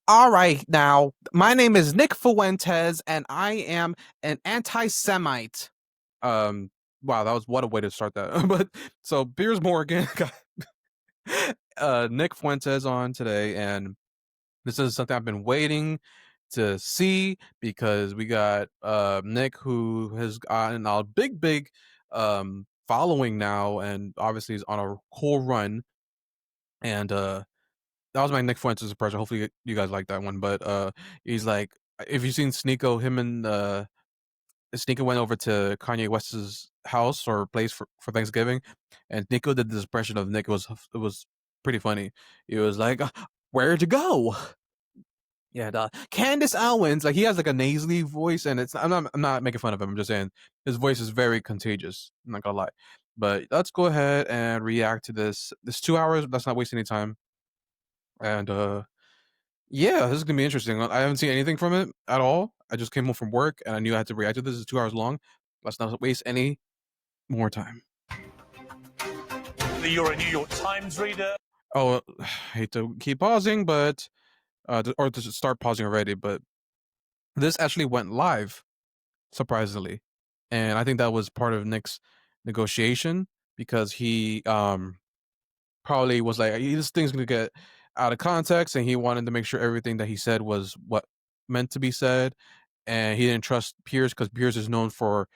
All right, now, my name is Nick Fuentes, and I am an anti-Semite. Um, wow, that was what a way to start that. But so Piers Morgan got Nick Fuentes on today, and this is something I've been waiting to see because we got Nick who has gotten a big following now, and obviously is on a cool run. And that was my Nick Fuentes impression. Hopefully you guys like that one. But he's like, if you've seen Sneeko, him and Sneeko went over to Kanye West's house or place for Thanksgiving, and Sneeko did this impression of Nick. It was pretty funny. He was like, "Where'd you go?" Yeah, Candace Owens. Like he has like a nasally voice, and I'm not making fun of him. I'm just saying his voice is very contagious. I'm not gonna lie. But let's go ahead and react to this. This 2 hours. Let's not waste any time. And yeah, this is gonna be interesting. I haven't seen anything from it at all. I just came home from work and I knew I had to react to this. It's 2 hours long. Let's not waste any more time. You're a New York Times reader. Oh, I hate to keep pausing, but or to start pausing already. But this actually went live, surprisingly, and I think that was part of Nick's negotiation because he probably was like, this thing's gonna get out of context, and he wanted to make sure everything that he said was what meant to be said, and he didn't trust Piers because Piers is known for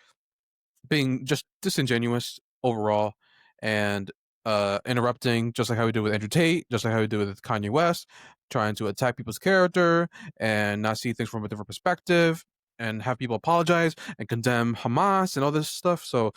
being just disingenuous overall and interrupting, just like how we do with Andrew Tate, just like how we do with Kanye West, trying to attack people's character and not see things from a different perspective and have people apologize and condemn Hamas and all this stuff. So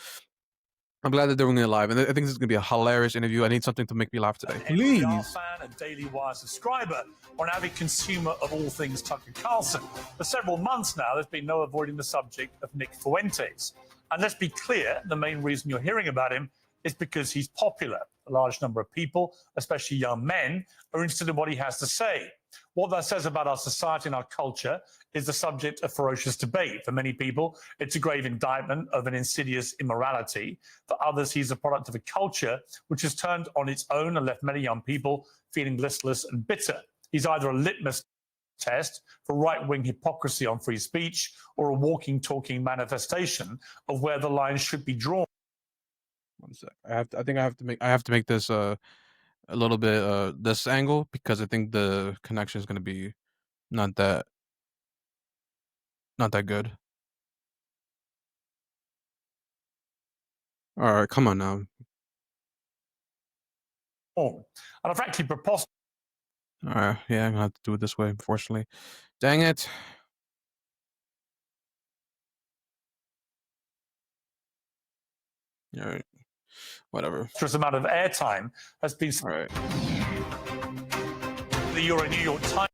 I'm glad that they're doing it live, and I think this is going to be a hilarious interview. I need something to make me laugh today. Please. NPR fan and Daily Wire subscriber, or an avid consumer of all things Tucker Carlson. For several months now, there's been no avoiding the subject of Nick Fuentes. And let's be clear, the main reason you're hearing about him is because he's popular. A large number of people, especially young men, are interested in what he has to say. What that says about our society and our culture is the subject of ferocious debate. For many people, it's a grave indictment of an insidious immorality. For others, he's a product of a culture which has turned on its own and left many young people feeling listless and bitter. He's either a litmus test for right-wing hypocrisy on free speech or a walking, talking manifestation of where the lines should be drawn. One sec. I think I have to make this a little bit this angle because I think the connection is going to be not that good. All right, come on now. And a frankly preposterous. All right, yeah, I'm gonna have to do it this way, unfortunately. Dang it. All right, whatever. Amount of airtime has been. All right. You're a New York Times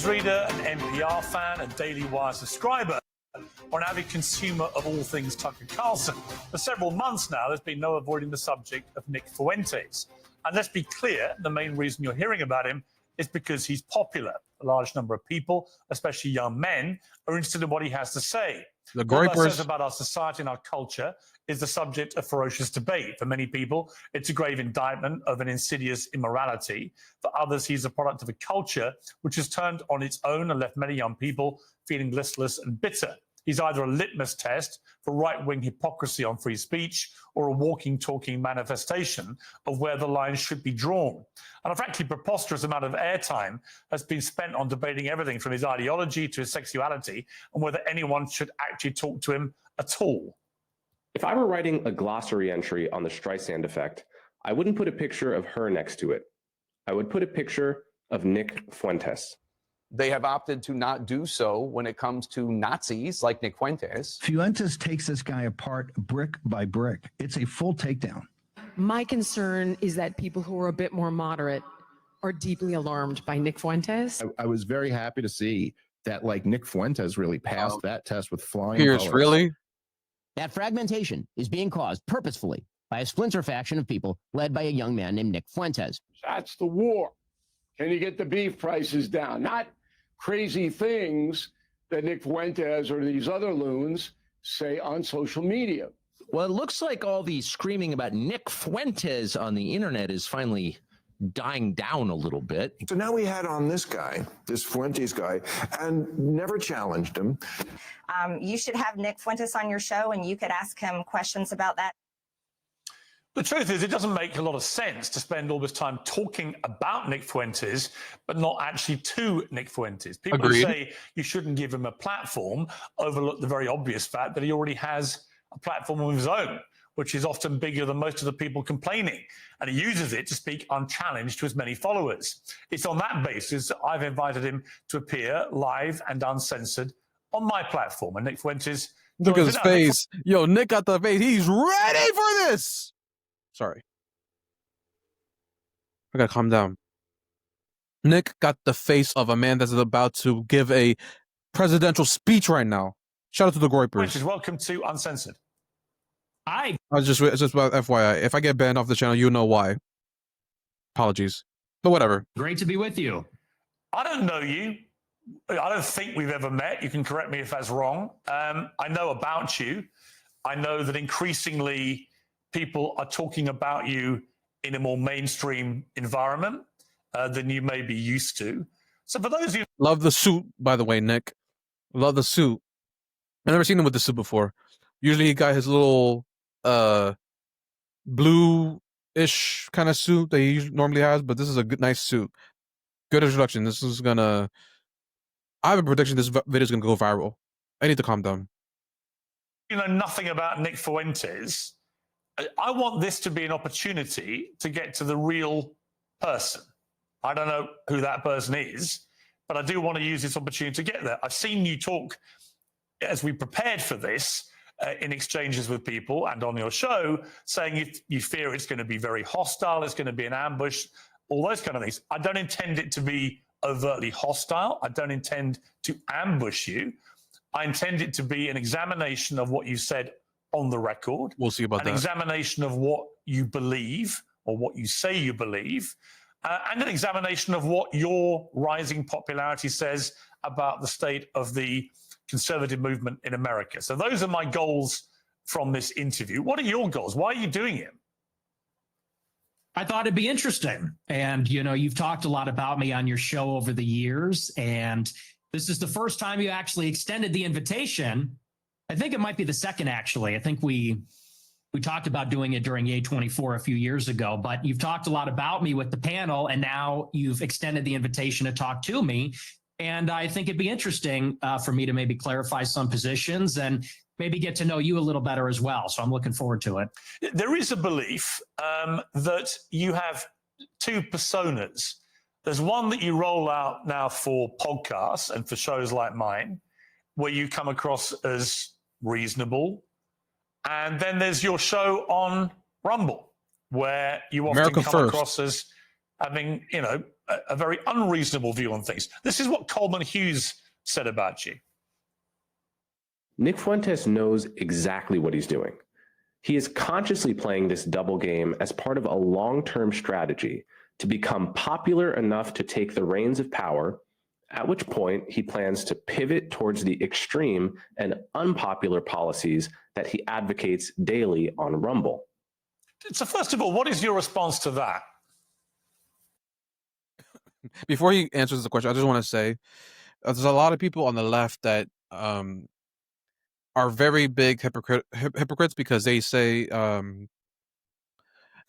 reader, an NPR fan, a Daily Wire subscriber, or an avid consumer of all things Tucker Carlson. For several months now, there's been no avoiding the subject of Nick Fuentes. And let's be clear, the main reason you're hearing about him is because he's popular. A large number of people, especially young men, are interested in what he has to say. What that says about our society and our culture is the subject of ferocious debate. For many people, it's a grave indictment of an insidious immorality. For others, he's a product of a culture which has turned on its own and left many young people feeling listless and bitter. He's either a litmus test for right-wing hypocrisy on free speech or a walking, talking manifestation of where the lines should be drawn. And a frankly preposterous amount of airtime has been spent on debating everything from his ideology to his sexuality and whether anyone should actually talk to him at all. If I were writing a glossary entry on the Streisand effect, I wouldn't put a picture of her next to it. I would put a picture of Nick Fuentes. They have opted to not do so when it comes to Nazis like Nick Fuentes. Fuentes takes this guy apart brick by brick. It's a full takedown. My concern is that people who are a bit more moderate are deeply alarmed by Nick Fuentes. I was very happy to see that, like, Nick Fuentes really passed that test with flying Piers, colors. really? That fragmentation is being caused purposefully by a splinter faction of people led by a young man named Nick Fuentes. That's the war. Can you get the beef prices down? Not crazy things that Nick Fuentes or these other loons say on social media. Well, it looks like all the screaming about Nick Fuentes on the internet is finally dying down a little bit. So now we had on this guy, this Fuentes guy, and never challenged him. You should have Nick Fuentes on your show, and you could ask him questions about that. The truth is, it doesn't make a lot of sense to spend all this time talking about Nick Fuentes, but not actually to Nick Fuentes. People who say you shouldn't give him a platform overlook the very obvious fact that he already has a platform of his own, which is often bigger than most of the people complaining. And he uses it to speak unchallenged to his many followers. It's on that basis that I've invited him to appear live and uncensored on my platform. And Nick Fuentes... Look at his face. Yo, Nick got the face. He's ready for this. Sorry. I gotta calm down. Nick got the face of a man that's about to give a presidential speech right now. Shout out to the Groypers. Welcome to Uncensored. I was just about FYI. If I get banned off the channel, you know why. Apologies. But whatever. Great to be with you. I don't know you. I don't think we've ever met. You can correct me if that's wrong. I know about you. I know that increasingly people are talking about you in a more mainstream environment than you may be used to. So for those of you... Love the suit, by the way, Nick. Love the suit. I've never seen him with the suit before. Usually he got his little blue-ish kind of suit that he normally has, but this is a good, nice suit. Good introduction. This is gonna... I have a prediction this video is gonna go viral. I need to calm down. You know nothing about Nick Fuentes. I want this to be an opportunity to get to the real person. I don't know who that person is, but I do want to use this opportunity to get there. I've seen you talk, as we prepared for this, in exchanges with people and on your show, saying you fear it's going to be very hostile, it's going to be an ambush, all those kind of things. I don't intend it to be overtly hostile. I don't intend to ambush you. I intend it to be an examination of what you said on the record. We'll see about that. An examination of what you believe or what you say you believe, and an examination of what your rising popularity says about the state of the conservative movement in America. So those are my goals from this interview. What are your goals? Why are you doing it? I thought it'd be interesting. And, you know, you've talked a lot about me on your show over the years, and this is the first time you actually extended the invitation. I think it might be the second, actually. I think we talked about doing it during A24 a few years ago, but you've talked a lot about me with the panel, and now you've extended the invitation to talk to me. And I think it'd be interesting for me to maybe clarify some positions and maybe get to know you a little better as well. So I'm looking forward to it. There is a belief that you have two personas. There's one that you roll out now for podcasts and for shows like mine, where you come across as reasonable. And then there's your show on Rumble, where you often come across as having, you know, a very unreasonable view on things. This is what Coleman Hughes said about you. Nick Fuentes knows exactly what he's doing. He is consciously playing this double game as part of a long-term strategy to become popular enough to take the reins of power, at which point he plans to pivot towards the extreme and unpopular policies that he advocates daily on Rumble. So first of all, what is your response to that? Before he answers the question, I just want to say there's a lot of people on the left that are very big hypocrites because they say because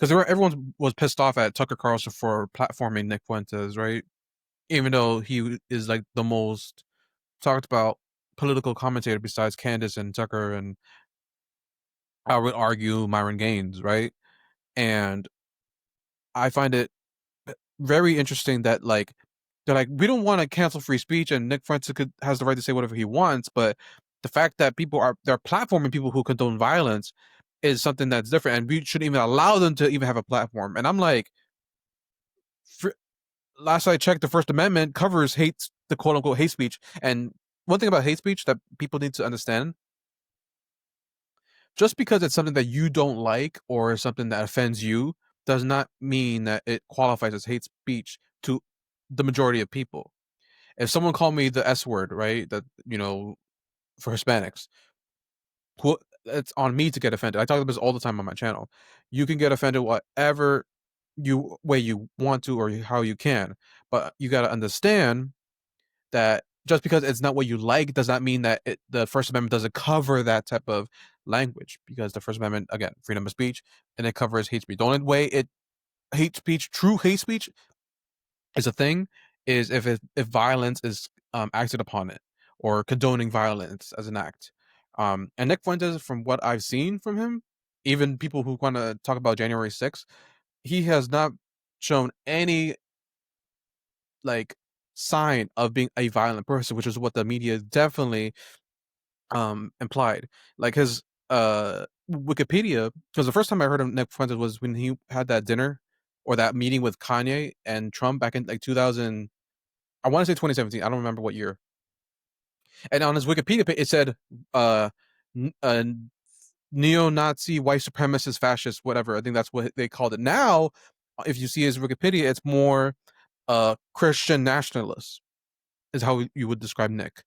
everyone was pissed off at Tucker Carlson for platforming Nick Fuentes, right? Even though he is like the most talked about political commentator besides Candace and Tucker, and I would argue Myron Gaines, right? And I find it very interesting that like they're like, we don't want to cancel free speech and Nick Fuentes has the right to say whatever he wants, but the fact that they're platforming people who condone violence is something that's different, and we shouldn't even allow them to even have a platform. And I'm like, last I checked, the First Amendment covers the quote unquote hate speech. And one thing about hate speech that people need to understand, just because it's something that you don't like or something that offends you does not mean that it qualifies as hate speech to the majority of people. If someone called me the S word, right, that, you know, for Hispanics, it's on me to get offended. I talk about this all the time on my channel. You can get offended whatever way you want to or how you can. But you got to understand that just because it's not what you like does not mean that the First Amendment doesn't cover that type of language, because the First Amendment, again, freedom of speech, and it covers hate speech. The only way true hate speech is a thing is if violence is acted upon it, or condoning violence as an act. And Nick Fuentes, from what I've seen from him, even people who want to talk about January 6th, he has not shown any like sign of being a violent person, which is what the media definitely implied. Like his Wikipedia, because the first time I heard of Nick Fuentes was when he had that dinner or that meeting with Kanye and Trump back in like 2000. I want to say 2017. I don't remember what year. And on his Wikipedia page, it said neo-Nazi, white supremacist, fascist, whatever. I think that's what they called it. Now, if you see his Wikipedia, it's more Christian nationalist is how you would describe Nick.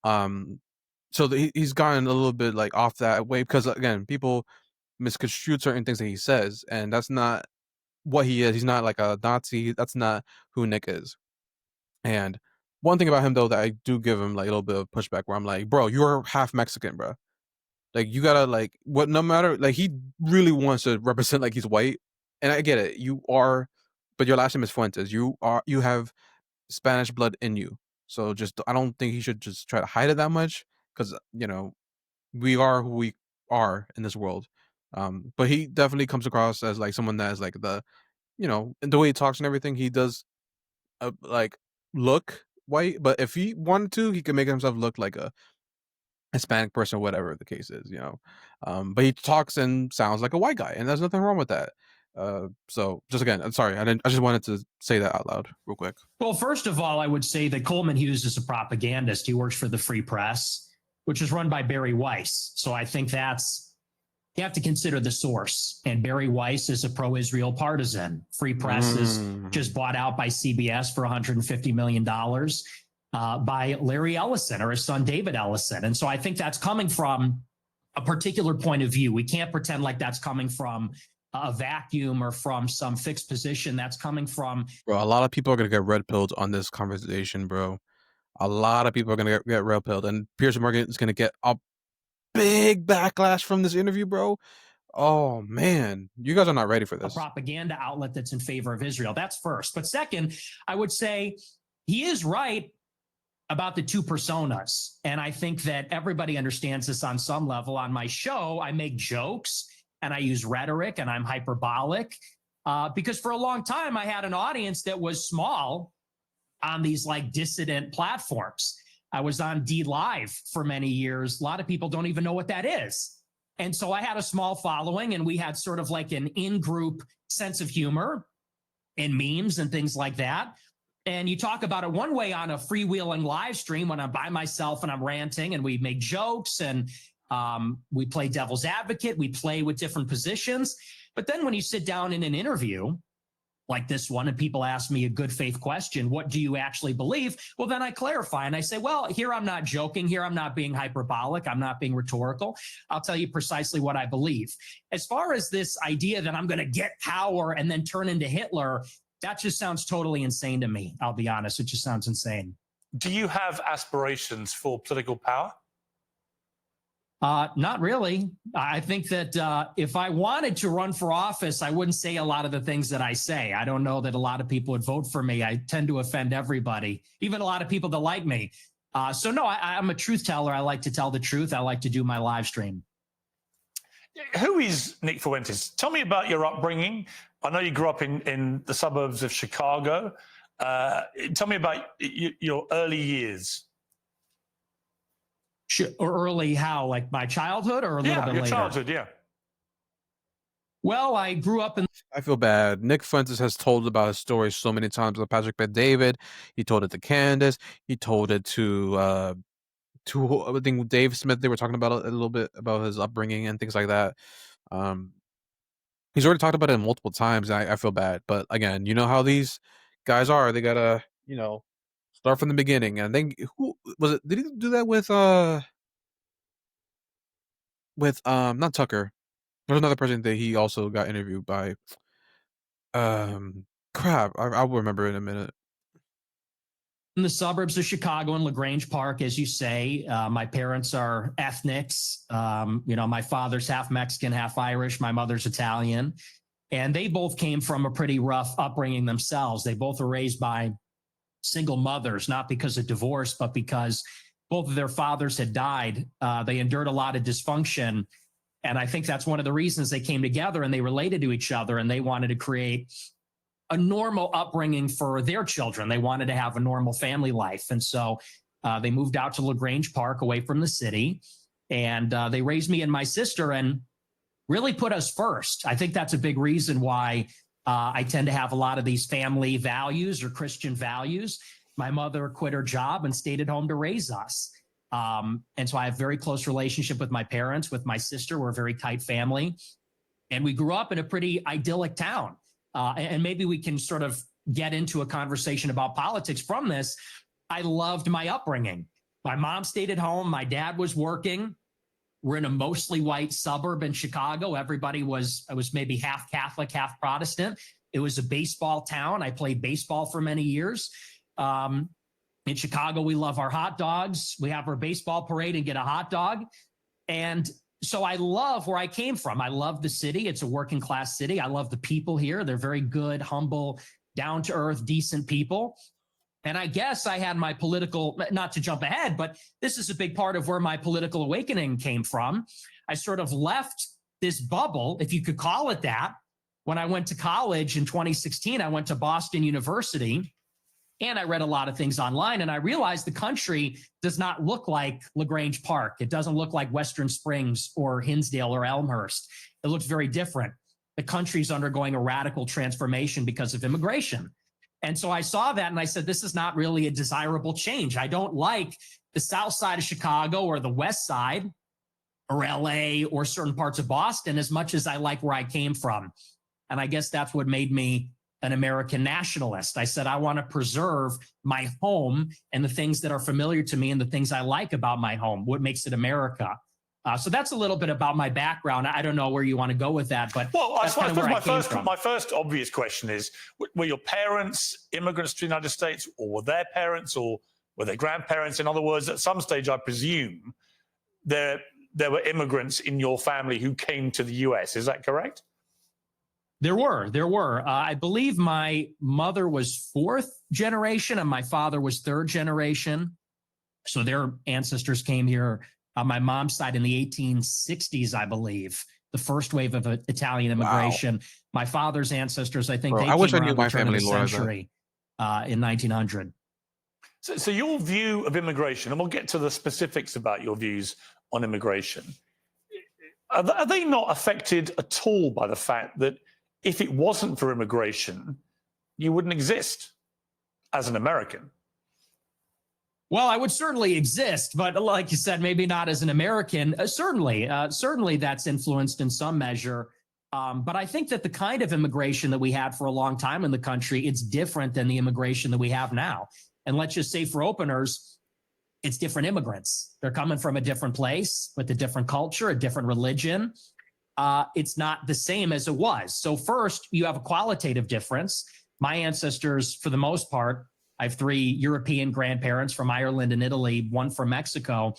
So he's gotten a little bit like off that way, because again, people misconstrue certain things that he says, and that's not what he is. He's not like a Nazi. That's not who Nick is. And one thing about him though that I do give him like a little bit of pushback, where I'm like, bro, you're half Mexican, bro. Like you gotta like what no matter like he really wants to represent like he's white, and I get it. You are, but your last name is Fuentes. You have Spanish blood in you. So just I don't think he should just try to hide it that much, because we are who we are in this world. But he definitely comes across as like someone that is like and the way he talks and everything, he does like look white. But if he wanted to, he could make himself look like a Hispanic person, or whatever the case is. But he talks and sounds like a white guy, and there's nothing wrong with that. So just again, I'm sorry, I just wanted to say that out loud real quick. Well, first of all, I would say that Coleman Hughes is a propagandist. He works for the Free Press, which is run by Barry Weiss. So I think you have to consider the source. And Barry Weiss is a pro-Israel partisan. Free Press is just bought out by CBS for $150 million by Larry Ellison, or his son David Ellison. And so I think that's coming from a particular point of view. We can't pretend like that's coming from a vacuum or from some fixed position. That's coming from... Bro, a lot of people are going to get red pilled on this conversation, bro. A lot of people are going to get red pilled, and Piers Morgan is going to get a big backlash from this interview, bro. Oh man, you guys are not ready for this. A propaganda outlet that's in favor of Israel. That's first. But second, I would say he is right about the two personas. And I think that everybody understands this on some level. On my show, I make jokes and I use rhetoric and I'm hyperbolic because for a long time I had an audience that was small on these like dissident platforms. I was on D Live for many years. A lot of people don't even know what that is. And so I had a small following, and we had sort of like an in-group sense of humor and memes and things like that. And you talk about it one way on a freewheeling live stream when I'm by myself and I'm ranting, and we make jokes and we play devil's advocate. We play with different positions. But then when you sit down in an interview like this one, and people ask me a good faith question, what do you actually believe? Well, then I clarify and I say, well, here I'm not joking. Here I'm not being hyperbolic. I'm not being rhetorical. I'll tell you precisely what I believe. As far as this idea that I'm going to get power and then turn into Hitler, that just sounds totally insane to me. I'll be honest. It just sounds insane. Do you have aspirations for political power? Not really. I think that if I wanted to run for office, I wouldn't say a lot of the things that I say. I don't know that a lot of people would vote for me. I tend to offend everybody, even a lot of people that like me. So no, I'm a truth teller. I like to tell the truth. I like to do my live stream. Who is Nick Fuentes? Tell me about your upbringing. I know you grew up in the suburbs of Chicago. Tell me about your early years. Or early how? Like my childhood or a little bit later? Yeah, your childhood, yeah. Well, I grew up in... I feel bad. Nick Fuentes has told about his story so many times with Patrick Bet-David. He told it to Candace. He told it to I think Dave Smith. They were talking about a little bit about his upbringing and things like that. He's already talked about it multiple times. I feel bad. But again, you know how these guys are. They got to, start from the beginning. And I think, who was it? Did he do that with not Tucker? There's another person that he also got interviewed by. Crap. I'll remember in a minute. In the suburbs of Chicago and LaGrange Park, as you say. My parents are ethnics. My father's half Mexican, half Irish. My mother's Italian. And they both came from a pretty rough upbringing themselves. They both were raised by single mothers, not because of divorce, but because both of their fathers had died. They endured a lot of dysfunction. And I think that's one of the reasons they came together and they related to each other and they wanted to create a normal upbringing for their children. They wanted to have a normal family life. And so they moved out to LaGrange Park away from the city. And they raised me and my sister and really put us first. I think that's a big reason why I tend to have a lot of these family values or Christian values. My mother quit her job and stayed at home to raise us. And so I have a very close relationship with my parents, with my sister. We're a very tight family. And we grew up in a pretty idyllic town. And maybe we can sort of get into a conversation about politics from this. I loved my upbringing. My mom stayed at home. My dad was working. We're in a mostly white suburb in Chicago. I was maybe half Catholic, half Protestant. It was a baseball town. I played baseball for many years. In Chicago, we love our hot dogs. We have our baseball parade and get a hot dog. And so I love where I came from. I love the city. It's a working class city. I love the people here. They're very good, humble, down to earth, decent people. And I guess I had my political, not to jump ahead, but this is a big part of where my political awakening came from. I sort of left this bubble, if you could call it that. When I went to college in 2016, I went to Boston University and I read a lot of things online and I realized the country does not look like LaGrange Park. It doesn't look like Western Springs or Hinsdale or Elmhurst. It looks very different. The country's undergoing a radical transformation because of immigration. And so I saw that and I said, this is not really a desirable change. I don't like the south side of Chicago or the west side or LA or certain parts of Boston as much as I like where I came from. And I guess that's what made me an American nationalist. I said, I want to preserve my home and the things that are familiar to me and the things I like about my home, what makes it America. So that's a little bit about my background. I don't know where you want to go with that, but that's kind of where I came from. My first obvious question is, were your parents immigrants to the United States, or were their parents, or were their grandparents? In other words, at some stage, I presume there were immigrants in your family who came to the US. Is that correct? There were. I believe my mother was fourth generation and my father was third generation. So their ancestors came here on my mom's side in the 1860s, I believe, the first wave of Italian immigration. Wow. My father's ancestors, I think, they came around the turn of the century in 1900. So your view of immigration, and we'll get to the specifics about your views on immigration, are they not affected at all by the fact that if it wasn't for immigration, you wouldn't exist as an American? Well, I would certainly exist, but like you said, maybe not as an American. Certainly that's influenced in some measure. But I think that the kind of immigration that we had for a long time in the country, it's different than the immigration that we have now. And let's just say for openers, it's different immigrants. They're coming from a different place with a different culture, a different religion. It's not the same as it was. So first, you have a qualitative difference. My ancestors, for the most part, I have 3 European grandparents from Ireland and Italy, 1 from Mexico.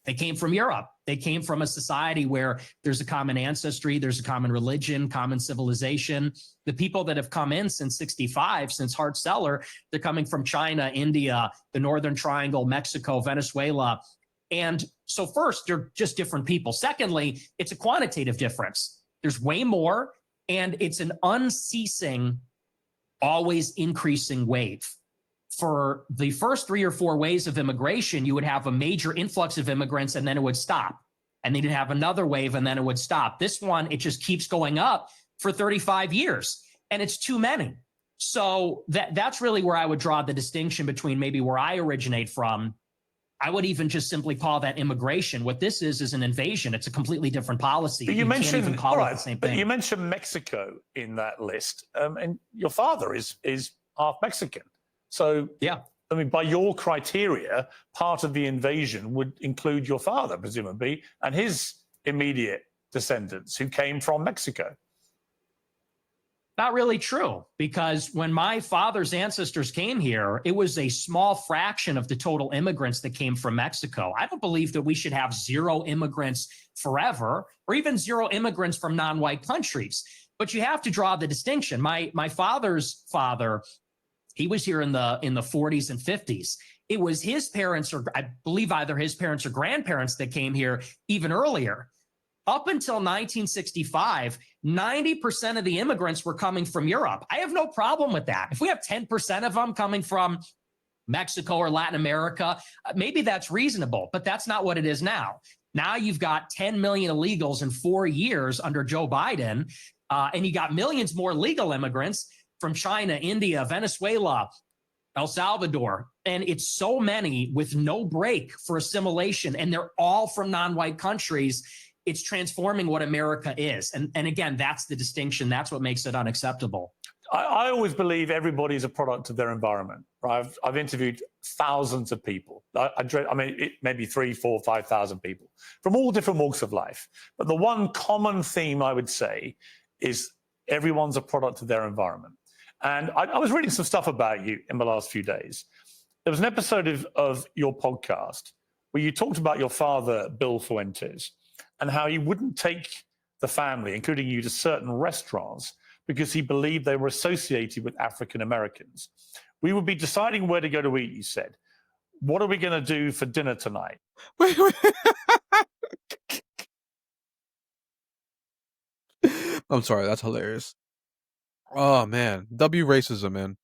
They came from Europe. They came from a society where there's a common ancestry, there's a common religion, common civilization. The people that have come in since 65, since Hart-Celler, they're coming from China, India, the Northern Triangle, Mexico, Venezuela. And so first, they're just different people. Secondly, it's a quantitative difference. There's way more, and it's an unceasing, always increasing wave. For the first 3 or 4 waves of immigration, you would have a major influx of immigrants and then it would stop. And then you'd have another wave and then it would stop. This one, it just keeps going up for 35 years and it's too many. So that's really where I would draw the distinction between maybe where I originate from. I would even just simply call that immigration. What this is an invasion. It's a completely different policy. But you mentioned, can't even call it the same thing. But you mentioned Mexico in that list, and your father is half Mexican. So, yeah, I mean, by your criteria, part of the invasion would include your father, presumably, and his immediate descendants who came from Mexico. Not really true, because when my father's ancestors came here, it was a small fraction of the total immigrants that came from Mexico. I don't believe that we should have zero immigrants forever, or even zero immigrants from non-white countries. But you have to draw the distinction. My father's father, he was here in the 40s and 50s. It was his parents, or I believe either his parents or grandparents, that came here even earlier. Up until 1965, 90% of the immigrants were coming from Europe. I have no problem with that. If we have 10% of them coming from Mexico or Latin America, maybe that's reasonable, but that's not what it is now. Now you've got 10 million illegals in 4 years under Joe Biden, and you got millions more legal immigrants from China, India, Venezuela, El Salvador. And it's so many with no break for assimilation, and they're all from non-white countries. It's transforming what America is. And again, that's the distinction. That's what makes it unacceptable. I always believe everybody is a product of their environment. Right? I've interviewed thousands of people. Maybe 3, 4, 5,000 people from all different walks of life. But the one common theme I would say is everyone's a product of their environment. And I was reading some stuff about you in the last few days. There was an episode of your podcast where you talked about your father, Bill Fuentes, and how he wouldn't take the family, including you, to certain restaurants because he believed they were associated with African Americans. We would be deciding where to go to eat, you said. What are we going to do for dinner tonight? Wait. I'm sorry, that's hilarious. Oh man, W racism, man.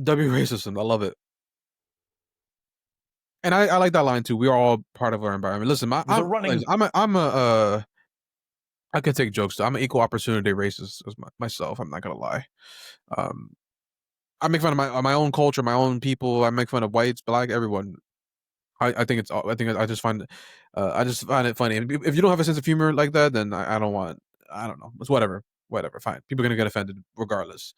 W racism, I love it. And I like that line too. We are all part of our environment. Listen, I can take jokes too. I'm an equal opportunity racist myself. I'm not gonna lie. I make fun of my own culture, my own people. I make fun of whites, black, everyone. I think I just find it funny. And if you don't have a sense of humor like that, then I don't know. It's whatever. Fine. People are gonna get offended regardless.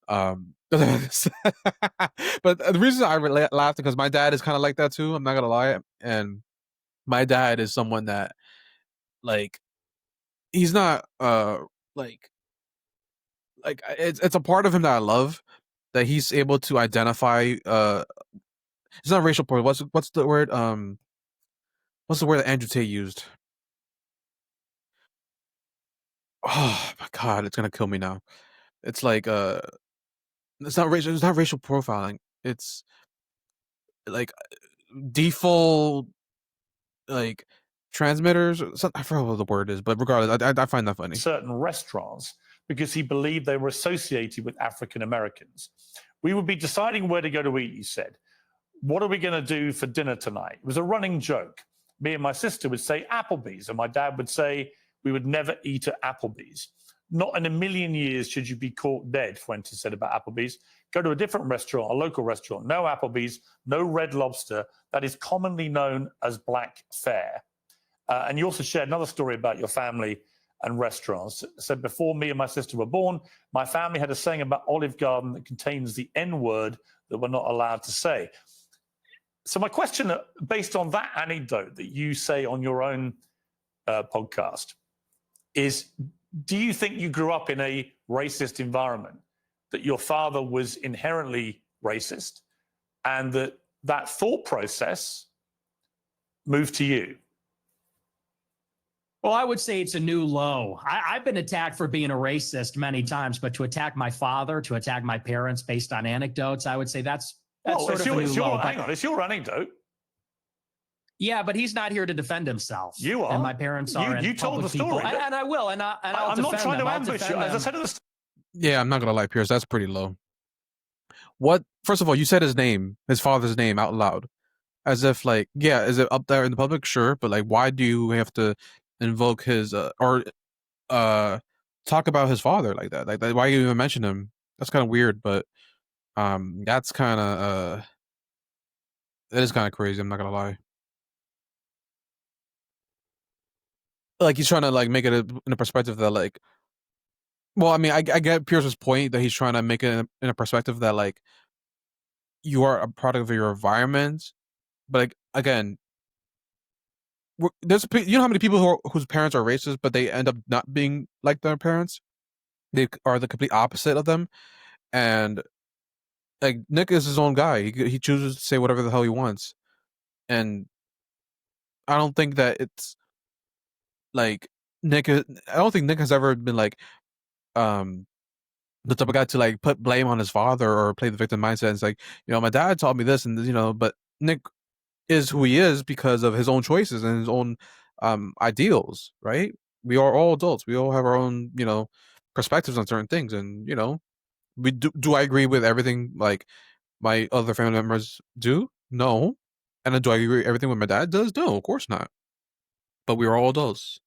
But the reason I laughed because my dad is kind of like that too. I'm not gonna lie, and my dad is someone that like he's not like it's a part of him that I love that he's able to identify. It's not racial part. What's the word? What's the word that Andrew Tate used? Oh my god, it's gonna kill me now. It's like it's not racial. It's not racial profiling. It's like default like transmitters. I forgot what the word is, but regardless, I find that funny. Certain restaurants because he believed they were associated with African Americans. We would be deciding where to go to eat, you said. What are we going to do for dinner tonight? It was a running joke. Me and my sister would say Applebee's, and my dad would say we would never eat at Applebee's. Not in a million years should you be caught dead, Fuentes said about Applebee's. Go to a different restaurant, a local restaurant. No Applebee's, no Red Lobster. That is commonly known as black fare. And you also shared another story about your family and restaurants. Said before me and my sister were born, my family had a saying about Olive Garden that contains the N-word that we're not allowed to say. So my question, based on that anecdote that you say on your own podcast, is do you think you grew up in a racist environment, that your father was inherently racist, and that thought process moved to you? Well, I would say it's a new low. I've been attacked for being a racist many times, but to attack my father, to attack my parents based on anecdotes, I would say that's sort of a new low. Hang on, it's your anecdote. Yeah, but he's not here to defend himself. You are. And my parents are. You told the story. And I will. And I'm not trying to ambush you. As I said at the start. Yeah, I'm not going to lie, Piers. That's pretty low. First of all, you said his father's name out loud. As if like, yeah, is it up there in the public? Sure. But like, why do you have to invoke his, talk about his father like that? Like, why you even mention him? That's kind of weird, but that's kind of, that is kind of crazy. I'm not going to lie. Like he's trying to like make it in a perspective that like, well, I mean, I get Pierce's point that he's trying to make it in a perspective that like you are a product of your environment, but like again, you know how many people whose parents are racist, but they end up not being like their parents. they are the complete opposite of them. And like Nick is his own guy. He chooses to say whatever the hell he wants, and I don't think that it's like I don't think Nick has ever been like um the type of guy to like put blame on his father or play the victim mindset. It's like, my dad taught me this, and but Nick is who he is because of his own choices and his own ideals, right? We are all adults. We all have our own, perspectives on certain things, and we do I agree with everything like my other family members do? No. And then do I agree with everything what my dad does? No, of course not. But we are all adults.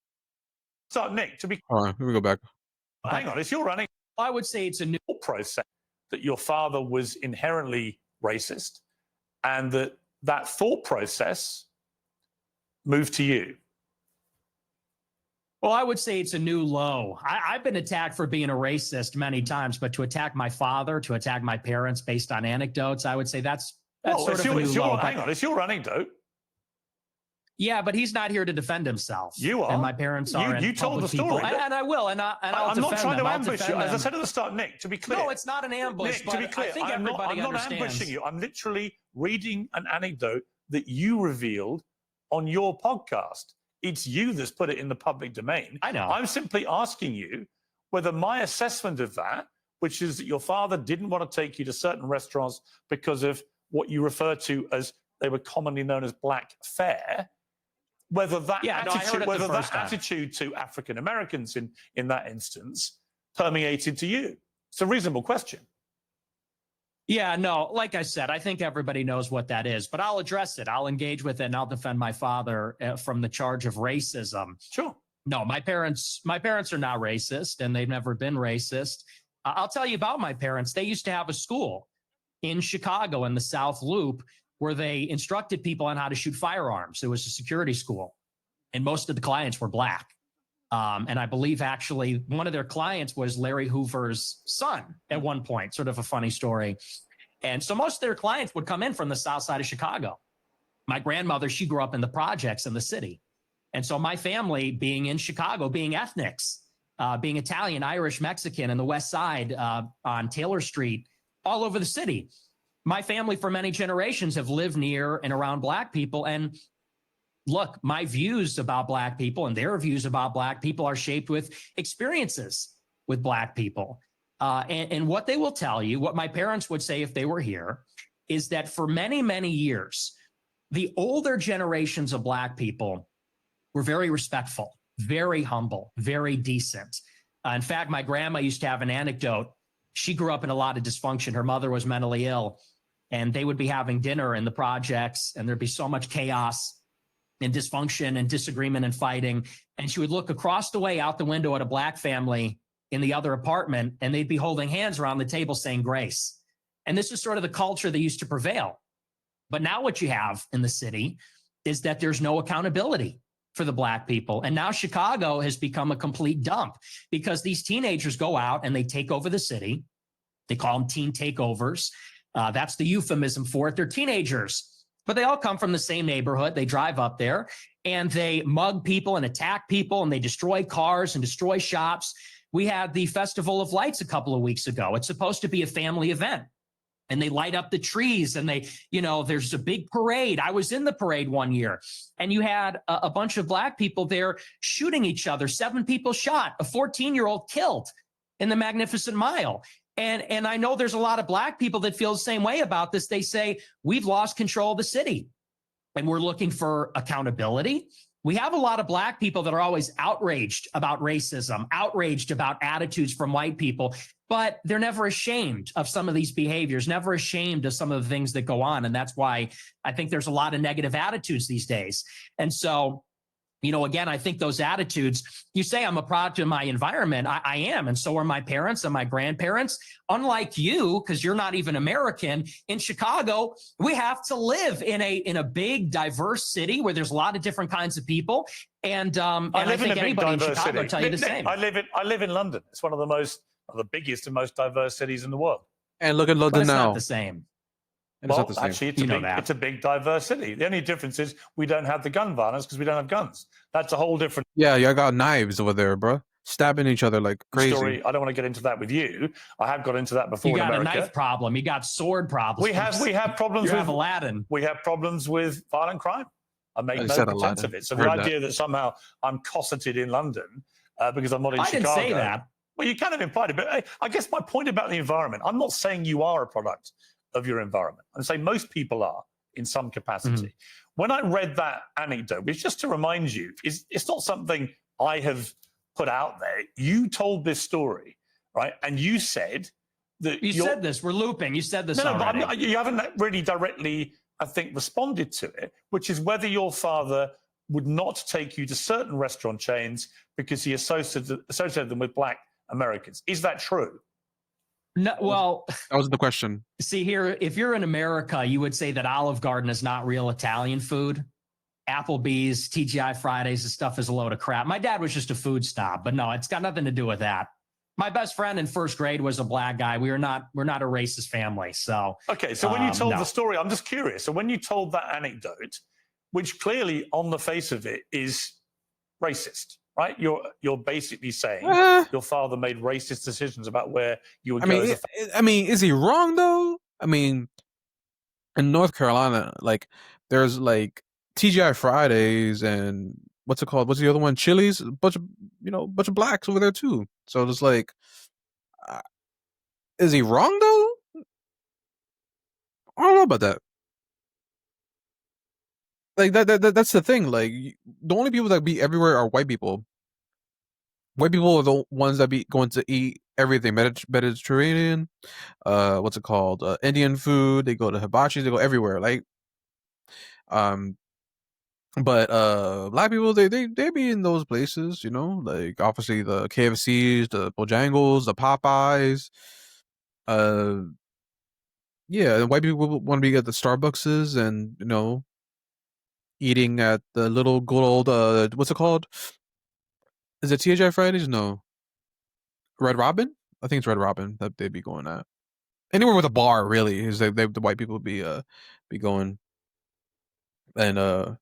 So, Nick, to be All right, here we go back. hang on, if you're running, I would say it's a new process that your father was inherently racist, and that thought process moved to you. Well, I would say it's a new low. I've been attacked for being a racist many times, but to attack my father, to attack my parents based on anecdotes, I would say that's sort of a new low. Hang on, it's your anecdote. Yeah, but he's not here to defend himself. You are. And my parents are. You told the story. And I will. And I'm not trying to ambush you. As I said at the start, Nick, to be clear. No, it's not an ambush. Nick, to be clear, I think I'm not ambushing you. I'm literally reading an anecdote that you revealed on your podcast. It's you that's put it in the public domain. I know. I'm simply asking you whether my assessment of that, which is that your father didn't want to take you to certain restaurants because of what you refer to as they were commonly known as black fare, whether that attitude to African Americans in that instance permeated to you. It's a reasonable question. Yeah, no, like I said, I think everybody knows what that is, but I'll address it. I'll engage with it, and I'll defend my father from the charge of racism. Sure. No, my parents are not racist, and they've never been racist. I'll tell you about my parents. They used to have a school in Chicago in the South Loop where they instructed people on how to shoot firearms. It was a security school, and most of the clients were black. And I believe actually one of their clients was Larry Hoover's son at one point, sort of a funny story. And so most of their clients would come in from the South side of Chicago. My grandmother, she grew up in the projects in the city. And so my family being in Chicago, being ethnics, being Italian, Irish, Mexican in the West Side on Taylor Street, all over the city. My family for many generations have lived near and around black people. And look, my views about black people and their views about black people are shaped with experiences with black people. And what they will tell you, what my parents would say if they were here, is that for many, many years, the older generations of black people were very respectful, very humble, very decent. In fact, my grandma used to have an anecdote. She grew up in a lot of dysfunction. Her mother was mentally ill, and they would be having dinner in the projects, and there'd be so much chaos and dysfunction and disagreement and fighting. And she would look across the way out the window at a black family in the other apartment, and they'd be holding hands around the table saying grace. And this is sort of the culture that used to prevail. But now what you have in the city is that there's no accountability for the black people. And now Chicago has become a complete dump because these teenagers go out and they take over the city. They call them teen takeovers. That's the euphemism for it. They're teenagers, but they all come from the same neighborhood. They drive up there and they mug people and attack people, and they destroy cars and destroy shops. We had the Festival of Lights a couple of weeks ago. It's supposed to be a family event, and they light up the trees, and there's a big parade. I was in the parade one year, and you had a bunch of black people there shooting each other. 7 people shot, a 14-year-old killed in the Magnificent Mile. And I know there's a lot of black people that feel the same way about this. They say, we've lost control of the city and we're looking for accountability. We have a lot of black people that are always outraged about racism, outraged about attitudes from white people, but they're never ashamed of some of these behaviors, never ashamed of some of the things that go on. And that's why I think there's a lot of negative attitudes these days. And so, again, I think those attitudes, you say I'm a product of my environment. I am. And so are my parents and my grandparents. Unlike you, because you're not even American, in Chicago, we have to live in a big, diverse city where there's a lot of different kinds of people. And I think anybody in Chicago will tell you the same. I live in London. It's one of the biggest and most diverse cities in the world. And look at London but it's now. Not the same. Well, actually, it's a big diverse city. The only difference is we don't have the gun violence because we don't have guns. That's a whole different. Yeah, y'all got knives over there, bro. stabbing each other like crazy. Story. I don't want to get into that with you. I have got into that before. You got in a America. knife problem. You got sword problems. We have problems with Aladdin. We have problems with violent crime. I make no said pretense Aladdin. of it. So the idea that somehow I'm cosseted in London because I'm not in Chicago. I didn't say that. Well, you kind of implied it, but I guess my point about the environment, I'm not saying you are a product of your environment. I'm saying most people are in some capacity. When I read that anecdote, which just to remind you, it's not something I have put out there. You told this story, right? And you said that you said this. We're looping. You said this already. But you haven't really directly, I think, responded to it, which is whether your father would not take you to certain restaurant chains because he associated them with Black Americans. Is that true? No, well, that wasn't the question. See here, if you're in America, you would say that Olive Garden is not real Italian food. Applebee's, TGI Fridays, this stuff is a load of crap. My dad was just a food snob, but no, it's got nothing to do with that. My best friend in first grade was a Black guy. We're not a racist family. So okay. So when you told the story, I'm just curious. So when you told that anecdote, which clearly on the face of it is racist, right? You're basically saying your father made racist decisions about where you would go. I mean, is he wrong though? I mean, in North Carolina, like there's like TGI Fridays and what's it called? What's the other one? Chili's. A bunch of blacks over there too. So it's like, is he wrong though? I don't know about that. Like that's the thing. Like the only people that be everywhere are white people. White people are the ones that be going to eat everything Mediterranean. What's it called? Indian food. They go to hibachi. They go everywhere. Like, but Black people they be in those places. You know, like obviously the KFCs, the Bojangles, the Popeyes. Yeah, and white people want to be at the Starbuckses and eating at the little good old what's it called? Is it TGI Fridays? No. Red Robin? I think it's Red Robin that they'd be going at. Anywhere with a bar, really, is the white people be going. And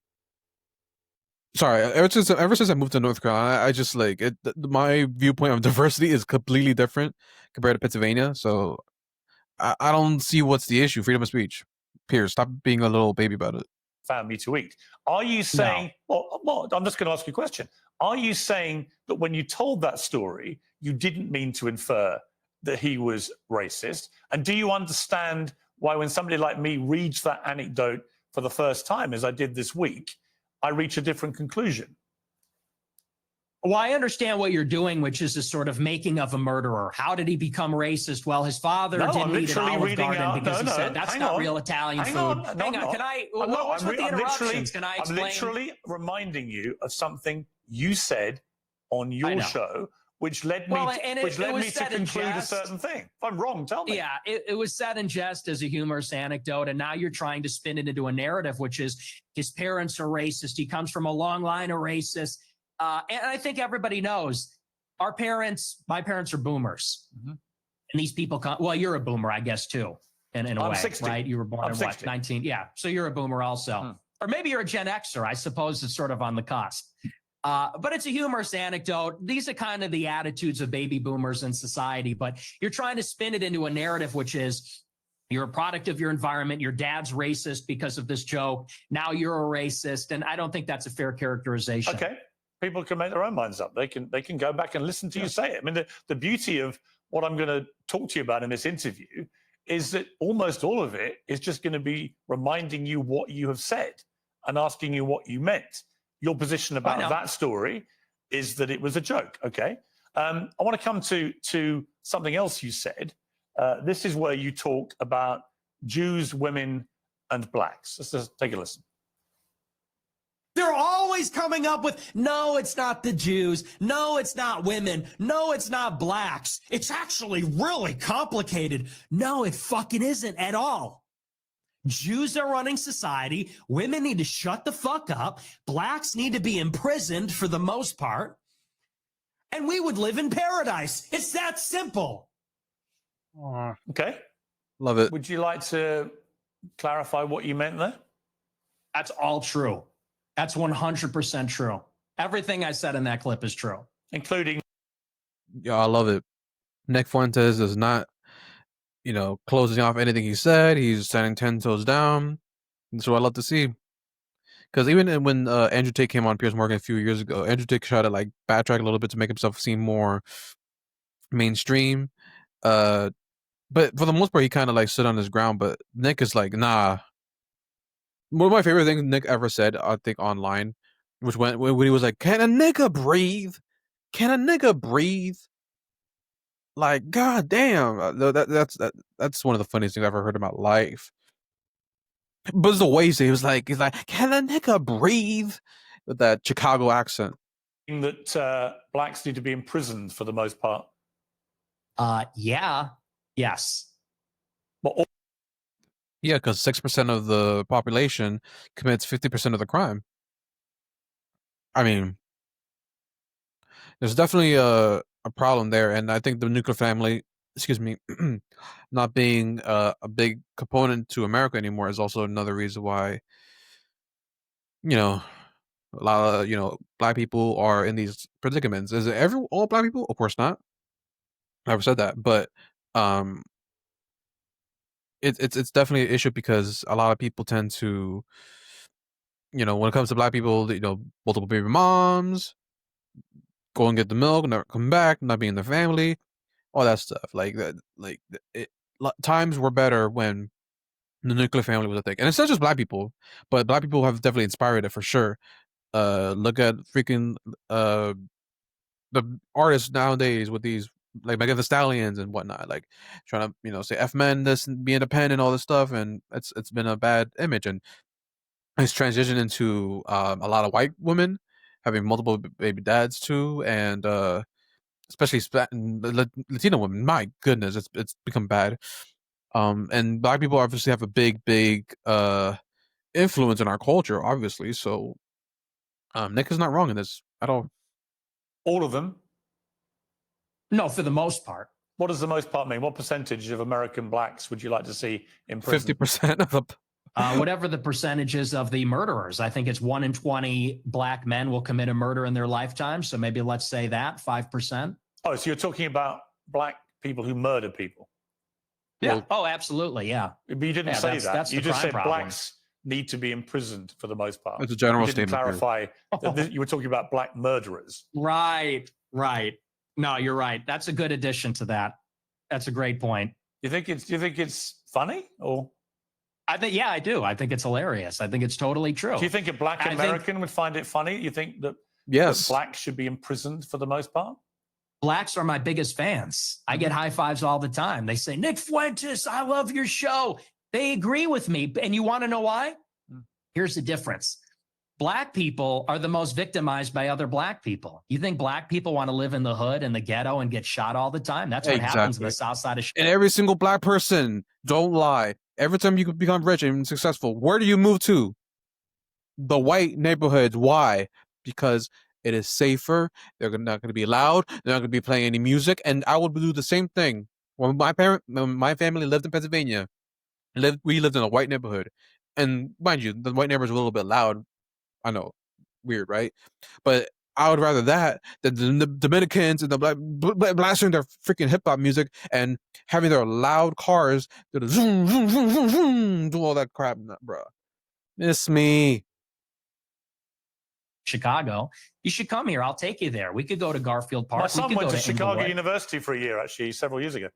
sorry, ever since I moved to North Carolina, I just like it. My viewpoint of diversity is completely different compared to Pennsylvania. So I don't see what's the issue. Freedom of speech. Piers, stop being a little baby about it. Family to eat. Are you saying? No. Well, I'm just going to ask you a question. Are you saying that when you told that story, you didn't mean to infer that he was racist? And do you understand why when somebody like me reads that anecdote for the first time, as I did this week, I reach a different conclusion? Well, I understand what you're doing, which is a sort of making of a murderer. How did he become racist? Well, his father didn't eat an Olive Garden because he said that's not real Italian food. Hang on, can I? What's with the interruptions? Can I explain? I'm literally reminding you of something you said on your show, which led me to conclude a certain thing. If I'm wrong, tell me. Yeah, it was said in jest as a humorous anecdote, and now you're trying to spin it into a narrative, which is his parents are racist. He comes from a long line of racists. And I think everybody knows my parents are boomers. And these people come, well, you're a boomer, I guess, too, in a way, 60. right? You were born in 60. 19? Yeah. So you're a boomer also. Or maybe you're a Gen Xer. I suppose it's sort of on the cusp. But it's a humorous anecdote. These are kind of the attitudes of baby boomers in society, but you're trying to spin it into a narrative, which is you're a product of your environment. Your dad's racist because of this joke. Now you're a racist. And I don't think that's a fair characterization. Okay. People can make their own minds up. They can go back and listen to you say it. I mean, the beauty of what I'm going to talk to you about in this interview is that almost all of it is just going to be reminding you what you have said and asking you what you meant. Your position about that story is that it was a joke. Okay. I want to come to something else you said. This is where you talk about Jews, women, and blacks. Let's just take a listen. They're always coming up with, no, it's not the Jews. No, it's not women. No, it's not blacks. It's actually really complicated. No, it fucking isn't at all. Jews are running society. Women need to shut the fuck up. Blacks need to be imprisoned for the most part. And we would live in paradise. It's that simple. Okay. Love it. Would you like to clarify what you meant there? That's all true. That's 100% true. Everything I said in that clip is true. Including Yeah, I love it. Nick Fuentes is not, closing off anything he said. He's standing 10 toes down. That's what I love to see. Because even when Andrew Tate came on Piers Morgan a few years ago, Andrew Tate tried to like backtrack a little bit to make himself seem more mainstream. But for the most part, he kind of like stood on his ground. But Nick is like, nah. One of my favorite things Nick ever said, I think, online, which when he was like, "Can a nigga breathe? Can a nigga breathe?" Like, god damn, that's one of the funniest things I've ever heard in my life. But it's the way he was like, "Can a nigga breathe?" With that Chicago accent. That blacks need to be imprisoned for the most part. Yeah. Yes. But yeah, because 6% of the population commits 50% of the crime. I mean, there's definitely a problem there, and I think the nuclear family, excuse me, not being a big component to America anymore is also another reason why, a lot of black people are in these predicaments. Is it all black people? Of course not. I never said that, but it's definitely an issue because a lot of people tend to, when it comes to black people, multiple baby moms, go and get the milk, never come back, not being in their family, all that stuff. Like that, times were better when the nuclear family was a thing, and it's not just black people, but black people have definitely inspired it for sure. Look at freaking the artists nowadays with these like Megan Thee Stallions and whatnot, like trying to say F men, this, be independent, all this stuff, and it's been a bad image, and it's transitioned into a lot of white women having multiple baby dads too, and especially Latino women. My goodness, it's become bad. And black people obviously have a big influence in our culture, obviously. So Nick is not wrong in this at all. All of them? No, for the most part. What does the most part mean? What percentage of American blacks would you like to see in prison? 50% of the whatever the percentages of the murderers. I think it's 1 in 20 black men will commit a murder in their lifetime. So maybe let's say that 5%. Oh, so you're talking about black people who murder people? Yeah. Oh, absolutely. Yeah. But you didn't say that. That's you just said problem. blacks need to be imprisoned for the most part. It's a general you didn't statement. Clarify that you were talking about black murderers. Right. No, you're right. That's a good addition to that. That's a great point. Do you think it's funny or? I think, yeah, I do. I think it's hilarious. I think it's totally true. Do you think a black American would find it funny? You think that, yes, that blacks should be imprisoned for the most part? Blacks are my biggest fans. I get high fives all the time. They say, Nick Fuentes, I love your show. They agree with me. And you want to know why? Here's the difference. Black people are the most victimized by other black people. You think black people want to live in the hood and the ghetto and get shot all the time? That's what happens in the south side of And every single black person, don't lie. Every time you become rich and successful, where do you move to? The white neighborhoods. Why? Because it is safer. They're not going to be loud. They're not going to be playing any music. And I would do the same thing. When my family lived in Pennsylvania, we lived in a white neighborhood. And mind you, the white neighborhood is a little bit loud. I know, weird, right? But I would rather that than the Dominicans and the blasting their freaking hip hop music and having their loud cars do the zoom, zoom, zoom, zoom, zoom, do all that crap, bro. Miss me. Chicago. You should come here. I'll take you there. We could go to Garfield Park. My son went to Chicago Inglewood. University for a year, actually, several years ago.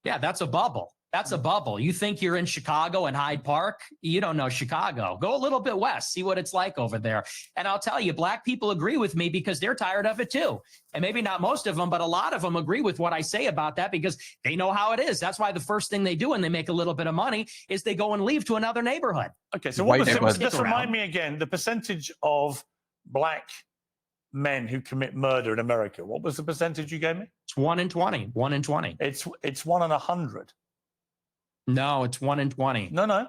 Yeah, that's a bubble. That's a bubble. You think you're in Chicago and Hyde Park? You don't know Chicago. Go a little bit west, see what it's like over there. And I'll tell you, black people agree with me because they're tired of it too. And maybe not most of them, but a lot of them agree with what I say about that because they know how it is. That's why the first thing they do when they make a little bit of money is they go and leave to another neighborhood. Okay, so just remind me again, the percentage of black men who commit murder in America. What was the percentage you gave me? It's 1 in 20. 1 in 20. It's 1 in 100. No, it's 1 in 20. No.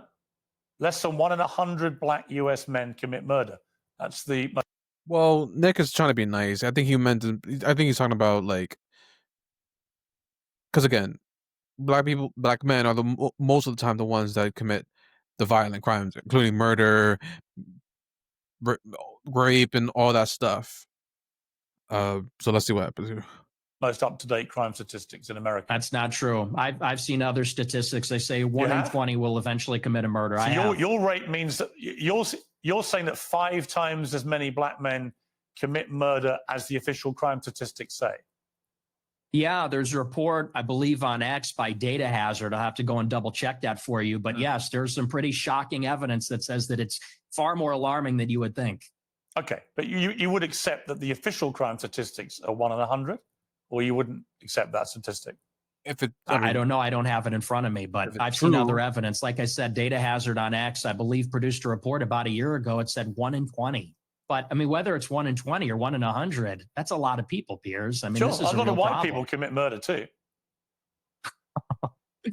Less than 1 in 100 black US men commit murder. That's the. Well, Nick is trying to be nice. I think he's talking about like, because again, black men are most of the time the ones that commit the violent crimes, including murder, rape, and all that stuff. So let's see what happens here. most up-to-date crime statistics in America. That's not true. I've seen other statistics. They say 1 in 20 will eventually commit a murder. So your rate means that you're saying that 5 times as many black men commit murder as the official crime statistics say. Yeah, there's a report, I believe, on X by Data Hazard. I'll have to go and double check that for you. But yes, there's some pretty shocking evidence that says that it's far more alarming than you would think. Okay, but you would accept that the official crime statistics are 1 in 100, or you wouldn't accept that statistic? If it, I don't know. I don't have it in front of me, but I've seen other evidence. Like I said, Data Hazard on X, I believe, produced a report about a year ago. It said 1 in 20. But I mean, whether it's 1 in 20 or 1 in 100, that's a lot of people, Piers. I mean, sure, this is a lot of white problem. people commit murder too.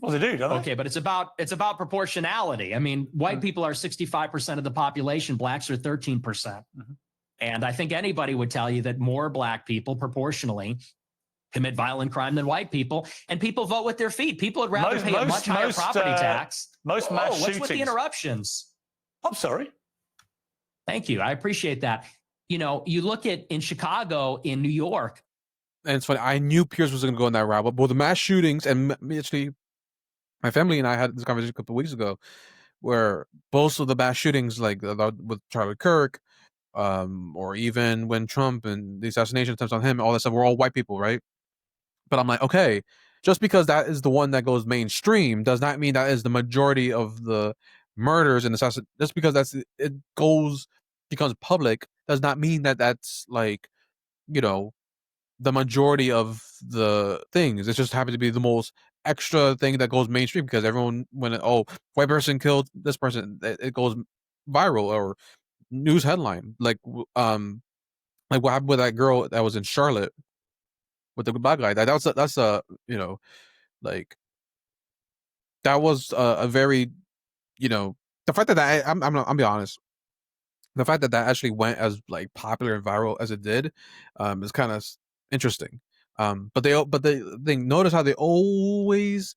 Well, they do, don't they? Okay, but it's about proportionality. I mean, white people are 65% of the population. Blacks are 13%. Mm-hmm. And I think anybody would tell you that more black people proportionally commit violent crime than white people. And people vote with their feet. People would rather pay a much higher property tax. Most mass shootings. What's with the interruptions? I'm sorry. Thank you. I appreciate that. You know, you look at in Chicago, in New York. And it's funny. I knew Piers was going to go in that route, but the mass shootings, and actually, my family and I had this conversation a couple of weeks ago, where most of the mass shootings, like with Charlie Kirk, or even when Trump and the assassination attempts on him, all that stuff, we're all white people, right? But I'm like, okay, just because that is the one that goes mainstream does not mean that is the majority of the murders and assassin. Just because becomes public does not mean that that's like, you know, the majority of the things. It just happens to be the most extra thing that goes mainstream because everyone, white person killed this person, it goes viral or news headline. Like what happened with that girl that was in Charlotte with the black guy. That's a like that was a very, the fact that I'm be honest. The fact that actually went as like popular and viral as it did, is kind of interesting. But the thing, notice how they always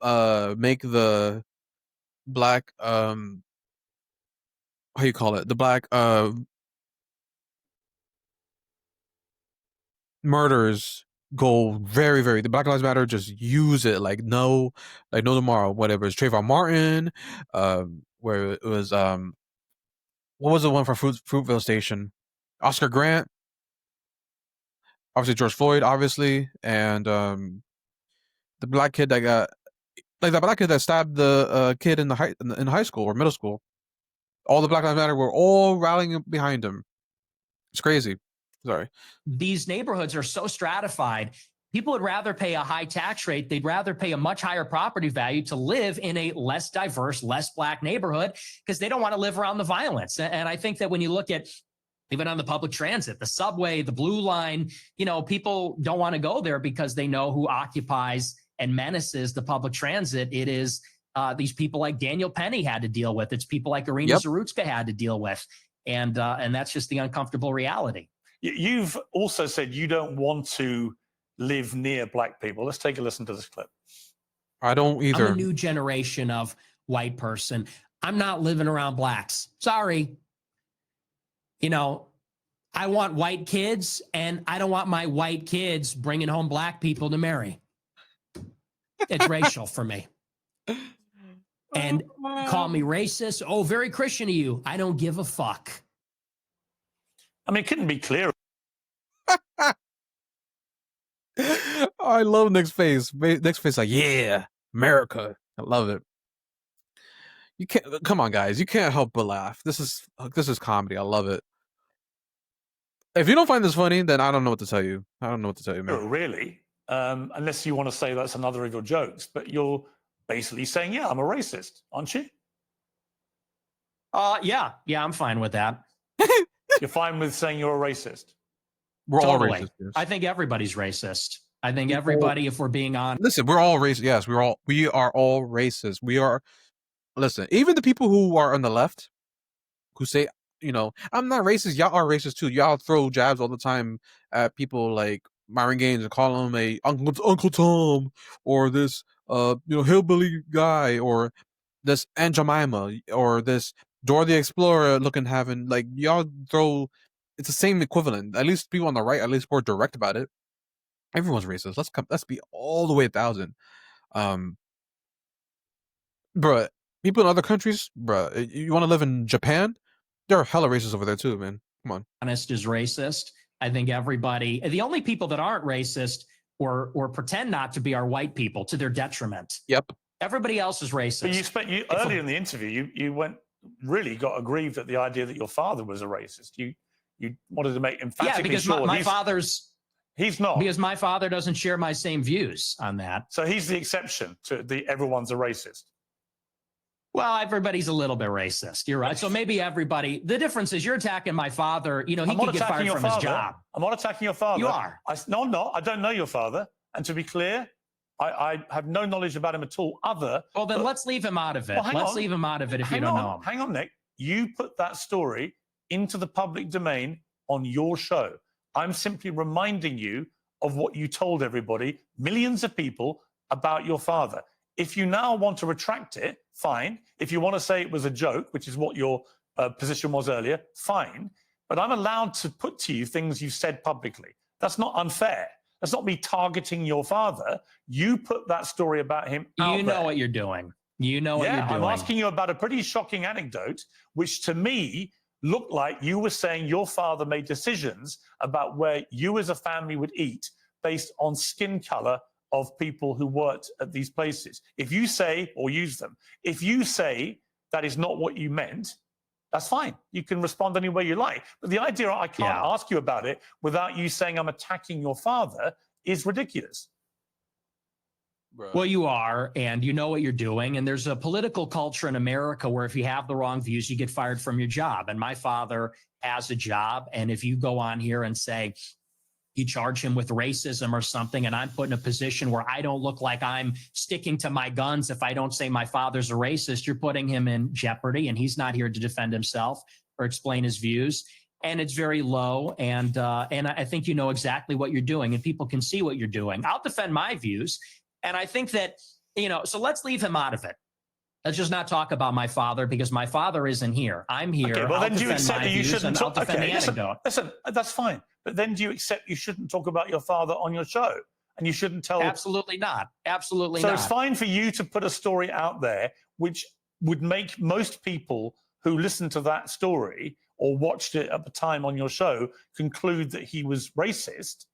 make the black how you call it, the black murders go very, very, the Black Lives Matter just use it like no tomorrow. Whatever, it's Trayvon Martin, where it was what was the one for Fruitvale Station? Oscar Grant, obviously George Floyd, obviously, and the black kid that got the black kid that stabbed the kid in high school or middle school. All the Black Lives Matter were all rallying behind him. It's crazy. Sorry. These neighborhoods are so stratified. People would rather pay a high tax rate. They'd rather pay a much higher property value to live in a less diverse, less black neighborhood because they don't want to live around the violence. And I think that when you look at even on the public transit, the subway, the blue line, people don't want to go there because they know who occupies and menaces the public transit. It is these people like Daniel Penny had to deal with. It's people like Irina Zarutska had to deal with. And that's just the uncomfortable reality. You've also said you don't want to live near black people. Let's take a listen to this clip. I don't either. I'm a new generation of white person. I'm not living around blacks. Sorry. I want white kids, and I don't want my white kids bringing home black people to marry. It's racial for me. And call me racist. Oh, very Christian of you. I don't give a fuck. I mean, it couldn't be clearer. I love Nick's face. Nick's face, like, yeah, America. I love it. You can't. Come on, guys. You can't help but laugh. This is comedy. I love it. If you don't find this funny, then I don't know what to tell you. I don't know what to tell you, man. Really, unless you want to say that's another of your jokes, but you're basically saying, yeah, I'm a racist, aren't you? Yeah, I'm fine with that. You're fine with saying you're a racist? We're all racist. Yes. I think everybody's racist. I think everybody, if we're being honest. Listen, we're all racist. Yes, we are all racist. We are. Listen, even the people who are on the left, who say, I'm not racist. Y'all are racist too. Y'all throw jabs all the time at people like Myron Gaines and call him a Uncle Tom or this hillbilly guy or this Aunt Jemima or this Dora the Explorer looking having, like, y'all throw. It's the same equivalent. At least people on the right, at least more direct about it. Everyone's racist. Let's be all the way 1,000. Bruh, people in other countries, bruh, you want to live in Japan? There are hella racists over there too, man. Come on. Honest is racist. I think everybody, the only people that aren't racist or pretend not to be are white people to their detriment. Yep. Everybody else is racist. But earlier in the interview, you got aggrieved at the idea that your father was a racist. You wanted to make emphatically because sure my father's he's not, because my father doesn't share my same views on that. So he's the exception to the everyone's a racist. Well, everybody's a little bit racist. You're right. So maybe everybody. The difference is you're attacking my father. You know, he could get fired from his job. I'm not attacking your father. You are. No, I'm not. I don't know your father. And to be clear, I have no knowledge about him at all. Well, then let's leave him out of it. Let's leave him out of it if you don't know him. Hang on, Nick. You put that story into the public domain on your show. I'm simply reminding you of what you told everybody, millions of people, about your father. If you now want to retract it, fine. If you want to say it was a joke, which is what your position was earlier, fine. But I'm allowed to put to you things you said publicly. That's not unfair. That's not me targeting your father. You put that story about him out You know what you're doing. You know what you're doing. I'm asking you about a pretty shocking anecdote, which to me looked like you were saying your father made decisions about where you as a family would eat based on skin color of people who worked at these places. If you say, or use them, if you say that is not what you meant, that's fine. You can respond any way you like. But the idea I can't ask you about it without you saying I'm attacking your father is ridiculous. Well, you are, and you know what you're doing. And there's a political culture in America where if you have the wrong views, you get fired from your job. And my father has a job. And if you go on here and say, you charge him with racism or something, and I'm put in a position where I don't look like I'm sticking to my guns if I don't say my father's a racist, you're putting him in jeopardy, and he's not here to defend himself or explain his views. And it's very low, and I think you know exactly what you're doing, and people can see what you're doing. I'll defend my views, and I think that, so let's leave him out of it. Let's just not talk about my father because my father isn't here. I'm here. Okay, well, then do you accept that you shouldn't talk? Okay, listen, that's fine. But then do you accept you shouldn't talk about your father on your show? And you shouldn't tell... Absolutely not. Absolutely not. So it's fine for you to put a story out there which would make most people who listened to that story or watched it at the time on your show conclude that he was racist.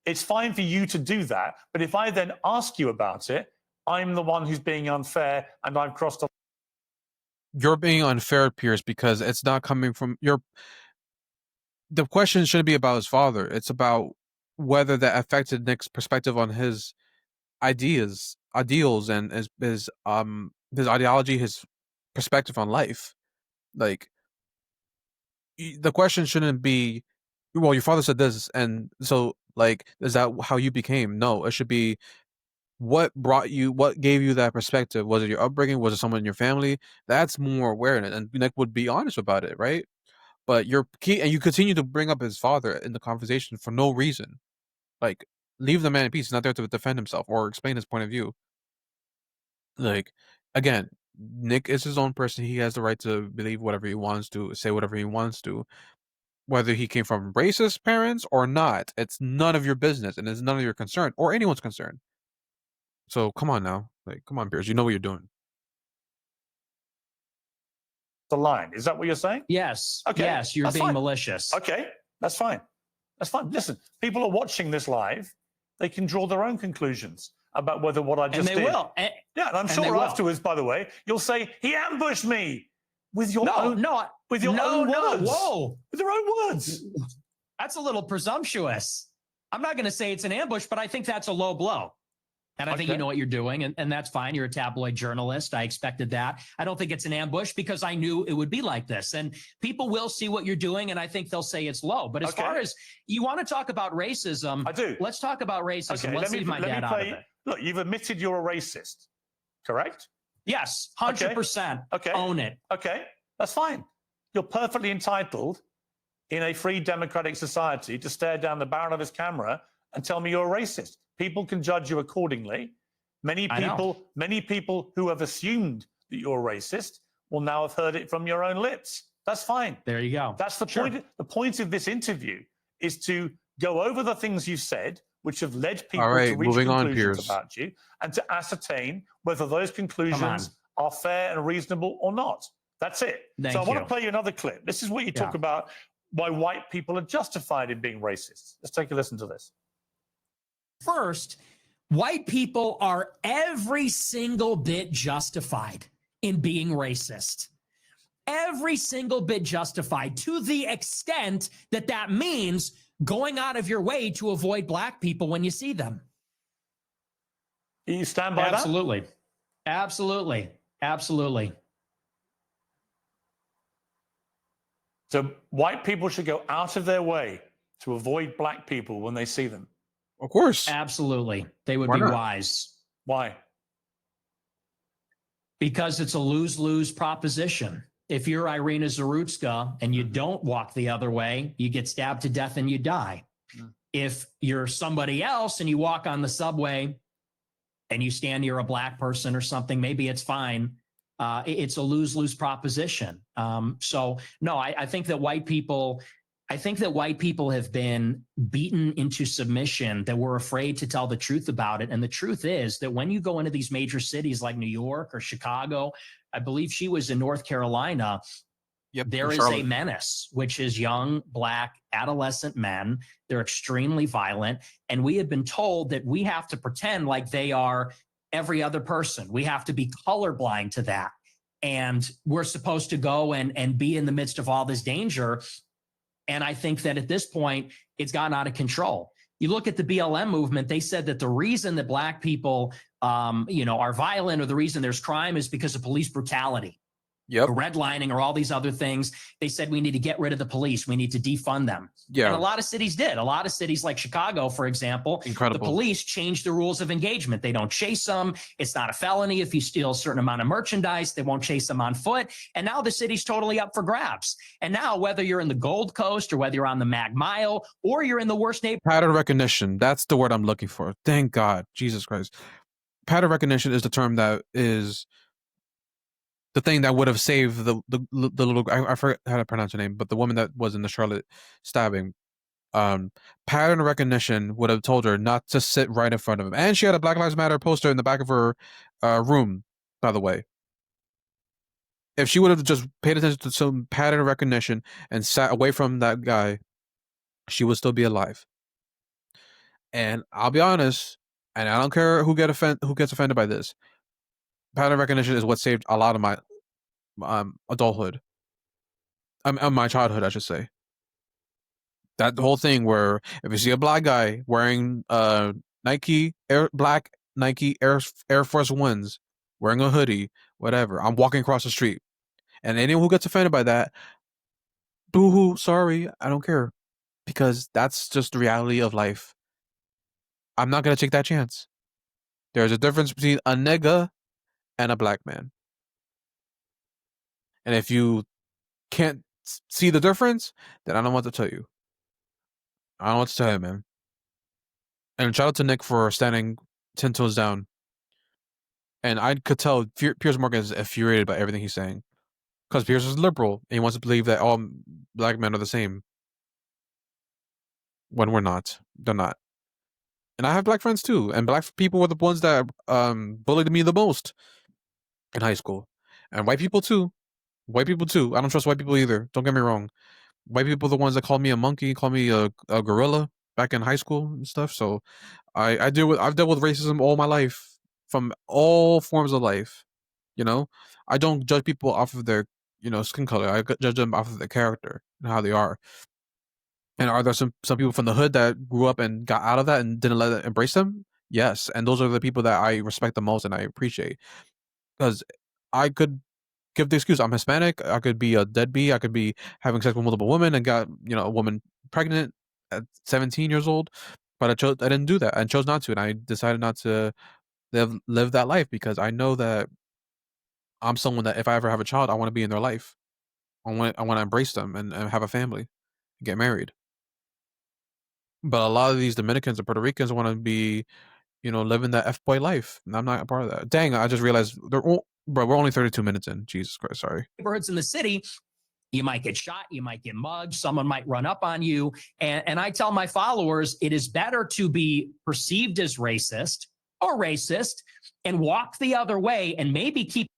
It's fine for you to do that. But if I then ask you about it, I'm the one who's being unfair and I've crossed a... You're being unfair, Piers, because it's not coming from your... The question shouldn't be about his father. It's about whether that affected Nick's perspective on his ideals, and his ideology, his perspective on life. Like, the question shouldn't be, well, your father said this, and so, like, is that how you became? No, it should be, what gave you that perspective? Was it your upbringing? Was it someone in your family? That's more awareness, and Nick would be honest about it, right? But you continue to bring up his father in the conversation for no reason. Like, leave the man in peace. He's not there to defend himself or explain his point of view. Like, again, Nick is his own person. He has the right to believe whatever he wants to, say whatever he wants to. Whether he came from racist parents or not, it's none of your business, and it's none of your concern or anyone's concern. So come on now. Like, come on, Piers. You know what you're doing. The line. Is that what you're saying? Yes. Okay. Yes, you're being malicious. Okay, that's fine. That's fine. Listen, people are watching this live. They can draw their own conclusions about whether what I just did. And they will. Yeah, and I'm sure afterwards, by the way, you'll say, he ambushed me with your own words. With your own words. That's a little presumptuous. I'm not going to say it's an ambush, but I think that's a low blow. And I think you know what you're doing, and that's fine. You're a tabloid journalist. I expected that. I don't think it's an ambush because I knew it would be like this. And people will see what you're doing, and I think they'll say it's low. But as far as you want to talk about racism, I do. Let's talk about racism. Okay, let's leave my dad out of it. Look, you've admitted you're a racist, correct? Yes, 100%. Okay. Own it. Okay, that's fine. You're perfectly entitled in a free democratic society to stare down the barrel of his camera and tell me you're a racist. People can judge you accordingly. Many people who have assumed that you're a racist will now have heard it from your own lips. That's fine. There you go. That's the point. The point of this interview is to go over the things you've said, which have led All people to right, reach moving on, conclusions Piers. about you and to ascertain whether those conclusions are fair and reasonable or not. That's it. So I want to play you another clip. This is what you talk about why white people are justified in being racist. Let's take a listen to this. First, white people are every single bit justified in being racist. Every single bit justified, to the extent that that means going out of your way to avoid black people when you see them. You stand by Absolutely. that? Absolutely. Absolutely. So white people should go out of their way to avoid black people when they see them. Of course. Absolutely. They would Why be not? wise. Why? Because it's a lose-lose proposition. If you're Irina Zarutska and you don't walk the other way, you get stabbed to death and you die. If you're somebody else and you walk on the subway and you stand near a black person or something, maybe it's fine. It's a lose-lose proposition. So no, I think that white people have been beaten into submission, that we're afraid to tell the truth about it. And the truth is that when you go into these major cities like New York or Chicago, I believe she was in North Carolina, there is a menace, which is young, black, adolescent men. They're extremely violent. And we have been told that we have to pretend like they are every other person. We have to be colorblind to that. And we're supposed to go and be in the midst of all this danger. And I think that at this point, it's gotten out of control. You look at the BLM movement, they said that the reason that black people are violent, or the reason there's crime, is because of police brutality. Yep. Redlining or all these other things. They said we need to get rid of the police. We need to defund them. Yeah. And a lot of cities did. A lot of cities like Chicago, for example, the police changed the rules of engagement. They don't chase them. It's not a felony if you steal a certain amount of merchandise. They won't chase them on foot. And now the city's totally up for grabs. And now whether you're in the Gold Coast or whether you're on the Mag Mile or you're in the worst neighborhood. Pattern recognition. That's the word I'm looking for. Thank God. Jesus Christ. Pattern recognition is the term that is the thing that would have saved the little, I forget how to pronounce her name, but the woman that was in the Charlotte stabbing. Pattern recognition would have told her not to sit right in front of him. And she had a Black Lives Matter poster in the back of her room, by the way. If she would have just paid attention to some pattern recognition and sat away from that guy, she would still be alive. And I'll be honest, and I don't care who gets offended by this. Pattern recognition is what saved a lot of my adulthood. My childhood, I should say. That whole thing where if you see a black guy wearing black Nike Air Force Ones, wearing a hoodie, whatever, I'm walking across the street, and anyone who gets offended by that, boo-hoo, sorry, I don't care, because that's just the reality of life. I'm not gonna take that chance. There's a difference between a nigga and a black man. And if you can't see the difference, then I don't know what to tell you. I don't know what to tell you, man. And shout out to Nick for standing 10 toes down. And I could tell Piers Morgan is infuriated by everything he's saying. Because Piers is liberal, and he wants to believe that all black men are the same. When we're not. They're not. And I have black friends too. And black people were the ones that bullied me the most in high school. And white people too. White people too. I don't trust white people either. Don't get me wrong. White people are the ones that call me a monkey, call me a gorilla back in high school and stuff. So I've dealt with racism all my life, from all forms of life. You know, I don't judge people off of their skin color. I judge them off of their character and how they are. And are there some people from the hood that grew up and got out of that and didn't let it embrace them? Yes, and those are the people that I respect the most and I appreciate, because I could give the excuse I'm Hispanic. I could be a deadbeat. I could be having sex with multiple women and got a woman pregnant at 17 years old. But I didn't do that. I chose not to, and I decided not to live that life, because I know that I'm someone that if I ever have a child, I want to be in their life. I want to embrace them and have a family, get married. But a lot of these Dominicans or Puerto Ricans want to be, living that F-boy life. And I'm not a part of that. Dang, I just realized we're only 32 minutes in. Jesus Christ, sorry. Neighborhoods in the city, You might get shot, you might get mugged, someone might run up on you. And I tell my followers, it is better to be perceived as racist or racist and walk the other way and maybe keep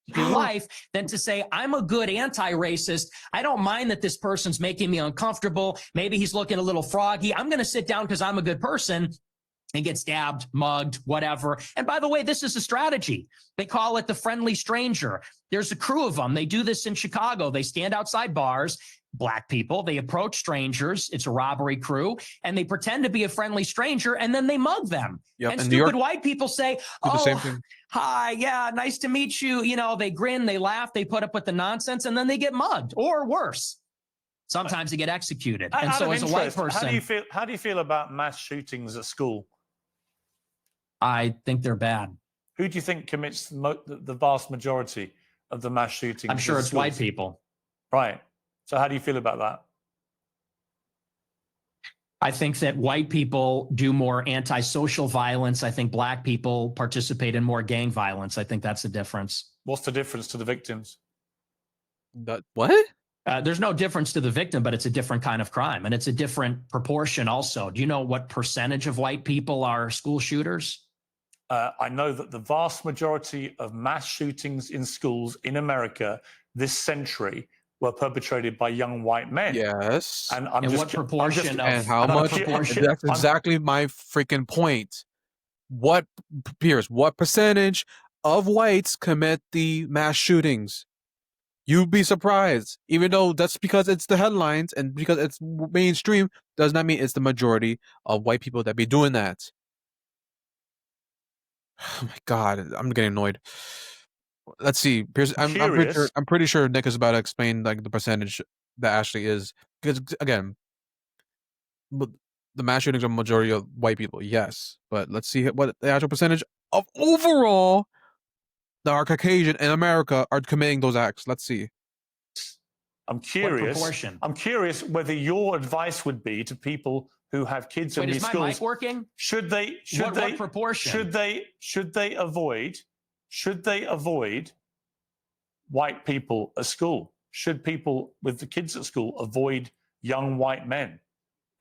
your life than to say, I'm a good anti-racist. I don't mind that this person's making me uncomfortable. Maybe he's looking a little froggy. I'm going to sit down because I'm a good person and get stabbed, mugged, whatever. And by the way, this is a strategy. They call it the friendly stranger. There's a crew of them. They do this in Chicago. They stand outside bars, Black people. They approach strangers. It's a robbery crew, and they pretend to be a friendly stranger, and then they mug them. Yep. And In New stupid York, white people say, do the same thing. hi, yeah, nice to meet you. You know, they grin, they laugh, they put up with the nonsense, and then they get mugged, or worse. Sometimes they get executed. And so as a white person, how do you feel about mass shootings at school? I think they're bad. Who do you think commits the vast majority of the mass shootings? I'm sure it's white people. Right. So how do you feel about that? I think that white people do more antisocial violence. I think Black people participate in more gang violence. I think that's the difference. What's the difference to the victims? What? There's no difference to the victim, but it's a different kind of crime. And it's a different proportion also. Do you know what percentage of white people are school shooters? I know that the vast majority of mass shootings in schools in America this century were perpetrated by young white men. Yes. And What proportion and how much? That's exactly my freaking point. What, Piers, what percentage of whites commit the mass shootings? You'd be surprised. Even though that's because it's the headlines and because it's mainstream, does not mean it's the majority of white people that be doing that. Oh my God, I'm getting annoyed. Let's see, Piers. I'm pretty sure Nick is about to explain like the percentage that actually is, because again, the mass shootings are majority of white people, yes, but let's see what the actual percentage of overall that are Caucasian in America are committing those acts. Let's see. I'm curious. What proportion? I'm curious whether your advice would be to people who have kids in Wait, these is my schools. mic working? What proportion? Should they avoid white people at school? Should people with the kids at school avoid young white men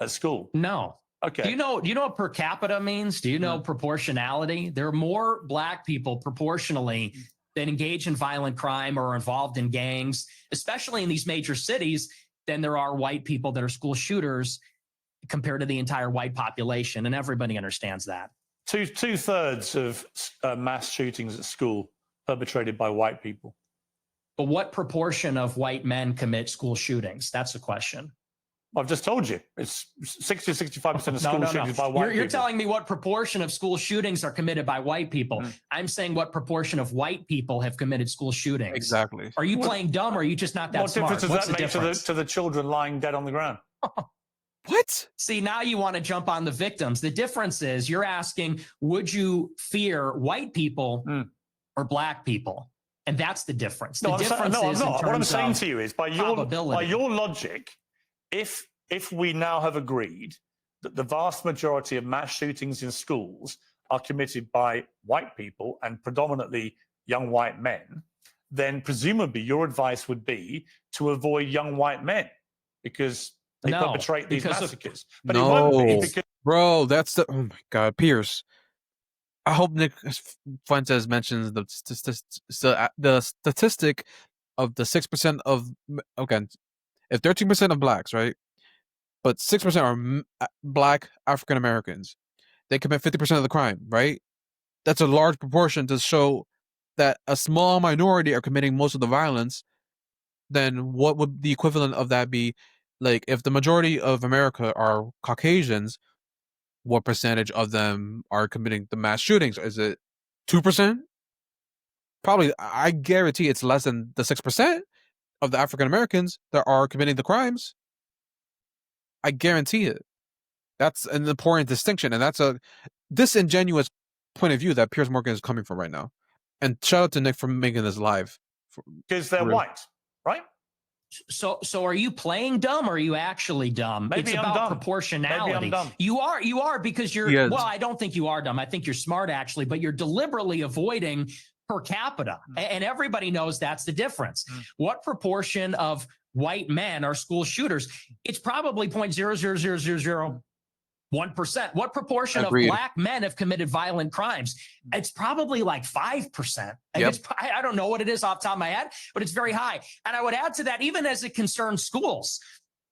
at school? No. Okay. Do you know what per capita means? Do you know proportionality? There are more Black people proportionally that engage in violent crime or are involved in gangs, especially in these major cities, than there are white people that are school shooters compared to the entire white population. And everybody understands that. Two-thirds of mass shootings at school perpetrated by white people. But what proportion of white men commit school shootings? That's the question. I've just told you. It's 60-65% of school shootings by white people. You're telling me what proportion of school shootings are committed by white people. I'm saying what proportion of white people have committed school shootings. Exactly. Are you playing dumb or are you just not that smart? What difference What's does the that make difference? to the children lying dead on the ground? What? See, now you want to jump on the victims. The difference is you're asking, would you fear white people or Black people? And that's the difference. The difference is in terms what I'm saying of to you is by your logic, if we now have agreed that the vast majority of mass shootings in schools are committed by white people and predominantly young white men, then presumably your advice would be to avoid young white men because they perpetrate these massacres. But it won't be because bro, that's the oh my God, Piers. I hope Nick Fuentes mentions the statistic of the 6% of if 13% of blacks, right? But 6% are Black African Americans. They commit 50% of the crime, right? That's a large proportion to show that a small minority are committing most of the violence. Then what would the equivalent of that be? Like, if the majority of America are Caucasians, what percentage of them are committing the mass shootings? Is it 2%? Probably, I guarantee it's less than the 6% of the African Americans that are committing the crimes. I guarantee it. That's an important distinction, and that's a disingenuous point of view that Piers Morgan is coming from right now. And shout out to Nick for making this live. Because they're white, right? So are you playing dumb or are you actually dumb? Maybe it's I'm about dumb. proportionality. Maybe I'm dumb. You are because you're, well, I don't think you are dumb. I think you're smart actually, but you're deliberately avoiding per capita. And everybody knows that's the difference. What proportion of white men are school shooters? It's probably 0.00001%. What proportion Agreed. of black men have committed violent crimes? It's probably like 5%. Yep. I don't know what it is off the top of my head, but it's very high. And I would add to that, even as it concerns schools,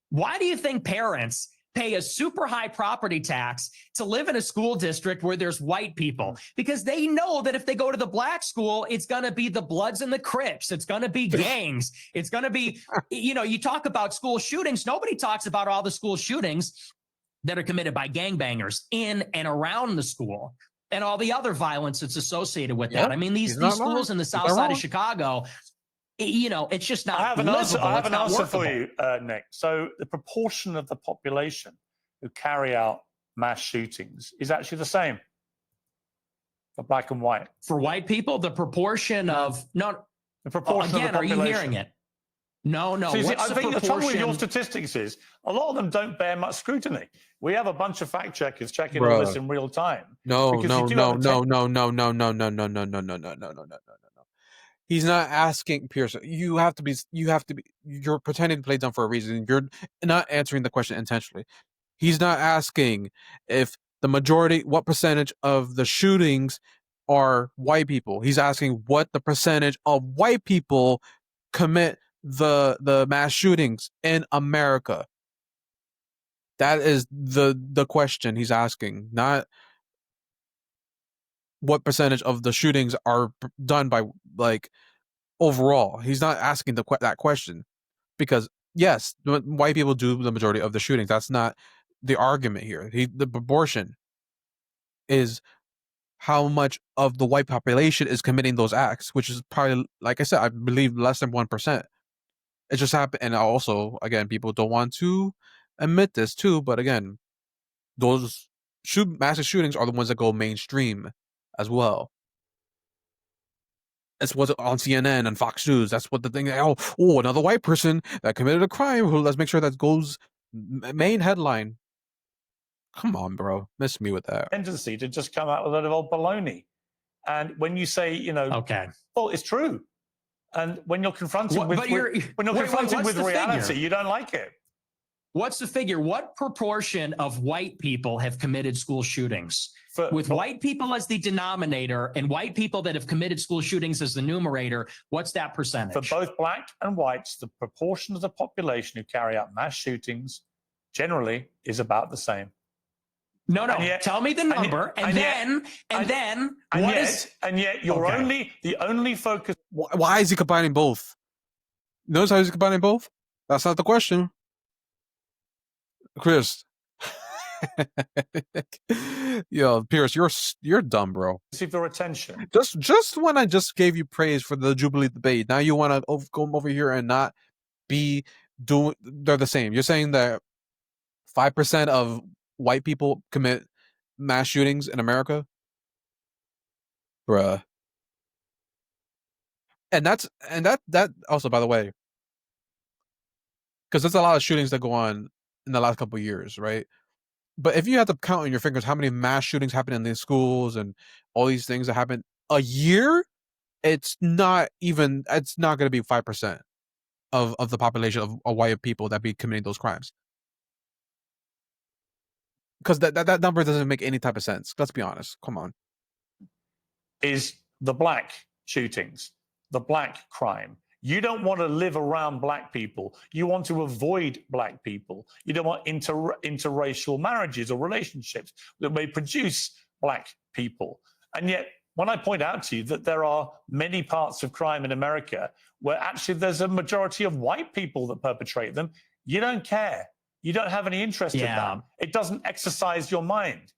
why do you think parents pay a super high property tax to live in a school district where there's white people? Because they know that if they go to the black school, it's going to be the Bloods and the Crips. It's going to be gangs. It's going to be, you talk about school shootings. Nobody talks about all the school shootings that are committed by gangbangers in and around the school and all the other violence that's associated with that. I mean, these schools in the south side of Chicago, it's just not. I have an answer for workable. you, Nick. So the proportion of the population who carry out mass shootings is actually the same for black and white. For white people, the proportion of the proportion again, of the population. are you hearing it? No. See, What's I the think the trouble with your proportion? statistics is a lot of them don't bear much scrutiny. We have a bunch of fact checkers checking all this in real time. No. He's not asking Piers. You're pretending to play dumb for a reason. You're not answering the question intentionally. He's not asking if what percentage of the shootings are white people. He's asking what the percentage of white people commit the mass shootings in America. That is the question he's asking, not what percentage of the shootings are done by overall. He's not asking that question because yes, white people do the majority of the shootings. That's not the argument here. The proportion is how much of the white population is committing those acts, which is probably, like I said, I believe less than 1%. It just happened, and also, again, people don't want to admit this too, but again, those massive shootings are the ones that go mainstream as well. It's what's on CNN and Fox News. That's what the thing. Oh, another white person that committed a crime. Let's make sure that goes main headline. Come on, bro. Miss me with that. Tendency to just come out with a lot of old baloney. And when you say, okay, well, it's true. And when you're confronted with reality, you don't like it. What's the figure? What proportion of white people have committed school shootings? With white people as the denominator and white people that have committed school shootings as the numerator, what's that percentage? For both black and whites, the proportion of the population who carry out mass shootings generally is about the same. No. Tell me the number, and then the only focus. Why is he combining both? Notice how he's combining both? That's not the question, Chris. Yo, Piers, you're dumb, bro. Receive your attention. Just when I just gave you praise for the Jubilee debate, now you want to go over here and not be doing. They're the same. You're saying that 5% of white people commit mass shootings in America, bruh. And that also, by the way, because there's a lot of shootings that go on in the last couple of years, right? But if you have to count on your fingers how many mass shootings happen in these schools and all these things that happen a year, it's not going to be 5% of the population of white people that be committing those crimes. Because that number doesn't make any type of sense. Let's be honest. Come on. Is the black shootings, the black crime. You don't want to live around black people. You want to avoid black people. You don't want interracial marriages or relationships that may produce black people. And yet, when I point out to you that there are many parts of crime in America where actually there's a majority of white people that perpetrate them, you don't care. You don't have any interest in that. It doesn't exercise your mind.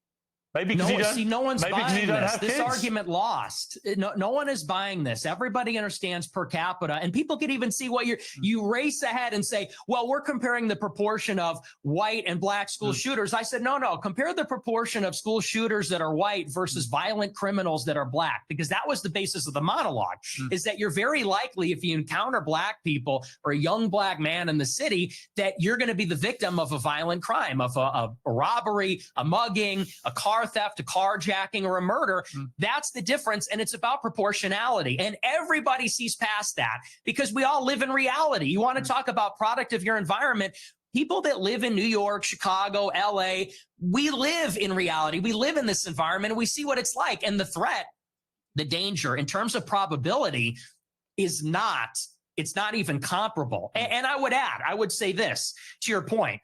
Maybe because no one's buying this. This kids. Argument lost. No one is buying this. Everybody understands per capita, and people can even see what you race ahead and say, well, we're comparing the proportion of white and black school shooters. I said, no, compare the proportion of school shooters that are white versus violent criminals that are black, because that was the basis of the monologue, is that you're very likely, if you encounter black people or a young black man in the city, that you're going to be the victim of a violent crime, of a robbery, a mugging, a car car theft, a carjacking, or a murder. That's the difference. And it's about proportionality. And everybody sees past that because we all live in reality. You want to talk about product of your environment. People that live in New York, Chicago, LA, we live in reality. We live in this environment and we see what it's like. And the threat, the danger in terms of probability is it's not even comparable. And I would say this to your point.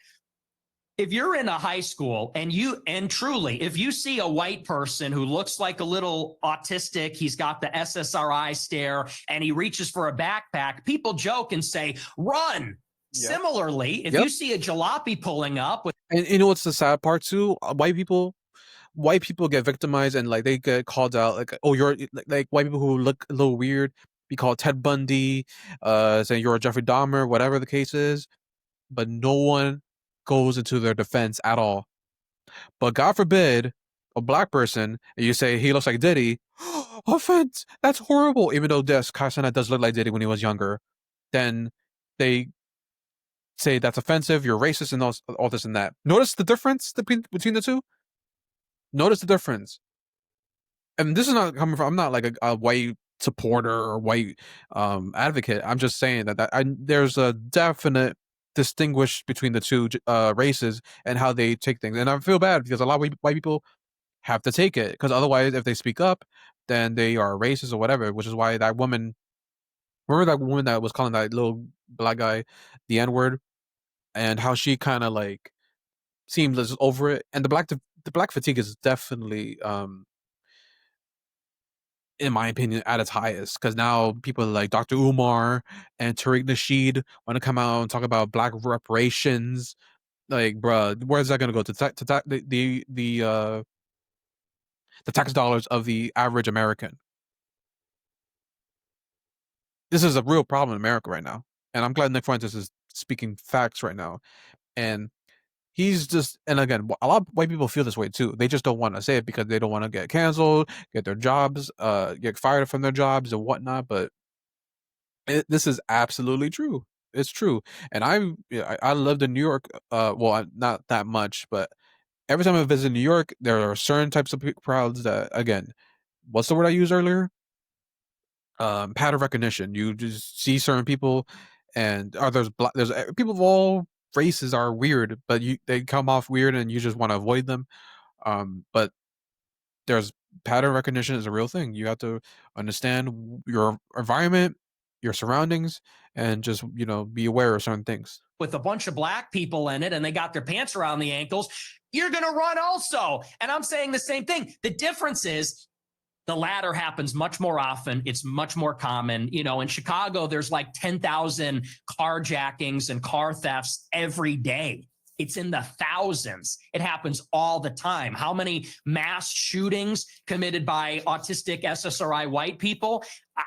If you're in a high school and truly, if you see a white person who looks like a little autistic, he's got the SSRI stare and he reaches for a backpack, people joke and say, run. Yep. Similarly, if you see a jalopy pulling up with, and you know what's the sad part too? White people get victimized and like they get called out like, oh, you're like white people who look a little weird be called Ted Bundy, saying you're a Jeffrey Dahmer, whatever the case is, but no one goes into their defense at all. But God forbid a black person and you say he looks like Diddy, offense, that's horrible. Even though this Kasana does look like Diddy when he was younger, then they say that's offensive, you're racist, and all this and that. Notice the difference between the two? Notice the difference. And this is not coming from, I'm not like a white supporter or white advocate. I'm just saying that there's a definite distinguish between the two races and how they take things. And I feel bad because a lot of white people have to take it because otherwise if they speak up, then they are racist or whatever, which is why that woman, remember that woman that was calling that little black guy the N-word and how she kind of like seems over it. And the black fatigue is definitely in my opinion at its highest because now people like Dr. Umar and Tariq Nasheed want to come out and talk about black reparations. Like, bruh, where's that gonna go to the tax dollars of the average American? This is a real problem in America right now, and I'm glad Nick Fuentes is speaking facts right now. And he's just, and again, a lot of white people feel this way too. They just don't want to say it because they don't want to get canceled, get their jobs, get fired from their jobs and whatnot. But this is absolutely true. It's true. And I lived in New York. Well, not that much, but every time I visit New York, there are certain types of crowds that, again, what's the word I used earlier? Pattern recognition. You just see certain people, and there's people of all races are weird, but they come off weird, and you just want to avoid them. But there's pattern recognition is a real thing. You have to understand your environment, your surroundings, and just be aware of certain things. With a bunch of black people in it and they got their pants around the ankles, you're going to run also. And I'm saying the same thing. The difference is the latter happens much more often. It's much more common. In Chicago, there's like 10,000 carjackings and car thefts every day. It's in the thousands. It happens all the time. How many mass shootings committed by autistic SSRI white people?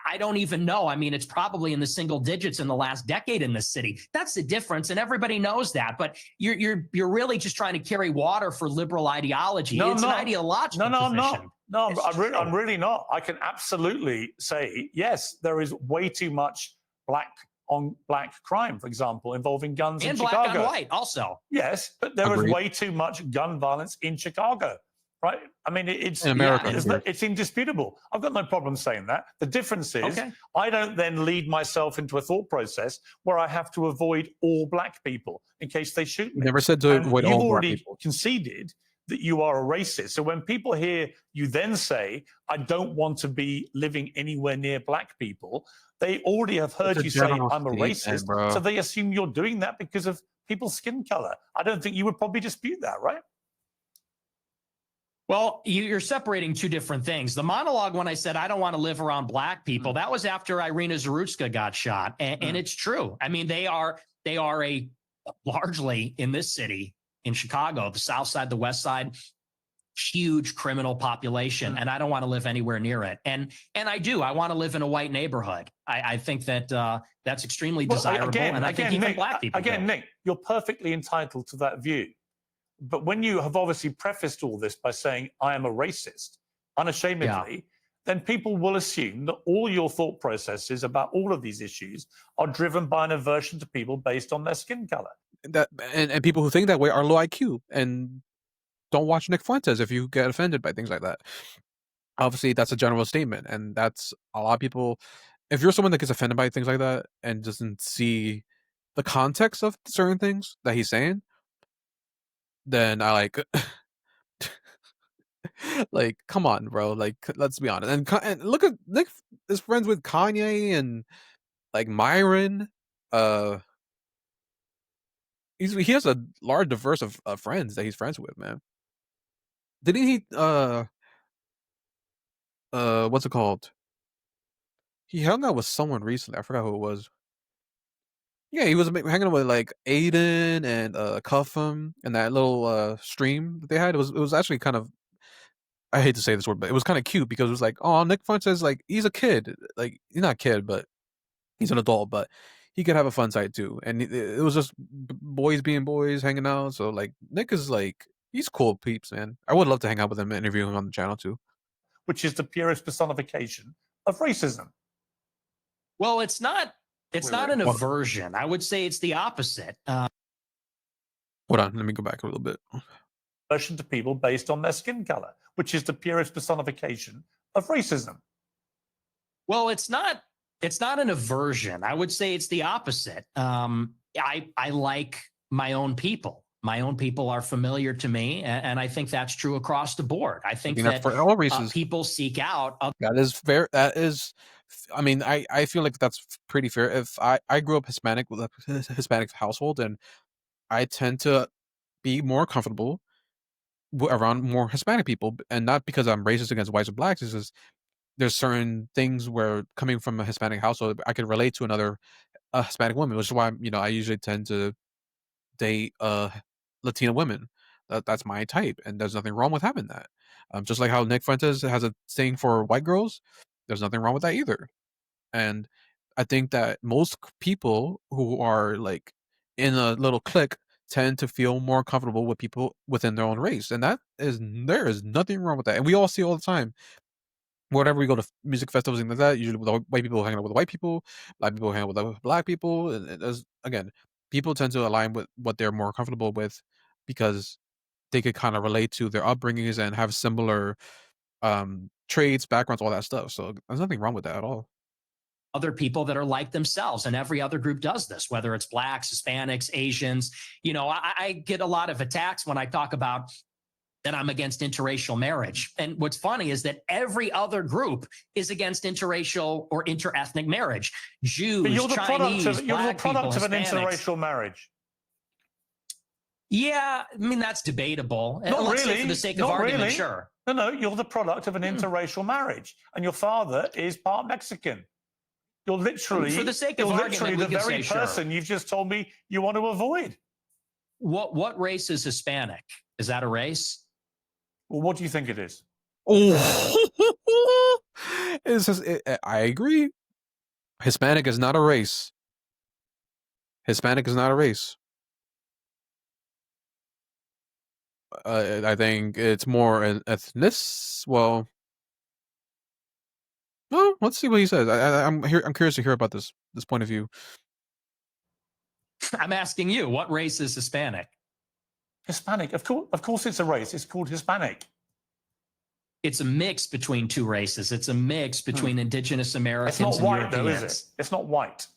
I don't even know. I mean, it's probably in the single digits in the last decade in this city. That's the difference, and everybody knows that. But you're really just trying to carry water for liberal ideology. It's an ideological position. I'm not. No, I'm really not. I can absolutely say, yes, there is way too much black on black crime, for example, involving guns in Chicago. And black on white also. Yes, but there is way too much gun violence in Chicago, right? I mean, it's in America, it's indisputable. I've got no problem saying that. The difference is I don't then lead myself into a thought process where I have to avoid all black people in case they shoot me. Never said to avoid all black people. You've already conceded that you are a racist. So when people hear you then say, I don't want to be living anywhere near black people, they already have heard you say, I'm a racist. So they assume you're doing that because of people's skin color. I don't think you would probably dispute that, right? Well, you're separating two different things. The monologue, when I said I don't want to live around black people, that was after Irina Zarutska got shot. And it's true. I mean, they are a largely in this city, in Chicago, the South Side, the West Side, huge criminal population, and I don't want to live anywhere near it. And I want to live in a white neighborhood. I think that that's extremely desirable, and I think even black people. Again, Nick, you're perfectly entitled to that view. But when you have obviously prefaced all this by saying, I am a racist, unashamedly, then people will assume that all your thought processes about all of these issues are driven by an aversion to people based on their skin color. And people who think that way are low IQ, and don't watch Nick Fuentes if you get offended by things like that. Obviously, that's a general statement, and that's a lot of people. If you're someone that gets offended by things like that and doesn't see the context of certain things that he's saying, then I like, like, come on, bro. Like, let's be honest. And look at Nick is friends with Kanye and like Myron. He has a large diverse of friends that he's friends with, man. Didn't he? What's it called? He hung out with someone recently. I forgot who it was. Yeah, he was hanging out with like Aiden and Cuffham and that little stream that they had. It was actually kind of, I hate to say this word, but it was kind of cute because it was like, oh, Nick Fuentes, like he's a kid, like he's not a kid, but he's an adult, but he could have a fun side too. And it was just boys being boys hanging out. So like Nick is like, he's cool peeps, man. I would love to hang out with him and interview him on the channel too. Which is the purest personification of racism. Well, it's not an aversion. I would say it's the opposite. Hold on, let me go back a little bit. Aversion to people based on their skin color, which is the purest personification of racism. Well, it's not an aversion. I would say it's the opposite. I like my own people. My own people are familiar to me, and I think that's true across the board. I think that for all races, people seek out. That is fair. That is, I mean, I feel like that's pretty fair. If I grew up Hispanic with a Hispanic household, and I tend to be more comfortable around more Hispanic people, and not because I'm racist against whites or blacks. It's just there's certain things where coming from a Hispanic household, I could relate to another Hispanic woman, which is why I usually tend to date Latina women. That's my type, and there's nothing wrong with having that. Just like how Nick Fuentes has a thing for white girls, there's nothing wrong with that either. And I think that most people who are like in a little clique tend to feel more comfortable with people within their own race, and there is nothing wrong with that. And we all see all the time. Whenever we go to music festivals and like that, usually with white people hanging out with white people, black people hanging out with black people, and there's, again, people tend to align with what they're more comfortable with because they could kind of relate to their upbringings and have similar traits, backgrounds, all that stuff. So there's nothing wrong with that at all. Other people that are like themselves, and every other group does this, whether it's blacks, Hispanics, Asians. You know, I get a lot of attacks when I talk about that I'm against interracial marriage. And what's funny is that every other group is against interracial or interethnic marriage. Jews, but you're the Chinese, product of an Hispanics. interracial marriage. Yeah, I mean, that's debatable. Not Let's say really. for the sake of Not argument, really. sure. No, you're the product of an interracial marriage, and your father is part Mexican. You're literally, for the sake of argument, the we could very say person sure. you've just told me you want to avoid. What race is Hispanic? Is that a race? Well, what do you think it is? Oh, I agree. Hispanic is not a race. Hispanic is not a race. I think it's more an ethnic. Well, let's see what he says. I'm curious to hear about this point of view. I'm asking you, what race is Hispanic? Hispanic, of course, it's a race. It's called Hispanic. It's a mix between two races. It's a mix between indigenous Americans It's not white, and though, Europeans. is it? It's not white.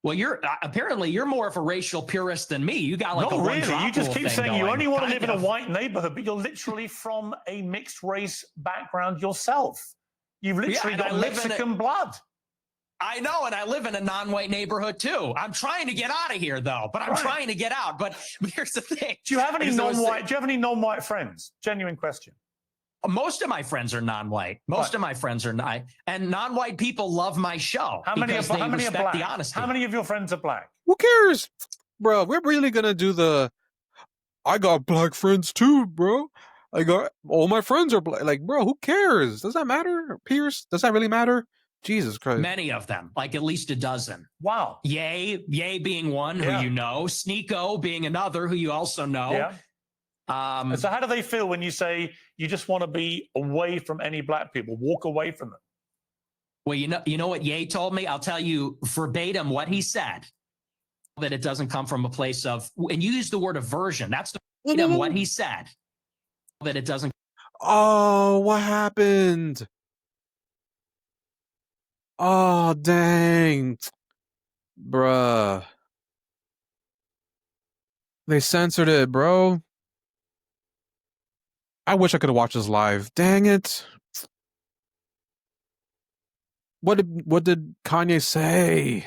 Well, you're apparently more of a racial purist than me. You got like Not a really. one-drop You just rule keep thing saying you going, only want to live in a kind of. white neighborhood, but you're literally from a mixed race background yourself. You've literally got Mexican blood. I know, and I live in a non-white neighborhood too. I'm trying to get out of here, though. But I'm trying to get out. But here's the thing: Do you have any non-white? Do you have any non-white friends? Genuine question. Most of my friends are non-white. Most of my friends are not, and non-white people love my show. How many are black? The honesty. How many of your friends are black? Who cares, bro? We're really gonna do the. I got black friends too, bro. I got all my friends are black. Like, bro, who cares? Does that matter, Piers? Does that really matter? Jesus Christ. Many of them, like at least a dozen. Wow. Ye being one who you know, Sneeko being another who you also know. Yeah. So how do they feel when you say you just want to be away from any black people, walk away from them? Well, you know what Ye told me? I'll tell you verbatim what he said. That it doesn't come from a place of, and you use the word aversion. That's what he said. that it doesn't. Oh, what happened? Oh, dang. Bruh. They censored it, bro. I wish I could have watched this live. Dang it. What did Kanye say?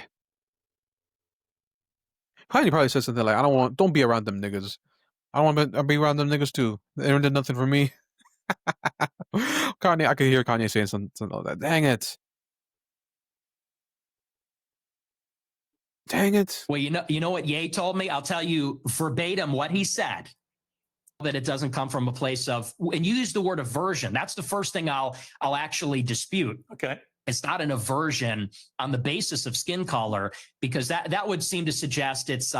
Kanye probably said something like, don't be around them niggas. I don't want to be around them niggas too. They did nothing for me. Kanye, I could hear Kanye saying something like that. Dang it. Dang it. Well, you know what Ye told me? I'll tell you verbatim what he said. That it doesn't come from a place of, and you use the word aversion. That's the first thing I'll actually dispute. Okay. It's not an aversion on the basis of skin color, because that would seem to suggest it's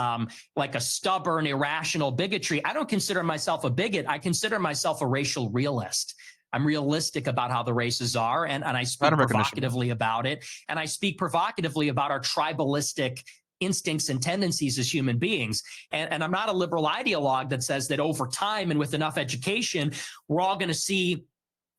like a stubborn, irrational bigotry. I don't consider myself a bigot. I consider myself a racial realist. I'm realistic about how the races are, and I speak provocatively about it. And I speak provocatively about our tribalistic instincts and tendencies as human beings. And I'm not a liberal ideologue that says that over time and with enough education, we're all going to see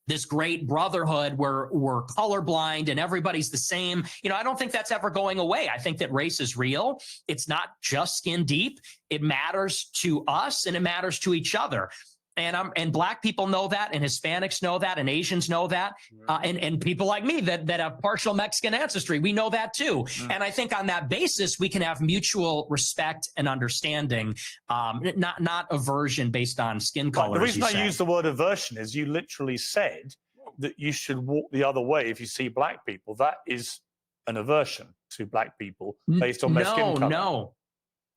this great brotherhood where we're colorblind and everybody's the same. You know, I don't think that's ever going away. I think that race is real. It's not just skin deep. It matters to us and it matters to each other. And black people know that, and Hispanics know that, and Asians know that, and people like me that have partial Mexican ancestry, we know that too. And I think on that basis, we can have mutual respect and understanding, not aversion based on skin color. The reason I use the word aversion is you literally said that you should walk the other way if you see black people. That is an aversion to black people based on their skin color.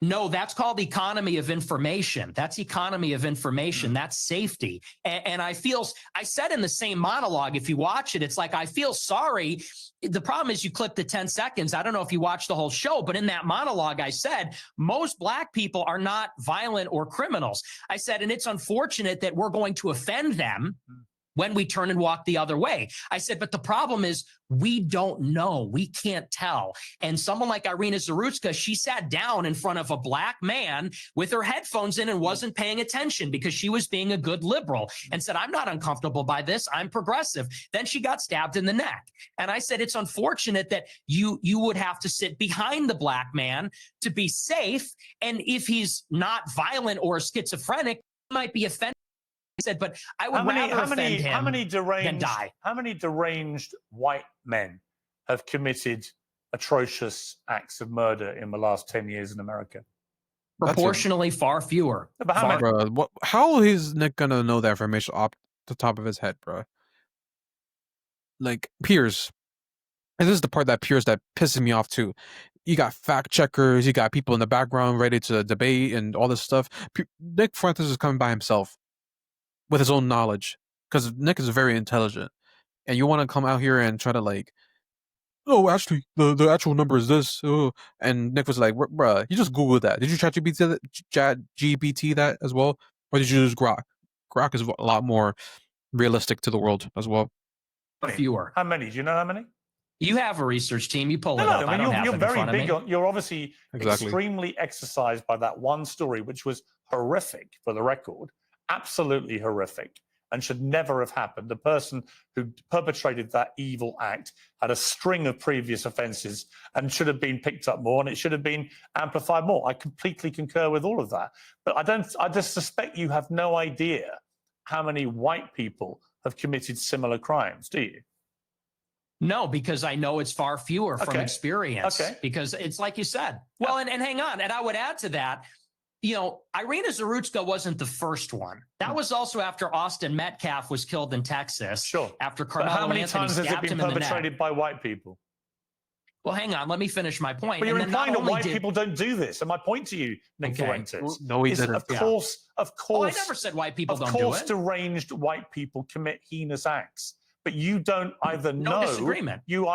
No, that's called economy of information. That's economy of information. That's safety. And I said in the same monologue, if you watch it, it's like, I feel sorry. The problem is you clip the 10 seconds. I don't know if you watched the whole show, but in that monologue, I said, most black people are not violent or criminals. I said, and it's unfortunate that we're going to offend them when we turn and walk the other way. I said, but the problem is we don't know. We can't tell. And someone like Irina Zarutska, she sat down in front of a black man with her headphones in and wasn't paying attention because she was being a good liberal and said, I'm not uncomfortable by this. I'm progressive. Then she got stabbed in the neck. And I said, it's unfortunate that you would have to sit behind the black man to be safe. And if he's not violent or schizophrenic, he might be offended. I said, but I would rather offend him than die. How many deranged white men have committed atrocious acts of murder in the last 10 years in America? Proportionally far fewer. How is Nick gonna know that information off the top of his head, bro? Like, Piers. And this is the part that pisses me off too. You got fact checkers, you got people in the background ready to debate and all this stuff. Nick Fuentes is coming by himself with his own knowledge, because Nick is very intelligent, and you want to come out here and try to like, oh, actually, the actual number is this. Oh. And Nick was like, bruh, you just Google that. Did you chat GPT that as well? Or did you use Grok? Grok is a lot more realistic to the world as well. Fewer. How many? Do you know how many? You have a research team. You pull it up. I mean, you're very big on. You're obviously extremely exercised by that one story, which was horrific for the record. Absolutely horrific, and should never have happened. The person who perpetrated that evil act had a string of previous offenses and should have been picked up more, and it should have been amplified more. I completely concur with all of that. But I just suspect you have no idea how many white people have committed similar crimes, do you? No, because I know it's far fewer from experience. Because it's like you said. Well, and hang on, and I would add to that, you know, Irina Zarutska wasn't the first one. That was also after Austin Metcalf was killed in Texas. Sure. After Carmelo how many Anthony times has it been perpetrated by white people? Well, hang on. Let me finish my point. But you're implying that white people don't do this. And my point to you, Nick Fuentes, no, he didn't. Of course. Oh, I never said white people don't do it. Of course, deranged white people commit heinous acts. But you don't either know. No disagreement. You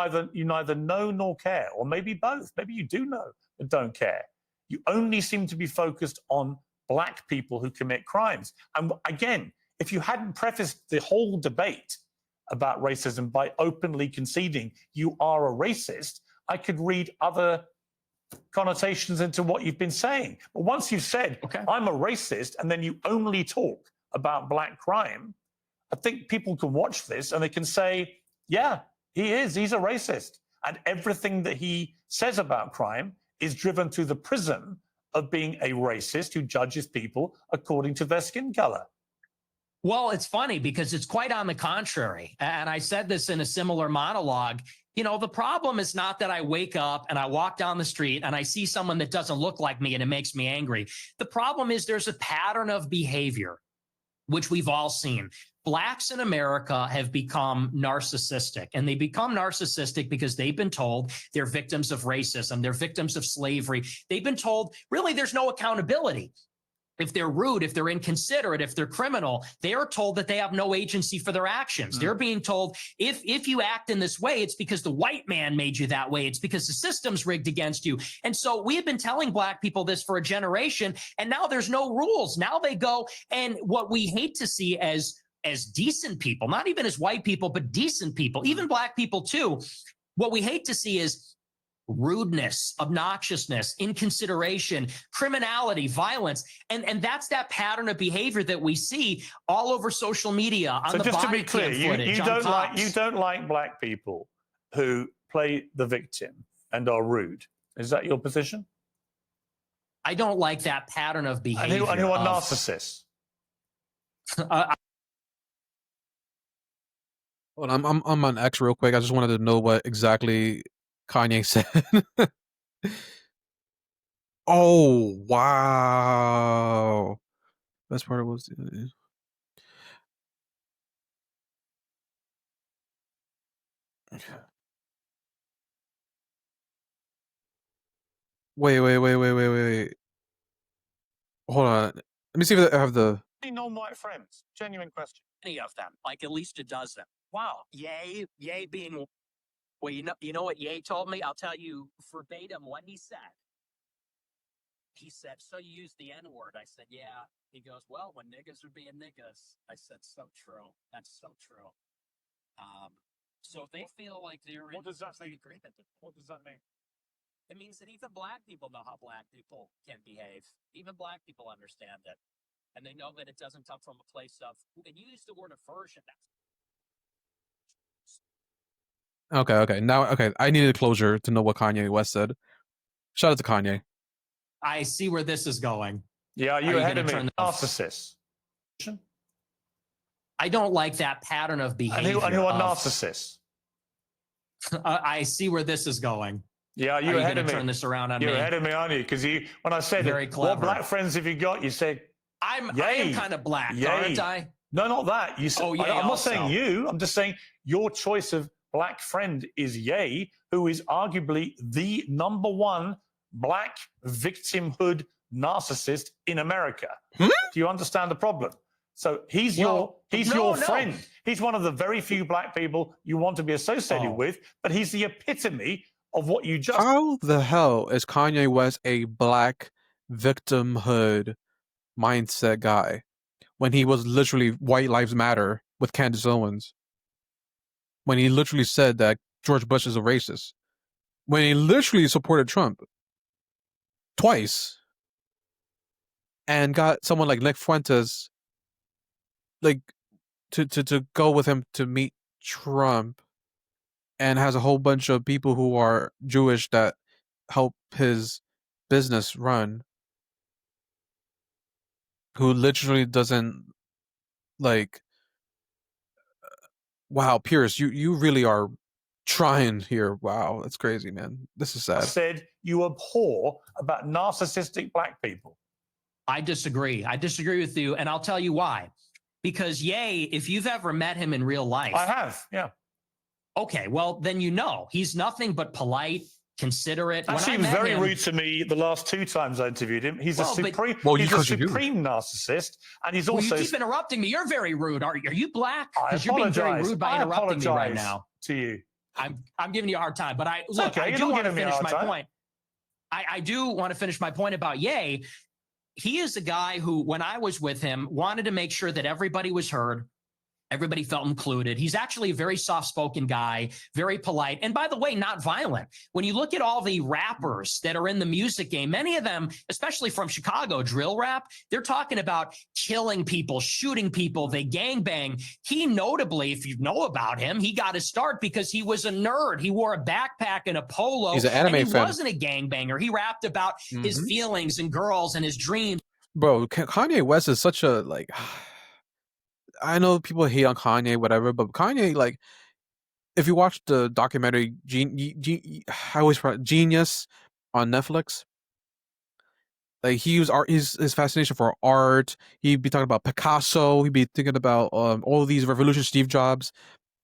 neither know nor care, or maybe both. Maybe you do know but don't care. You only seem to be focused on black people who commit crimes. And again, if you hadn't prefaced the whole debate about racism by openly conceding you are a racist, I could read other connotations into what you've been saying. But once you've said, I'm a racist, and then you only talk about black crime, I think people can watch this and they can say, yeah, he is. He's a racist. And everything that he says about crime is driven through the prism of being a racist who judges people according to their skin color. Well, it's funny because it's quite on the contrary. And I said this in a similar monologue. You know, the problem is not that I wake up and I walk down the street and I see someone that doesn't look like me and it makes me angry. The problem is there's a pattern of behavior, which we've all seen. Blacks in America have become narcissistic, and they become narcissistic because they've been told they're victims of racism. They're victims of slavery. They've been told really there's no accountability. If they're rude, if they're inconsiderate, if they're criminal, they are told that they have no agency for their actions. They're being told, if you act in this way, it's because the white man made you that way. It's because the system's rigged against you. And so we have been telling black people this for a generation, and now there's no rules. Now they go, and what we hate to see as decent people, not even as white people, but decent people, even black people too, what we hate to see is rudeness, obnoxiousness, inconsideration, criminality, violence. And that's that pattern of behavior that we see all over social media, on so the just to body be clear, cam footage, you don't like black people who play the victim and are rude. Is that your position? I don't like that pattern of behavior. And who are narcissists? Hold on, I'm on X real quick. I just wanted to know what exactly Kanye said. Oh, wow. Best part was wait. Hold on. Let me see if I have the non-white friends. Genuine question. Any of them, like at least a dozen. Wow. Ye being, well, you know what Ye told me? I'll tell you verbatim what he said. He said, so you use the N-word. I said, yeah. He goes, well, when niggas are being niggas. I said, so true. That's so true. So if they feel like they're in agreement, what does that mean? It means that even black people know how black people can behave. Even black people understand it. And they know that it doesn't come from a place of, and you use the word aversion. Okay. Now, I needed closure to know what Kanye West said. Shout out to Kanye. I see where this is going. Yeah, you're ahead of me. Narcissists. I don't like that pattern of behavior. And who are narcissists? I see where this is going. Yeah, you're ahead of me. Turn this around on you're me. ahead of me, aren't you? Because when I said, what black friends have you got? You said, I am kind of black, aren't I? No, not that. You said, I'm not saying you. I'm just saying your choice of black friend is Ye, who is arguably the #1 black victimhood narcissist in America. Do you understand the problem? So he's your friend. He's one of the very few black people you want to be associated with, but he's the epitome of what you just. How the hell is Kanye West a black victimhood mindset guy when he was literally White Lives Matter with Candace Owens? When he literally said that George Bush is a racist? When he literally supported Trump twice and got someone like Nick Fuentes like to go with him to meet Trump, and has a whole bunch of people who are Jewish that help his business run, who literally doesn't like. Wow, Piers, you really are trying here. Wow, that's crazy, man. This is sad. Said you abhor about narcissistic black people. I disagree. I disagree with you, and I'll tell you why. Because Ye, if you've ever met him in real life, I have. Yeah. Okay, well then you know he's nothing but polite, considerate. Actually, he was very rude to me the last 2 times I interviewed him. He's a supreme narcissist, and he's also. You keep interrupting me. You're very rude. Are you black? Because you're being very rude by interrupting me right now. To you. I'm giving you a hard time, but I do want to finish my point. I do want to finish my point about Ye. He is a guy who, when I was with him, wanted to make sure that everybody was heard. Everybody felt included. He's actually a very soft-spoken guy, very polite, and by the way, not violent. When you look at all the rappers that are in the music game, many of them, especially from Chicago, drill rap, they're talking about killing people, shooting people, they gangbang. He notably, if you know about him, he got his start because he was a nerd. He wore a backpack and a polo, He's an anime and he fan. wasn't a gangbanger. He rapped about his feelings and girls and his dreams. Bro, Kanye West is such a like. I know people hate on Kanye, whatever, but Kanye, like, if you watch the documentary I always Genius on Netflix, like he was art, his fascination for art. He'd be talking about Picasso. He'd be thinking about all these revolutions, Steve Jobs,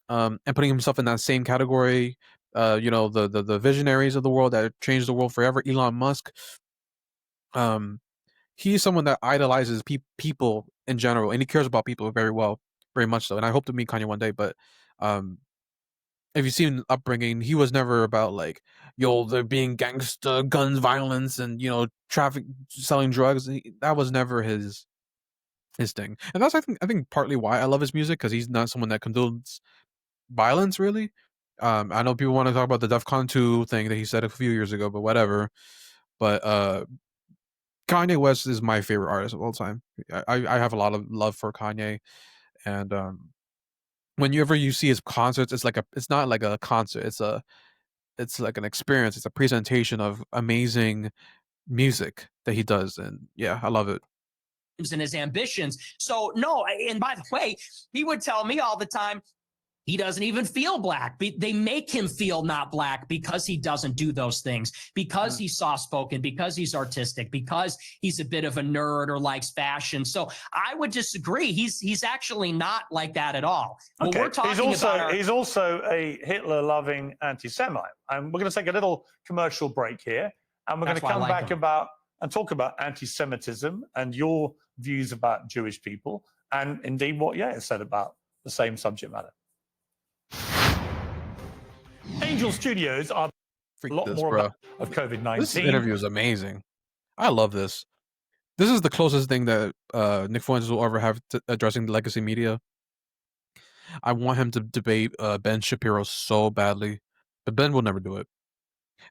and putting himself in that same category. You know, the visionaries of the world that changed the world forever. Elon Musk. He's someone that idolizes people in general, and he cares about people very much so. And I hope to meet Kanye one day. But if you see him upbringing, he was never about like, yo, there being gangster, guns, violence, and traffic, selling drugs. That was never his thing. And that's I think partly why I love his music, because he's not someone that condones violence really. I know people want to talk about the DEFCON 2 thing that he said a few years ago, but whatever. But Kanye West is my favorite artist of all time. I have a lot of love for Kanye, and whenever you see his concerts, it's not like a concert. It's like an experience. It's a presentation of amazing music that he does, and yeah, I love it. And his ambitions. So no, and by the way, he would tell me all the time, he doesn't even feel black. They make him feel not black because he doesn't do those things, because he's soft-spoken, because he's artistic, because he's a bit of a nerd or likes fashion. So I would disagree. He's actually not like that at all. Okay. We're talking he's also a Hitler-loving anti-Semite. And we're going to take a little commercial break here, and we're going to come back and talk about anti-Semitism and your views about Jewish people, and indeed what Yair said about the same subject matter. Angel Studios are a lot more about of COVID-19. This interview is amazing. I love this. This is the closest thing that Nick Fuentes will ever have to addressing the legacy media. I want him to debate Ben Shapiro so badly, but Ben will never do it.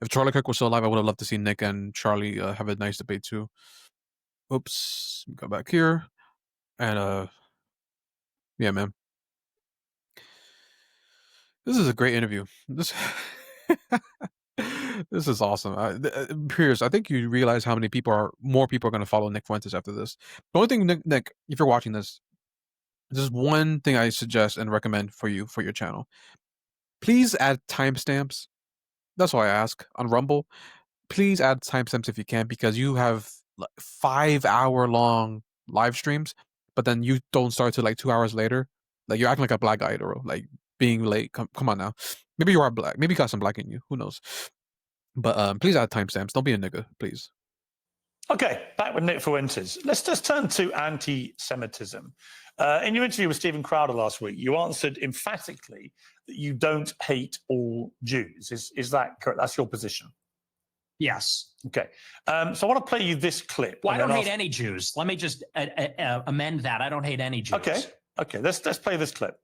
If Charlie Kirk was still alive, I would have loved to see Nick and Charlie have a nice debate too. Oops, go back here, and yeah, man. This is a great interview. This is awesome. Piers, I think you realize how many more people are going to follow Nick Fuentes after this. The only thing, Nick, if you're watching this, there's one thing I suggest and recommend for your channel. Please add timestamps. That's all I ask on Rumble. Please add timestamps if you can, because you have like 5-hour-long live streams, but then you don't start till like 2 hours later. Like you're acting like a black guy, or like being late. Come on now. Maybe you are black. Maybe you got some black in you. Who knows? But please add timestamps. Don't be a nigga, please. Okay, back with Nick Fuentes. Let's just turn to anti-Semitism. In your interview with Stephen Crowder last week, you answered emphatically that you don't hate all Jews. Is that correct? That's your position? Yes. Okay. So I want to play you this clip. Well, I don't hate any Jews. Let me just amend that. I don't hate any Jews. Okay. Let's play this clip.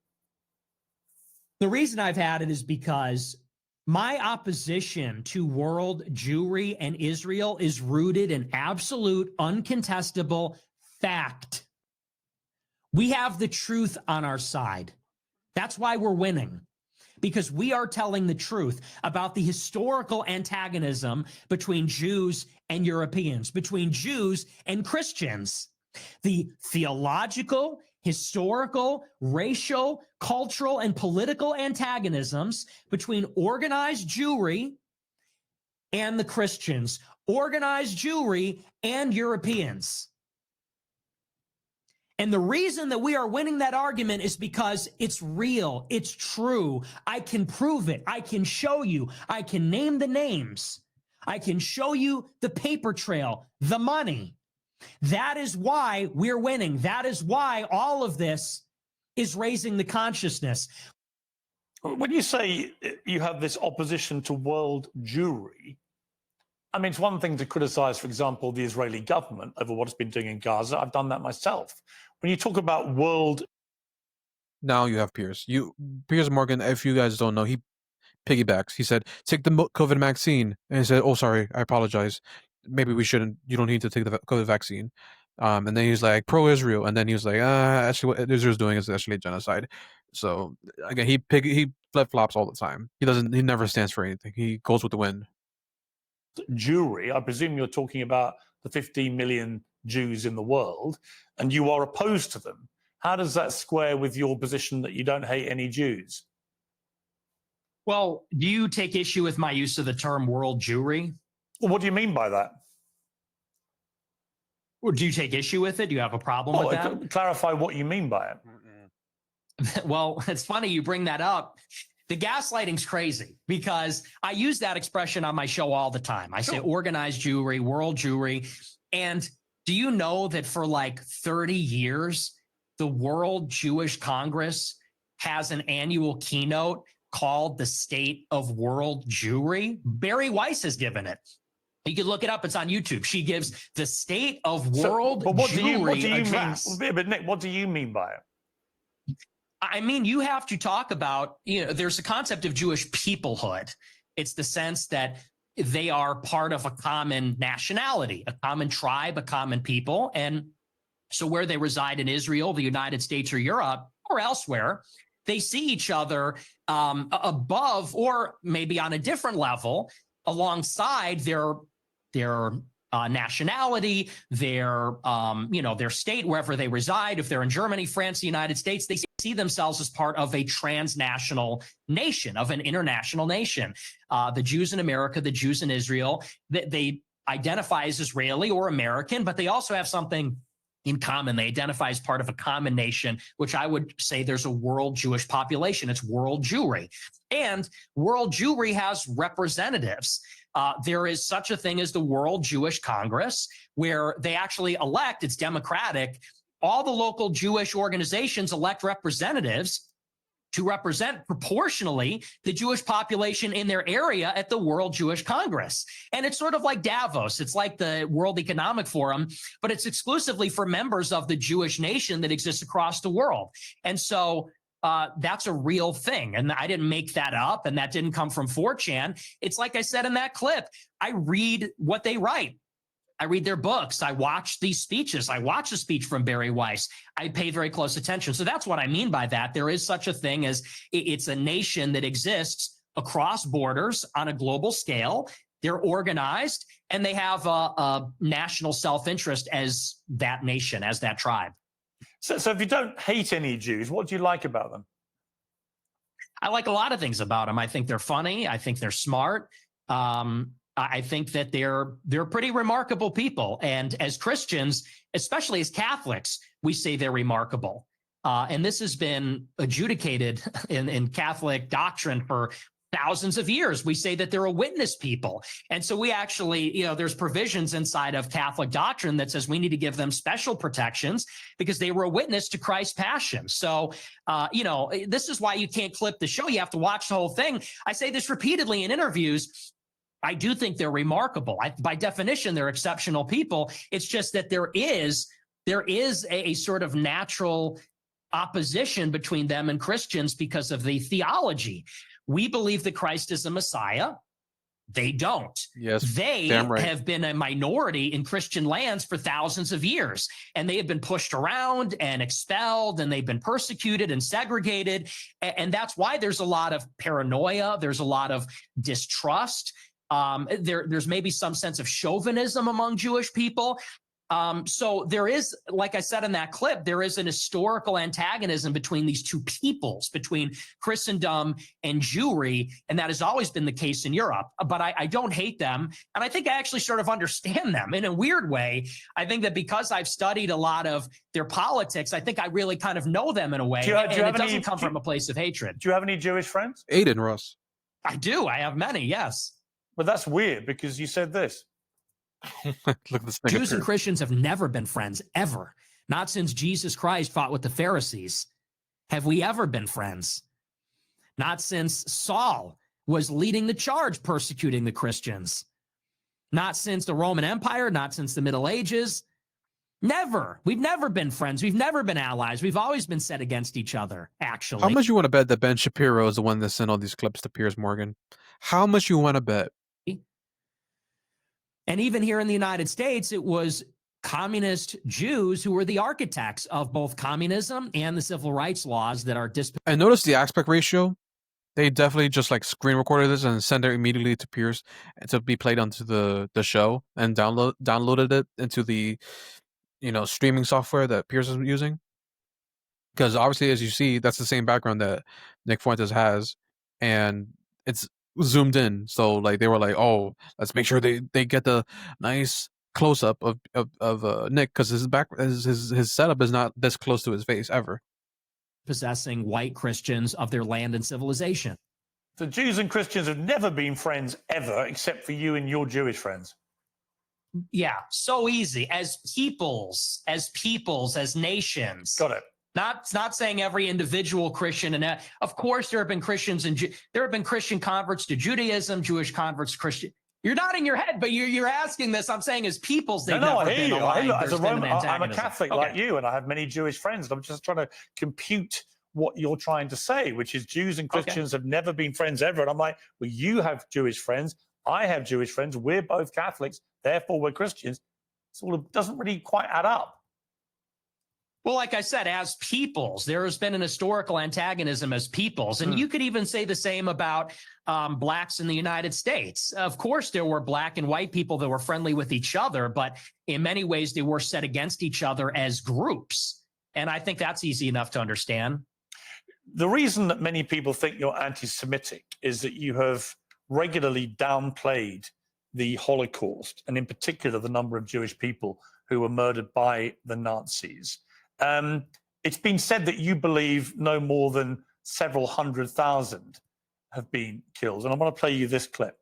The reason I've had it is because my opposition to world Jewry and Israel is rooted in absolute, uncontestable fact. We have the truth on our side. That's why we're winning, because we are telling the truth about the historical antagonism between Jews and Europeans, between Jews and Christians, the theological, historical, racial, cultural, and political antagonisms between organized Jewry and the Christians, organized Jewry and Europeans. And the reason that we are winning that argument is because it's real, it's true. I can prove it. I can show you. I can name the names. I can show you the paper trail, the money. That is why we're winning. That is why all of this is raising the consciousness. When you say you have this opposition to world Jewry, I mean, it's one thing to criticize, for example, the Israeli government over what it's been doing in Gaza. I've done that myself. When you talk about world Now you have Piers. Piers Morgan, if you guys don't know, he piggybacks. He said, "Take the COVID vaccine," and he said, "Oh, sorry, I apologize. Maybe we shouldn't. You don't need to take the COVID vaccine." And then he's like pro-Israel, and then he was like, "Actually, what Israel's doing is actually genocide." So again, he flip flops all the time. He doesn't. He never stands for anything. He goes with the wind. Jewry, I presume you're talking about the 15 million Jews in the world, and you are opposed to them. How does that square with your position that you don't hate any Jews? Well, do you take issue with my use of the term world Jewry? Well, what do you mean by that? Or do you take issue with it? Do you have a problem with that? Clarify what you mean by it. Well, it's funny you bring that up. The gaslighting's crazy because I use that expression on my show all the time. I say organized Jewry, world Jewry. And do you know that for like 30 years, the World Jewish Congress has an annual keynote called the State of World Jewry? Barry Weiss has given it. You can look it up. It's on YouTube. She gives the State of World Jewry address. But Nick, what do you mean by it? I mean, you have to talk about, there's a concept of Jewish peoplehood. It's the sense that they are part of a common nationality, a common tribe, a common people. And so where they reside in Israel, the United States, or Europe, or elsewhere, they see each other above, or maybe on a different level, alongside their nationality, their state, wherever they reside. If they're in Germany, France, the United States, they see themselves as part of a transnational nation, of an international nation. The Jews in America, the Jews in Israel, they identify as Israeli or American, but they also have something in common. They identify as part of a common nation, which I would say there's a world Jewish population. It's world Jewry. And world Jewry has representatives. There is such a thing as the World Jewish Congress, where they actually elect, it's democratic, all the local Jewish organizations elect representatives to represent proportionally the Jewish population in their area at the World Jewish Congress. And it's sort of like Davos. It's like the World Economic Forum, but it's exclusively for members of the Jewish nation that exists across the world. And so that's a real thing. And I didn't make that up, and that didn't come from 4chan. It's like I said in that clip, I read what they write. I read their books. I watch these speeches. I watch a speech from Barry Weiss. I pay very close attention. So that's what I mean by that. There is such a thing as it's a nation that exists across borders on a global scale. They're organized, and they have a national self-interest as that nation, as that tribe. So if you don't hate any Jews, what do you like about them? I like a lot of things about them. I think they're funny. I think they're smart. I think that they're pretty remarkable people. And as Christians, especially as Catholics, we say they're remarkable. And this has been adjudicated in Catholic doctrine for thousands of years. We say that they're a witness people. And so we actually, there's provisions inside of Catholic doctrine that says we need to give them special protections because they were a witness to Christ's passion. So, this is why you can't clip the show. You have to watch the whole thing. I say this repeatedly in interviews. I do think they're remarkable. By definition, they're exceptional people. It's just that there is a sort of natural opposition between them and Christians because of the theology. We believe that Christ is a Messiah. They don't. Yes, they right. have been a minority in Christian lands for thousands of years, and they have been pushed around and expelled, and they've been persecuted and segregated. And that's why there's a lot of paranoia. There's a lot of distrust. There's maybe some sense of chauvinism among Jewish people. So there is, like I said in that clip, there is an historical antagonism between these two peoples, between Christendom and Jewry, and that has always been the case in Europe. But I don't hate them, and I think I actually sort of understand them in a weird way. I think that because I've studied a lot of their politics, I think I really kind of know them in a way, and it doesn't come from a place of hatred. Do you have any Jewish friends? Aiden Russ. I do. I have many, yes. But that's weird because you said this. Look at this thing. Jews and Christians have never been friends, ever. Not since Jesus Christ fought with the Pharisees have we ever been friends. Not since Saul was leading the charge persecuting the Christians. Not since the Roman Empire, not since the Middle Ages. Never. We've never been friends. We've never been allies. We've always been set against each other, actually. How much you want to bet that Ben Shapiro is the one that sent all these clips to Piers Morgan? How much you want to bet? And even here in the United States, it was communist Jews who were the architects of both communism and the civil rights laws that are And notice the aspect ratio. They definitely just like screen recorded this and sent it immediately to Piers to be played onto the show and downloaded it into the streaming software that Piers is using. Because obviously, as you see, that's the same background that Nick Fuentes has, and it's zoomed in. So like they were like, oh, let's make sure they get the nice close up of Nick, because his setup is not this close to his face ever. Possessing white Christians of their land and civilization. So Jews and Christians have never been friends ever, except for you and your Jewish friends. Yeah, so easy. As peoples, as nations. Got it. Not saying every individual Christian, and of course there have been Christians and there have been Christian converts to Judaism, Jewish converts to Christian. You're nodding your head, but you're asking this. I'm saying as peoples, they've never been aligned. As a Roman, I'm a Catholic okay. like you, and I have many Jewish friends. I'm just trying to compute what you're trying to say, which is Jews and Christians have never been friends ever. And I'm like, well, you have Jewish friends. I have Jewish friends. We're both Catholics. Therefore, we're Christians. So it doesn't really quite add up. Well, like I said, as peoples, there has been an historical antagonism as peoples. And you could even say the same about blacks in the United States. Of course, there were black and white people that were friendly with each other, but in many ways, they were set against each other as groups. And I think that's easy enough to understand. The reason that many people think you're anti-Semitic is that you have regularly downplayed the Holocaust, and in particular, the number of Jewish people who were murdered by the Nazis. It's been said that you believe no more than several 100,000 have been killed. And I want to play you this clip.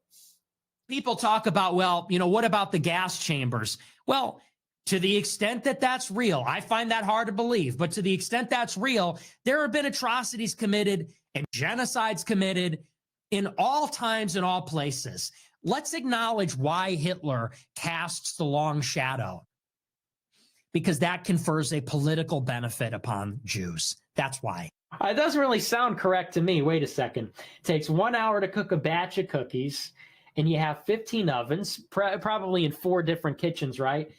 People talk about, well, what about the gas chambers? Well, to the extent that that's real, I find that hard to believe, but to the extent that's real, there have been atrocities committed and genocides committed in all times and all places. Let's acknowledge why Hitler casts the long shadow. Because that confers a political benefit upon Jews. That's why. It doesn't really sound correct to me. Wait a second. It takes 1 hour to cook a batch of cookies, and you have 15 ovens, probably in 4 different kitchens, right?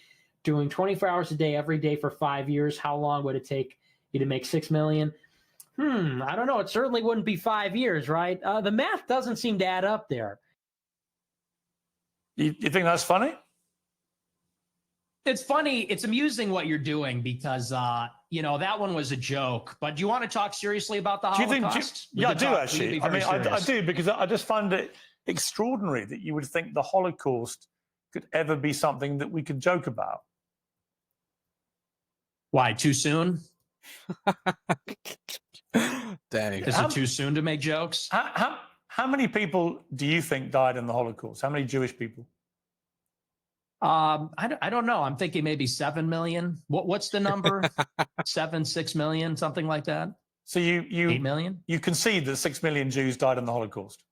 Doing 24 hours a day, every day for 5 years. How long would it take you to make 6 million? I don't know. It certainly wouldn't be 5 years, right? The math doesn't seem to add up there. You think that's funny? It's funny. It's amusing what you're doing because, that one was a joke. But do you want to talk seriously about the Holocaust? I do, actually. I mean, I do, because I just find it extraordinary that you would think the Holocaust could ever be something that we could joke about. Why, too soon? Dang. Is it too soon to make jokes? How many people do you think died in the Holocaust? How many Jewish people? I don't know. I'm thinking maybe 7 million. What's the number? 6 million, something like that. So you 8 million? You concede that 6 million Jews died in the Holocaust?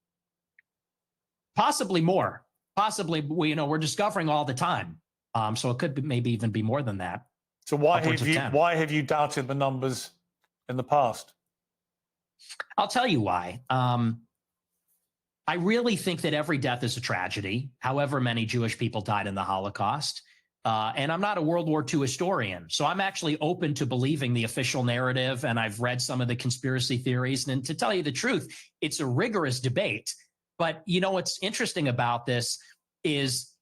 Possibly more. Possibly, we're discovering all the time. So it could maybe even be more than that. So why have you doubted the numbers in the past? I'll tell you why. I really think that every death is a tragedy, however many Jewish people died in the Holocaust. And I'm not a World War II historian, so I'm actually open to believing the official narrative, and I've read some of the conspiracy theories. And to tell you the truth, it's a rigorous debate. But what's interesting about this is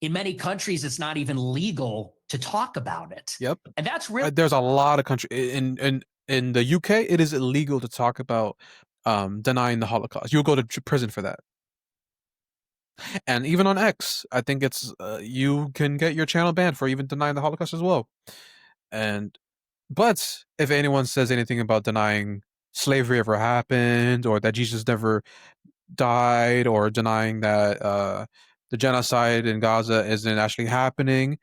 in many countries, it's not even legal to talk about it. Yep. And that's really... There's a lot of countries. In the UK, it is illegal to talk about denying the Holocaust. You'll go to prison for that. And even on X, I think it's you can get your channel banned for even denying the Holocaust as well. But if anyone says anything about denying slavery ever happened, or that Jesus never died, or denying that the genocide in Gaza isn't actually happening,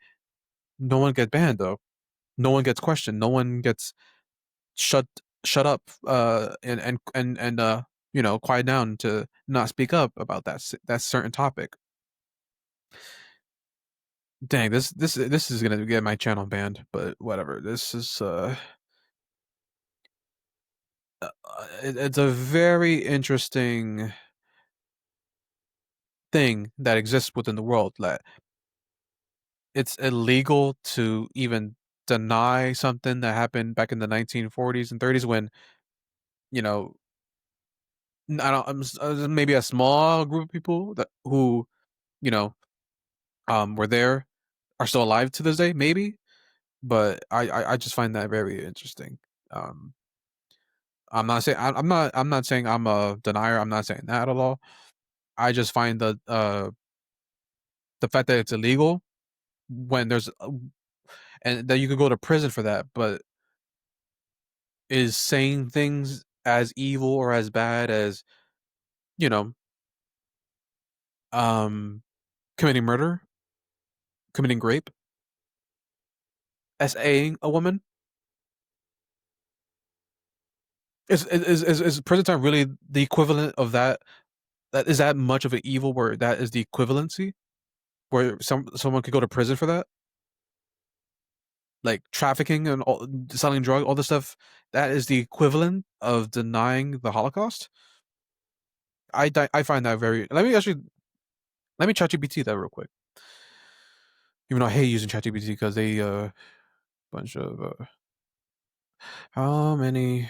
no one gets banned though. No one gets questioned. No one gets shut up and quiet down to not speak up about that certain topic. Dang, this is gonna get my channel banned, but whatever. This is it's a very interesting thing that exists within the world. That it's illegal to even deny something that happened back in the 1940s and 30s when you know I don't maybe a small group of people that who you know were there are still alive to this day, maybe. But I just find that very interesting. Um, I'm not saying I'm a denier. I'm not saying that at all. I just find the fact that it's illegal when there's and that you could go to prison for that, but is saying things as evil or as bad as you know um committing murder, committing rape, SAing a woman. Is prison time really the equivalent of that? That is that much of an evil where that is the equivalency where someone could go to prison for that? Like trafficking and selling drug, all this stuff, that is the equivalent of denying the Holocaust. I find that very. Let me ChatGPT that real quick. Even though I hate using ChatGPT because they bunch of how many.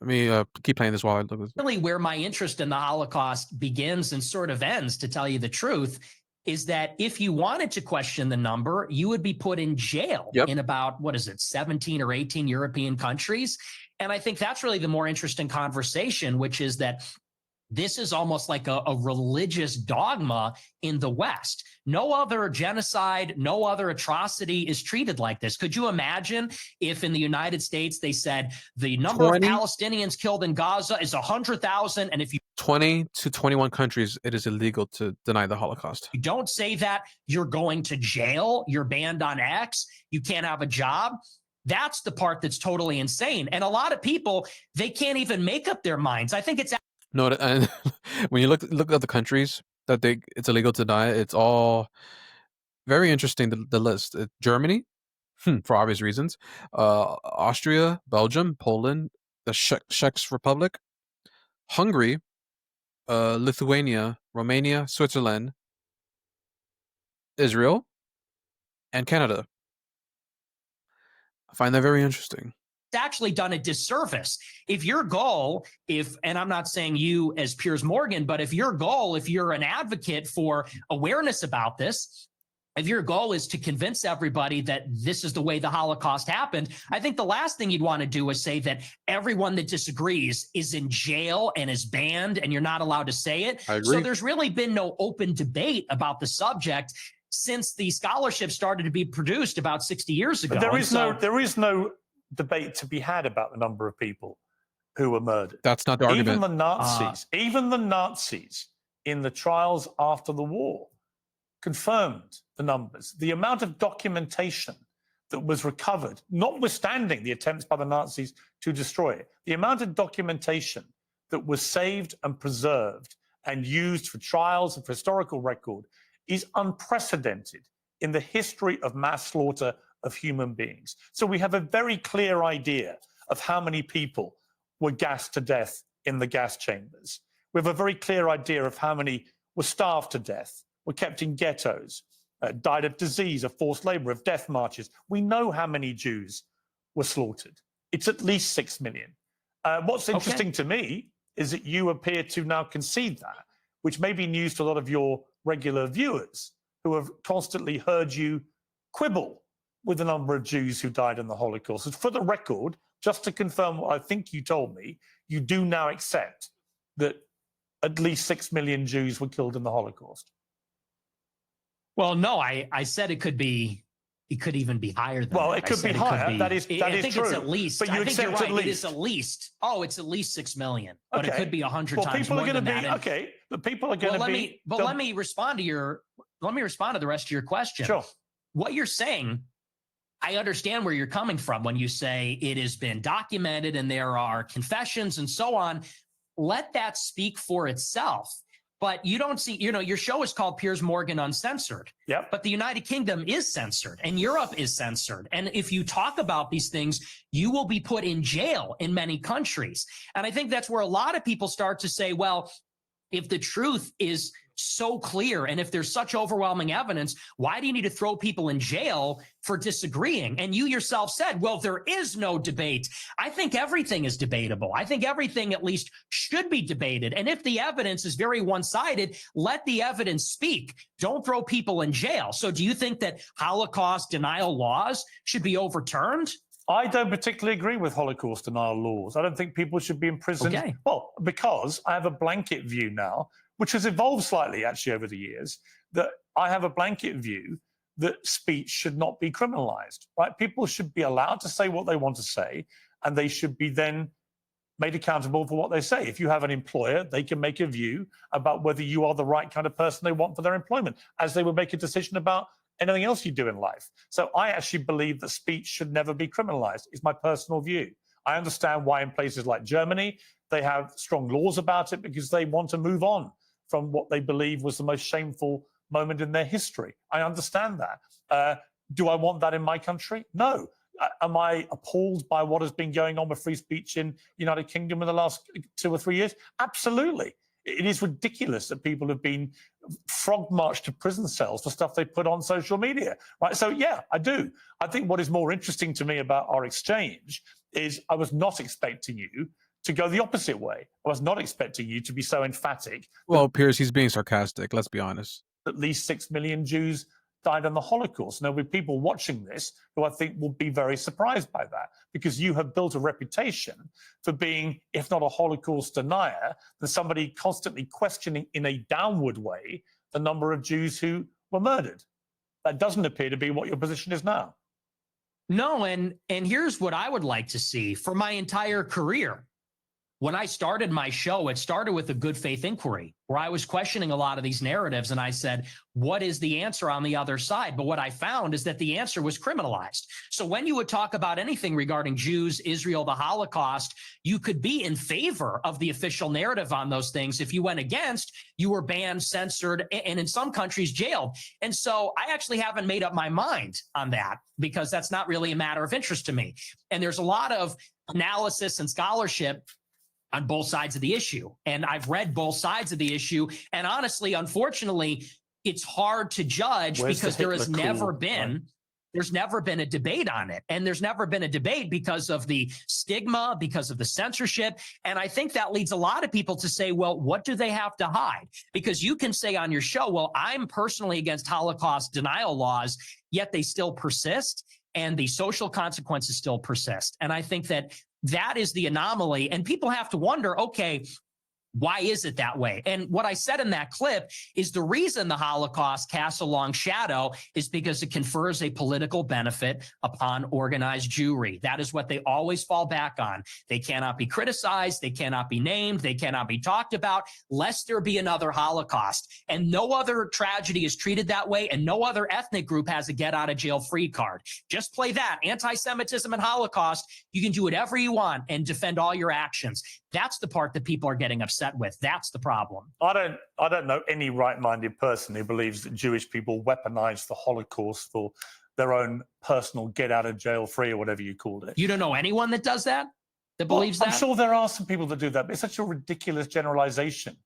Let me keep playing this while I look at this. Really, where my interest in the Holocaust begins and sort of ends, to tell you the truth, is that if you wanted to question the number, you would be put in jail in about, 17 or 18 European countries. And I think that's really the more interesting conversation, which is that this is almost like a religious dogma in the West. No other genocide, no other atrocity is treated like this. Could you imagine if in the United States they said the number of Palestinians killed in Gaza is 100,000, and if you 20 to 21 countries, it is illegal to deny the Holocaust. you don't say that, you're going to jail, you're banned on X, you can't have a job. That's the part that's totally insane. And a lot of people, they can't even make up their minds. I think it's No, and when you look at the countries that it's illegal to deny, it's all very interesting. The list: Germany, for obvious reasons, Austria, Belgium, Poland, the Czech Republic, Hungary, Lithuania, Romania, Switzerland, Israel, and Canada. I find that very interesting. actually done a disservice. If your goal, and I'm not saying you as Piers Morgan, but if you're an advocate for awareness about this, if your goal is to convince everybody that this is the way the Holocaust happened, I think the last thing you'd want to do is say that everyone that disagrees is in jail and is banned and you're not allowed to say it. I agree. So there's really been no open debate about the subject since the scholarship started to be produced about 60 years ago. But there is no debate to be had about the number of people who were murdered. That's not the argument. Even the Nazis in the trials after the war confirmed the numbers. The amount of documentation that was recovered, notwithstanding the attempts by the Nazis to destroy it, the amount of documentation that was saved and preserved and used for trials and for historical record is unprecedented in the history of mass slaughter of human beings. So we have a very clear idea of how many people were gassed to death in the gas chambers. We have a very clear idea of how many were starved to death, were kept in ghettos, died of disease, of forced labor, of death marches. We know how many Jews were slaughtered. It's at least 6 million. What's interesting to me is that you appear to now concede that, which may be news to a lot of your regular viewers who have constantly heard you quibble with the number of Jews who died in the Holocaust. And for the record, just to confirm what I think you told me, you do now accept that at least 6 million Jews were killed in the Holocaust. Well, no, I said it could even be higher than well, that. It could be higher. That is I think true. it's at least. But you I think you're accept right. at least. It is at least. Oh, it's at least 6 million. But Okay. it could be 100 times people more are than going to be that. okay. But people are going to be. Let me respond to the rest of your question. Sure. What you're saying, I understand where you're coming from when you say it has been documented and there are confessions and so on. Let that speak for itself. But you don't see, your show is called Piers Morgan Uncensored. Yep. But the United Kingdom is censored and Europe is censored. And if you talk about these things, you will be put in jail in many countries. And I think that's where a lot of people start to say, well, if the truth is so clear and if there's such overwhelming evidence, why do you need to throw people in jail for disagreeing? And you yourself said, well, there is no debate. I think everything is debatable. I think everything at least should be debated. And if the evidence is very one-sided, let the evidence speak. Don't throw people in jail. So do you think that Holocaust denial laws should be overturned? I don't particularly agree with Holocaust denial laws. I don't think people should be imprisoned. Okay. Well, because I have a blanket view now, which has evolved slightly actually over the years, that I have a blanket view that speech should not be criminalized, right? People should be allowed to say what they want to say, and they should be then made accountable for what they say. If you have an employer, they can make a view about whether you are the right kind of person they want for their employment, as they would make a decision about anything else you do in life. So I actually believe that speech should never be criminalized, is my personal view. I understand why in places like Germany, they have strong laws about it because they want to move on from what they believe was the most shameful moment in their history. I understand that. Do I want that in my country? No. Am I appalled by what has been going on with free speech in the United Kingdom in the last 2 or 3 years? Absolutely. It is ridiculous that people have been frog marched to prison cells for stuff they put on social media, right? So yeah, I do. I think what is more interesting to me about our exchange is I was not expecting you to go the opposite way. I was not expecting you to be so emphatic. Well, Piers, he's being sarcastic. Let's be honest. At least 6 million Jews died in the Holocaust. And there'll be people watching this who I think will be very surprised by that, because you have built a reputation for being, if not a Holocaust denier, then somebody constantly questioning in a downward way the number of Jews who were murdered. That doesn't appear to be what your position is now. No, and here's what I would like to see for my entire career. When I started my show, it started with a good faith inquiry where I was questioning a lot of these narratives. And I said, what is the answer on the other side? But what I found is that the answer was criminalized. So when you would talk about anything regarding Jews, Israel, the Holocaust, you could be in favor of the official narrative on those things. If you went against, you were banned, censored, and in some countries jailed. And so I actually haven't made up my mind on that because that's not really a matter of interest to me. And there's a lot of analysis and scholarship on both sides of the issue. And I've read both sides of the issue. And honestly, unfortunately, it's hard to judge because there's never been a debate on it. And there's never been a debate because of the stigma, because of the censorship. And I think that leads a lot of people to say, well, what do they have to hide? Because you can say on your show, well, I'm personally against Holocaust denial laws, yet they still persist and the social consequences still persist. And I think that is the anomaly. And people have to wonder, okay, why is it that way? And what I said in that clip is the reason the Holocaust casts a long shadow is because it confers a political benefit upon organized Jewry. That is what they always fall back on. They cannot be criticized. They cannot be named. They cannot be talked about, lest there be another Holocaust. And no other tragedy is treated that way. And no other ethnic group has a get out of jail free card. Just play that. Anti-Semitism and Holocaust. You can do whatever you want and defend all your actions. That's the part that people are getting upset with. That's the problem. I don't know any right-minded person who believes that Jewish people weaponized the Holocaust for their own personal get out of jail free or whatever you called it. You don't know anyone that does that? That believes that? I'm sure there are some people that do that, but it's such a ridiculous generalization.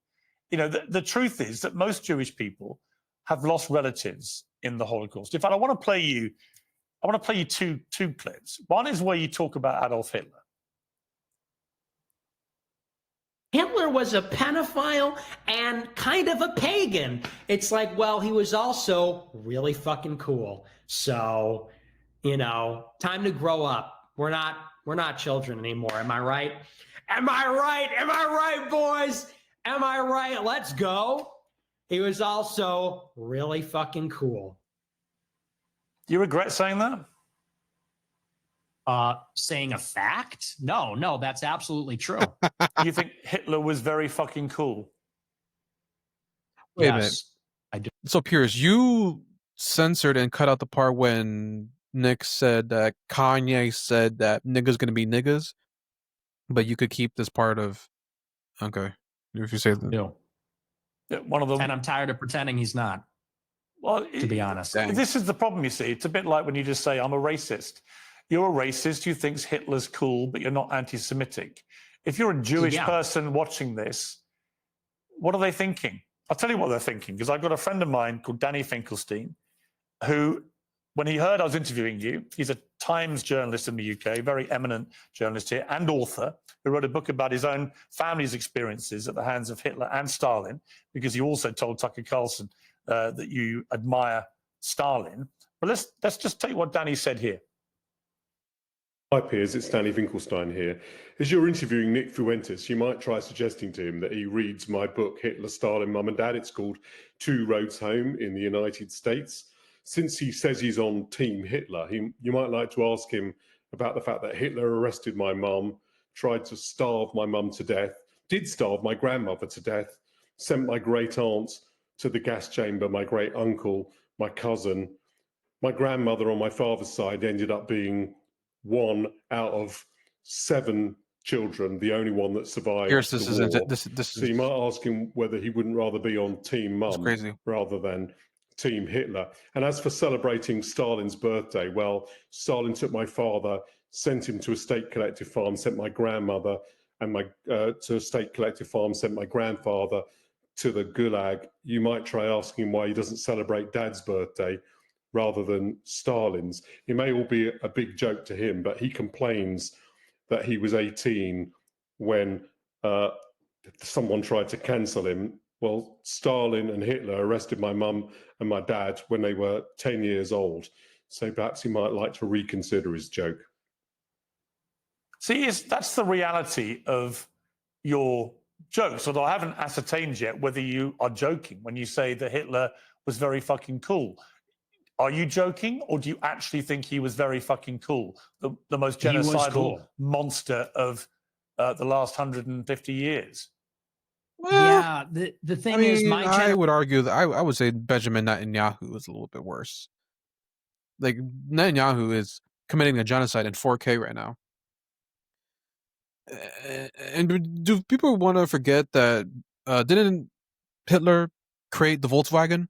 The truth is that most Jewish people have lost relatives in the Holocaust. In fact, I want to play you two clips. One is where you talk about Adolf Hitler. Hitler was a pedophile and kind of a pagan. It's like, well, he was also really fucking cool. So, time to grow up. We're not children anymore. Am I right? Am I right? Am I right, boys? Am I right? Let's go. He was also really fucking cool. Do you regret saying that? Saying a fact? No, that's absolutely true. You think Hitler was very fucking cool? Wait a minute. I do. So, Piers, you censored and cut out the part when Nick said that Kanye said that niggas gonna be niggas, but you could keep this part of. Okay, if you say that. No. One of them. And I'm tired of pretending he's not. Well, to be honest, this is the problem. You see, it's a bit like when you just say, "I'm a racist." You're a racist who thinks Hitler's cool, but you're not anti-Semitic. If you're a Jewish person watching this, what are they thinking? I'll tell you what they're thinking, because I've got a friend of mine called Danny Finkelstein, who, when he heard I was interviewing you, he's a Times journalist in the UK, very eminent journalist here, and author, who wrote a book about his own family's experiences at the hands of Hitler and Stalin, because he also told Tucker Carlson that you admire Stalin. But let's just take what Danny said here. Hi Piers, it's Danny Finkelstein here. As you're interviewing Nick Fuentes, you might try suggesting to him that he reads my book, Hitler, Stalin, Mum and Dad. It's called Two Roads Home in the United States. Since he says he's on Team Hitler, you might like to ask him about the fact that Hitler arrested my mum, tried to starve my mum to death, did starve my grandmother to death, sent my great aunt to the gas chamber, my great uncle, my cousin. My grandmother on my father's side ended up being one out of 7 children, the only one that survived Pierce, the war. So you might ask him whether he wouldn't rather be on Team Mum rather than Team Hitler. And as for celebrating Stalin's birthday, well, Stalin took my father, sent him to a state collective farm, sent my grandmother and to a state collective farm, sent my grandfather to the Gulag. You might try asking him why he doesn't celebrate Dad's birthday rather than Stalin's. It may all be a big joke to him, but he complains that he was 18 when someone tried to cancel him. Well, Stalin and Hitler arrested my mum and my dad when they were 10 years old. So perhaps he might like to reconsider his joke. See, that's the reality of your jokes, although I haven't ascertained yet whether you are joking when you say that Hitler was very fucking cool. Are you joking, or do you actually think he was very fucking cool? The most genocidal monster of the last 150 years? Yeah, the thing is, I would argue that I would say Benjamin Netanyahu is a little bit worse. Like, Netanyahu is committing a genocide in 4K right now. And do people want to forget that didn't Hitler create the Volkswagen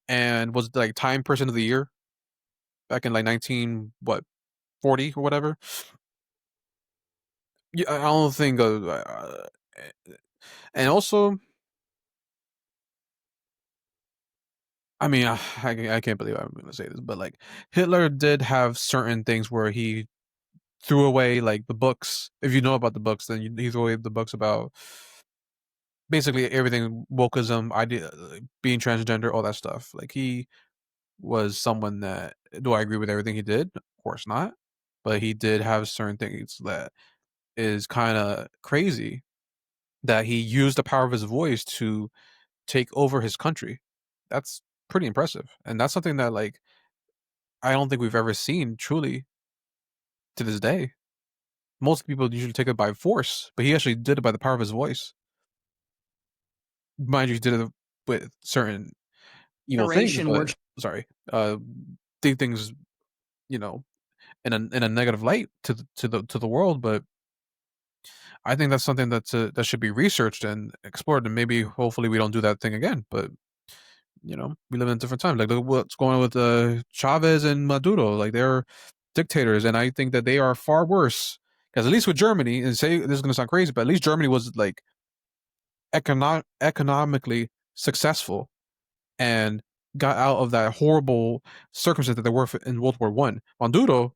and was like Time Person of the Year back in like 40 or whatever? Yeah, I don't think. And also, I mean, I can't believe I'm going to say this, but like Hitler did have certain things where he threw away like the books. If you know about the books, then he threw away the books about basically everything, wokeism, idea, being transgender, all that stuff. Like, he was someone that, do I agree with everything he did? Of course not. But he did have certain things that is kind of crazy, that he used the power of his voice to take over his country. That's pretty impressive. And that's something that, like, I don't think we've ever seen truly to this day. Most people usually take it by force, but he actually did it by the power of his voice. Mind you, he did it with certain evil things, but, did things, in a negative light to the world. But I think that's something that should be researched and explored, and maybe hopefully we don't do that thing again. But we live in a different time. Like, look what's going on with Chavez and Maduro. Like, they're dictators, and I think that they are far worse. Because at least with Germany, and say this is going to sound crazy, but at least Germany was like economically successful and got out of that horrible circumstance that they were in World War I. Maduro,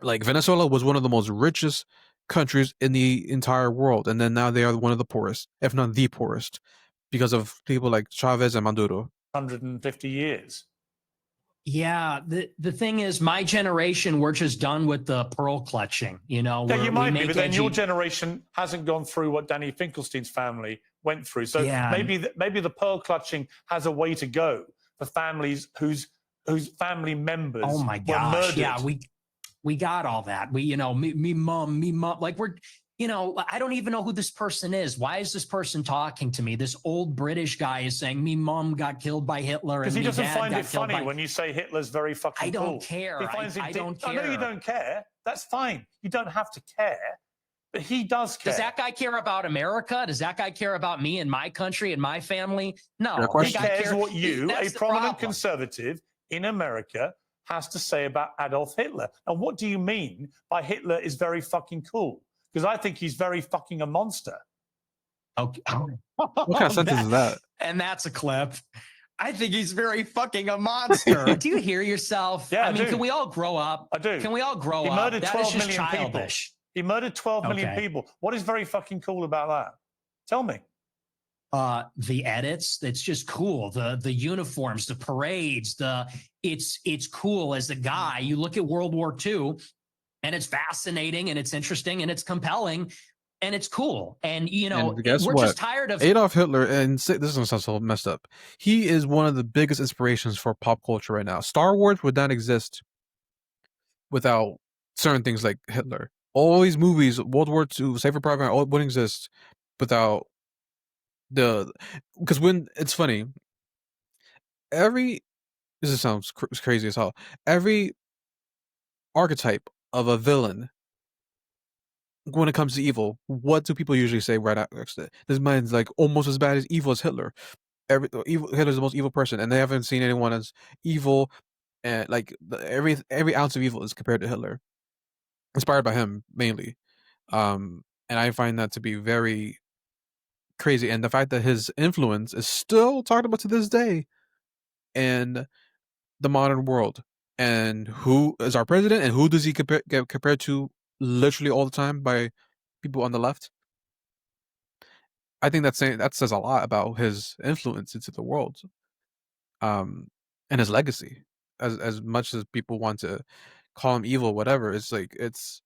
like, Venezuela was one of the most richest countries in the entire world, and then now they are one of the poorest, if not the poorest, because of people like Chavez and Maduro. 150 years. Yeah, the thing is, my generation, we're just done with the pearl clutching. Yeah, you might be, but then your generation hasn't gone through what Danny Finkelstein's family went through. So maybe the pearl clutching has a way to go for families whose family members oh my were murdered. Yeah, we got all that. Me mom, like, we're, I don't even know who this person is. Why is this person talking to me? This old British guy is saying me mom got killed by Hitler. Because he doesn't find it funny when you say Hitler's very fucking cool. I don't care. He finds I don't care. I know you don't care. That's fine. You don't have to care. But he does care. Does that guy care about America? Does that guy care about me and my country and my family? No. He cares what you, a prominent problem. conservative in America, has to say about Adolf Hitler. And what do you mean by Hitler is very fucking cool? Because I think he's very fucking a monster. Okay. What kind of sentence is that? And that's a clip. I think he's very fucking a monster. Do you hear yourself? Yeah, I mean, do. can we all grow up? I do. Can we all grow He up? murdered That 12 is just million people. childish. He murdered 12 million Okay. people. What is very fucking cool about that? Tell me. The edits, it's just cool. The uniforms, the parades, it's cool as a guy. You look at World War II and it's fascinating and it's interesting and it's compelling and it's cool. And And guess we're what? just tired of Adolf Hitler, and this is gonna sound so messed up. He is one of the biggest inspirations for pop culture right now. Star Wars would not exist without certain things like Hitler. All these movies, World War II, Saving Private Ryan, all wouldn't exist without because when it's funny, this sounds crazy as hell. Every archetype of a villain, when it comes to evil, what do people usually say right after this man's like almost as bad as evil as Hitler? Hitler's the most evil person, and they haven't seen anyone as evil, and like every ounce of evil is compared to Hitler, inspired by him mainly. And I find that to be very crazy, and the fact that his influence is still talked about to this day in the modern world, and who is our president, and who does he get compared to literally all the time by people on the left. I think that says a lot about his influence into the world, and his legacy. As much as people want to call him evil, whatever, it's like it's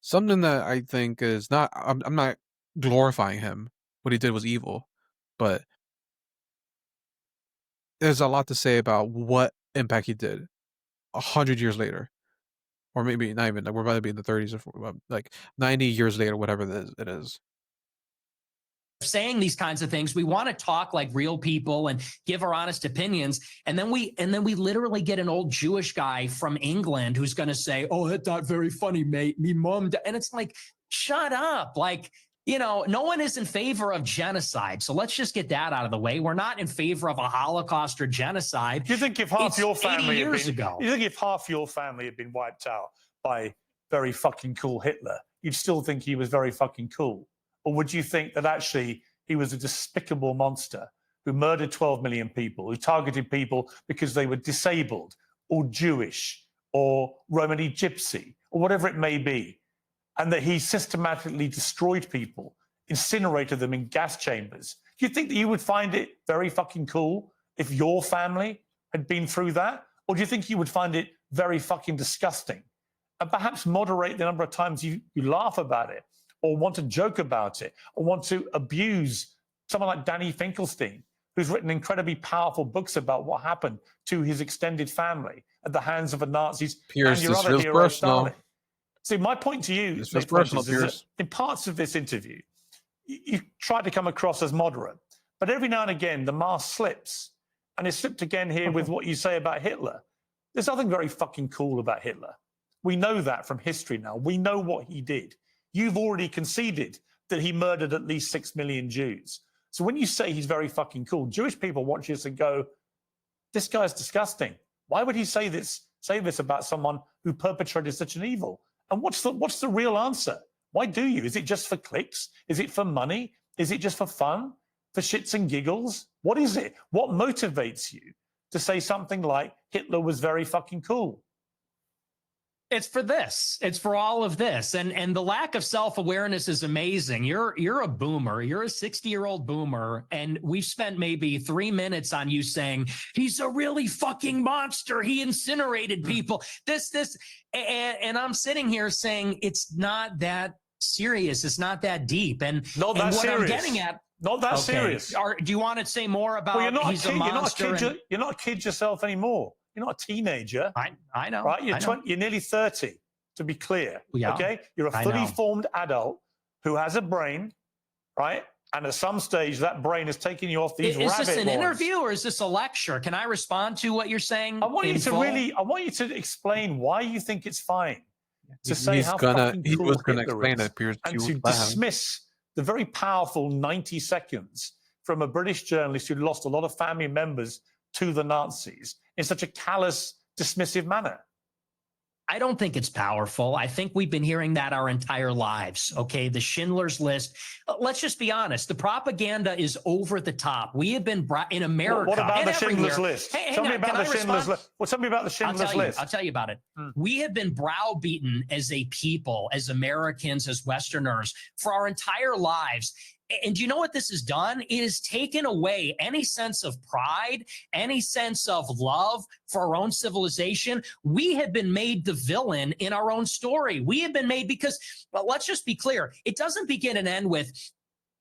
something that I think is not. I'm not glorifying him. What he did was evil, but there's a lot to say about what impact he did 100 years later, or maybe not even. We're about to be in the 30s or like 90 years later, whatever it is. saying these kinds of things. We want to talk like real people and give our honest opinions. And then we literally get an old Jewish guy from England who's going to say, "Oh, that's not very funny, mate. Me mom." And it's like, shut up. Like, no one is in favor of genocide. So let's just get that out of the way. We're not in favor of a Holocaust or genocide. Do you think if half your family you think if half your family had been wiped out by very fucking cool Hitler, you'd still think he was very fucking cool? Or would you think that actually he was a despicable monster who murdered 12 million people, who targeted people because they were disabled or Jewish or Romani Gypsy or whatever it may be, and that he systematically destroyed people, incinerated them in gas chambers? Do you think that you would find it very fucking cool if your family had been through that? Or do you think you would find it very fucking disgusting? And perhaps moderate the number of times you laugh about it, or want to joke about it, or want to abuse someone like Danny Finkelstein, who's written incredibly powerful books about what happened to his extended family at the hands of the Nazis Piers, and your this other feels hero, personal. Stalin. See, my point to you, This feels Nick Fuentes, personal, is that Piers. in parts of this interview, you try to come across as moderate, but every now and again, the mask slips. And it slipped again here with what you say about Hitler. There's nothing very fucking cool about Hitler. We know that from history now. We know what he did. You've already conceded that he murdered at least 6 million Jews. So when you say he's very fucking cool, Jewish people watch this and go, this guy's disgusting. Why would he say this about someone who perpetrated such an evil? And what's the real answer? Why do you? Is it just for clicks? Is it for money? Is it just for fun? For shits and giggles? What is it? What motivates you to say something like Hitler was very fucking cool? It's for this. It's for all of this. And the lack of self-awareness is amazing. You're a boomer. You're a 60-year-old boomer. And we've spent maybe 3 minutes on you saying, he's a really fucking monster. He incinerated people. And I'm sitting here saying it's not that serious. It's not that deep. And not that what serious. I'm getting at. Not that serious. Do you want to say more about he's a monster? You're not a kid yourself anymore. You're not a teenager. I know. Right? You're I know. You're nearly 30, to be clear. Yeah, okay? You're a fully formed adult who has a brain, right? And at some stage, that brain is taking you off these rabbit warrens. Is this an interview or is this a lecture? Can I respond to what you're saying? I want you to explain why you think it's fine to say how fucking he cool was gonna Hitler explain is, it, Piers. and You to would let him. dismiss the very powerful 90 seconds from a British journalist who lost a lot of family members to the Nazis in such a callous, dismissive manner. I don't think it's powerful. I think we've been hearing that our entire lives. Okay. The Schindler's List. Let's just be honest. The propaganda is over the top. We have been in America. What about and the Schindler's everywhere. List? Hey, Tell me about the Schindler's List. Well, tell me about the Schindler's List. I'll tell you about it. We have been browbeaten as a people, as Americans, as Westerners for our entire lives. And do you know what this has done? It has taken away any sense of pride, any sense of love for our own civilization. We have been made the villain in our own story. We have been made because, well, let's just be clear. It doesn't begin and end with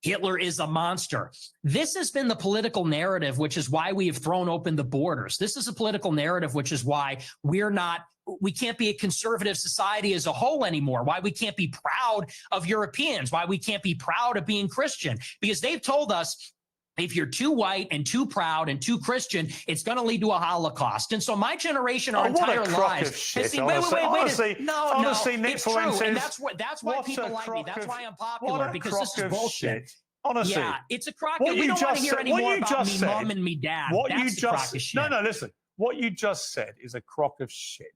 Hitler is a monster. This has been the political narrative, which is why we have thrown open the borders. This is a political narrative, which is why we can't be a conservative society as a whole anymore, why we can't be proud of Europeans, why we can't be proud of being Christian, because they've told us if you're too white and too proud and too Christian, it's going to lead to a Holocaust. And so my generation, our entire lives, honestly, no, Nick it's true. Fuentes, and that's why people like me. That's why I'm popular, because this is bullshit. Shit. Honestly, yeah, it's a crock. We don't want to hear any more about me mom and me dad. That's a crock of shit. No, listen. What you just said is a crock of shit.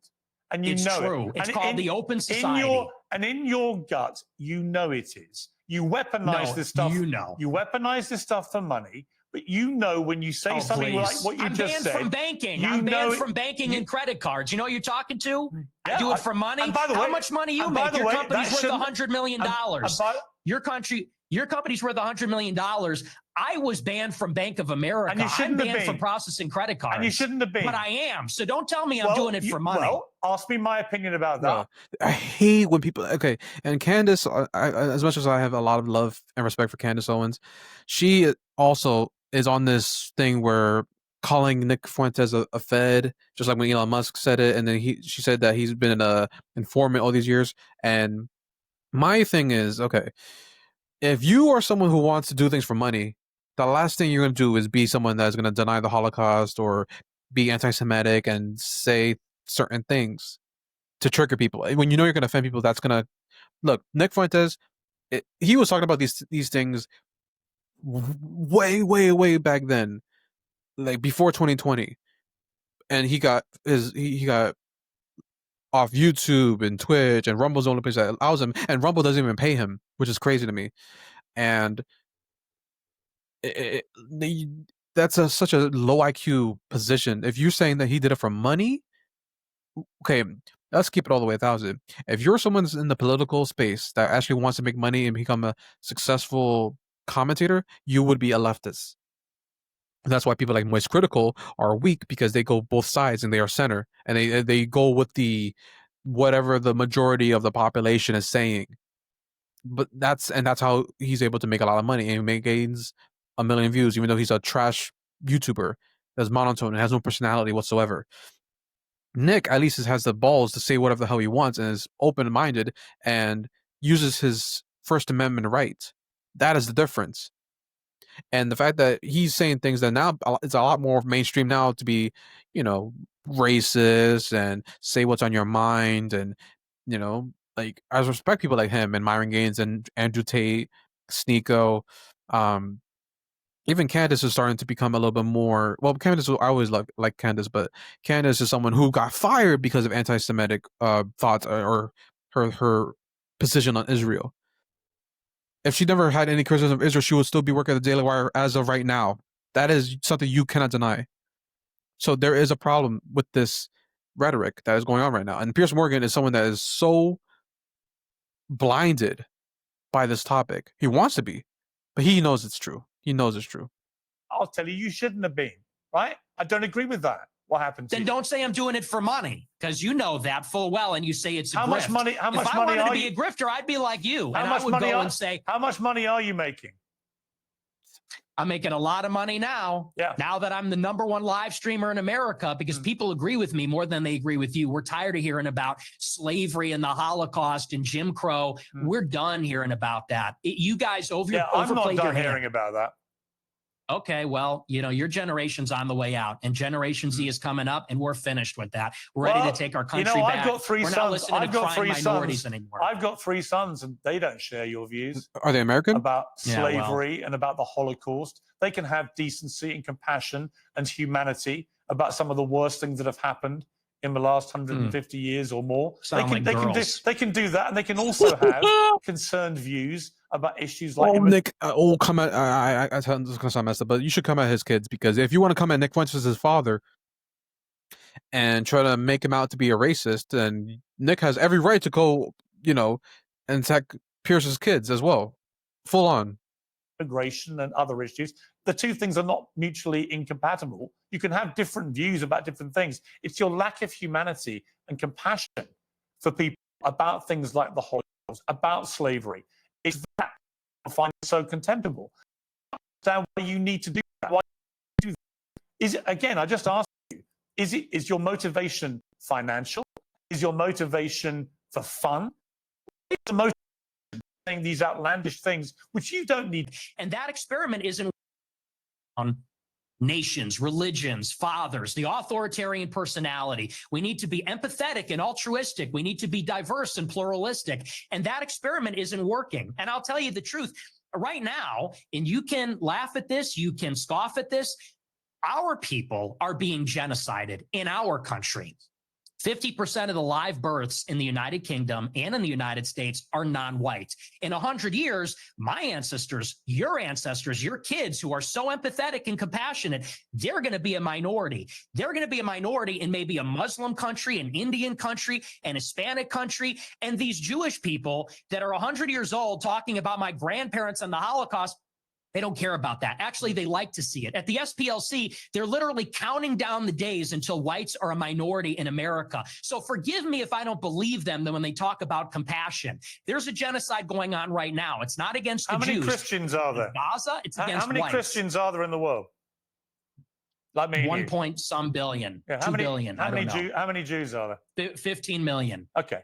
And you it's know true. it. It's called the open society. In your gut, you know it is. You weaponize this stuff. You know. You weaponize this stuff for money, but you know when you say something like what you just said. I'm banned from banking. I'm banned from banking and credit cards. You know who you're talking to? Yeah, I do it for money. and by the way, how much money you make? Your company's worth $100 million. Your company's worth $100 million. I was banned from Bank of America. And you shouldn't I'm have banned been. from processing credit cards. And you shouldn't have been. But I am. So don't tell me I'm doing it for money. Well, ask me my opinion about that. I hate when people. Okay, and Candace, as much as I have a lot of love and respect for Candace Owens, she also is on this thing where calling Nick Fuentes a Fed, just like when Elon Musk said it, and then she said that he's been an informant all these years. And my thing is, okay, if you are someone who wants to do things for money, the last thing you're going to do is be someone that's going to deny the Holocaust or be anti-Semitic and say certain things to trigger people. When you know you're going to offend people, that's going to look. Nick Fuentes, he was talking about these things way back then, like before 2020, and he got off YouTube and Twitch, and Rumble's the only place that allows him, and Rumble doesn't even pay him, which is crazy to me. And that's such a low IQ position. If you're saying that he did it for money, okay, let's keep it all the way 1,000. If you're someone that's in the political space that actually wants to make money and become a successful commentator, you would be a leftist. That's why people like Moist Critical are weak, because they go both sides and they are center, and they go with the whatever the majority of the population is saying. But that's how he's able to make a lot of money, and he gains 1 million views, even though he's a trash YouTuber that's monotone and has no personality whatsoever. Nick at least has the balls to say whatever the hell he wants and is open-minded and uses his First Amendment right. That is the difference. And the fact that he's saying things that now it's a lot more mainstream now to be, racist and say what's on your mind, and like, I respect people like him and Myron Gaines and Andrew Tate, Sneeko. Even Candace is starting to become a little bit more. Well, Candace, I always like Candace, but Candace is someone who got fired because of anti-Semitic thoughts or her position on Israel. If she never had any criticism of Israel, she would still be working at the Daily Wire as of right now. That is something you cannot deny. So there is a problem with this rhetoric that is going on right now. And Piers Morgan is someone that is so blinded by this topic. He wants to be, but he knows it's true. He knows it's true. I'll tell you shouldn't have been, right? I don't agree with that. What happened to you? Then don't say I'm doing it for money, because you know that full well, and you say it's a How grift. much money? How much if money I wanted are to be you? a grifter, I'd be like you, How and much I would money go are, and say, how much money are you making? I'm making a lot of money now. Yeah. Now that I'm the #1 live streamer in America, because people agree with me more than they agree with you. We're tired of hearing about slavery and the Holocaust and Jim Crow. We're done hearing about that. You guys overplayed I'm not your done hand. hearing about that. Okay, well, your generation's on the way out, and Generation Z is coming up, and we're finished with that. We're ready to take our country back. I've got three we're sons. not listening I've to got crying three minorities sons. anymore. I've got 3 sons, and they don't share your views. Are they American? About Yeah, well. slavery and about the Holocaust. They can have decency and compassion and humanity about some of the worst things that have happened in the last 150 years or more. Sound like girls. They can do that, and they can also have concerned views about issues like Nick, come at I this is gonna sound messed up, but you should come at his kids, because if you want to come at Nick Fuentes' father and try to make him out to be a racist, then Nick has every right to go, and attack Pierce's kids as well, full on. immigration and other issues. The two things are not mutually incompatible. You can have different views about different things. It's your lack of humanity and compassion for people about things like the Holocaust, about slavery. It's that I find so contemptible. Understand why you need to do that. Why do that? Is it, again, I just ask you, is your motivation financial? Is your motivation for fun? Is the motivation saying these outlandish things which you don't need? And that experiment isn't on nations, religions, fathers, the authoritarian personality. We need to be empathetic and altruistic. We need to be diverse and pluralistic. And that experiment isn't working. And I'll tell you the truth right now, and you can laugh at this, you can scoff at this. Our people are being genocided in our country. 50% of the live births in the United Kingdom and in the United States are non-white. In 100 years, my ancestors, your kids who are so empathetic and compassionate, they're going to be a minority. They're going to be a minority in maybe a Muslim country, an Indian country, an Hispanic country. And these Jewish people that are 100 years old talking about my grandparents and the Holocaust, they don't care about that. Actually, they like to see it. At the SPLC, they're literally counting down the days until whites are a minority in America. So forgive me if I don't believe them when they talk about compassion. There's a genocide going on right now. It's not against the Jews. How many Christians are there? In Gaza, it's against How many whites. Christians are there in the world? Like me. 1 point some billion. Yeah, 2 billion. How many Jews are there? 15 million. Okay.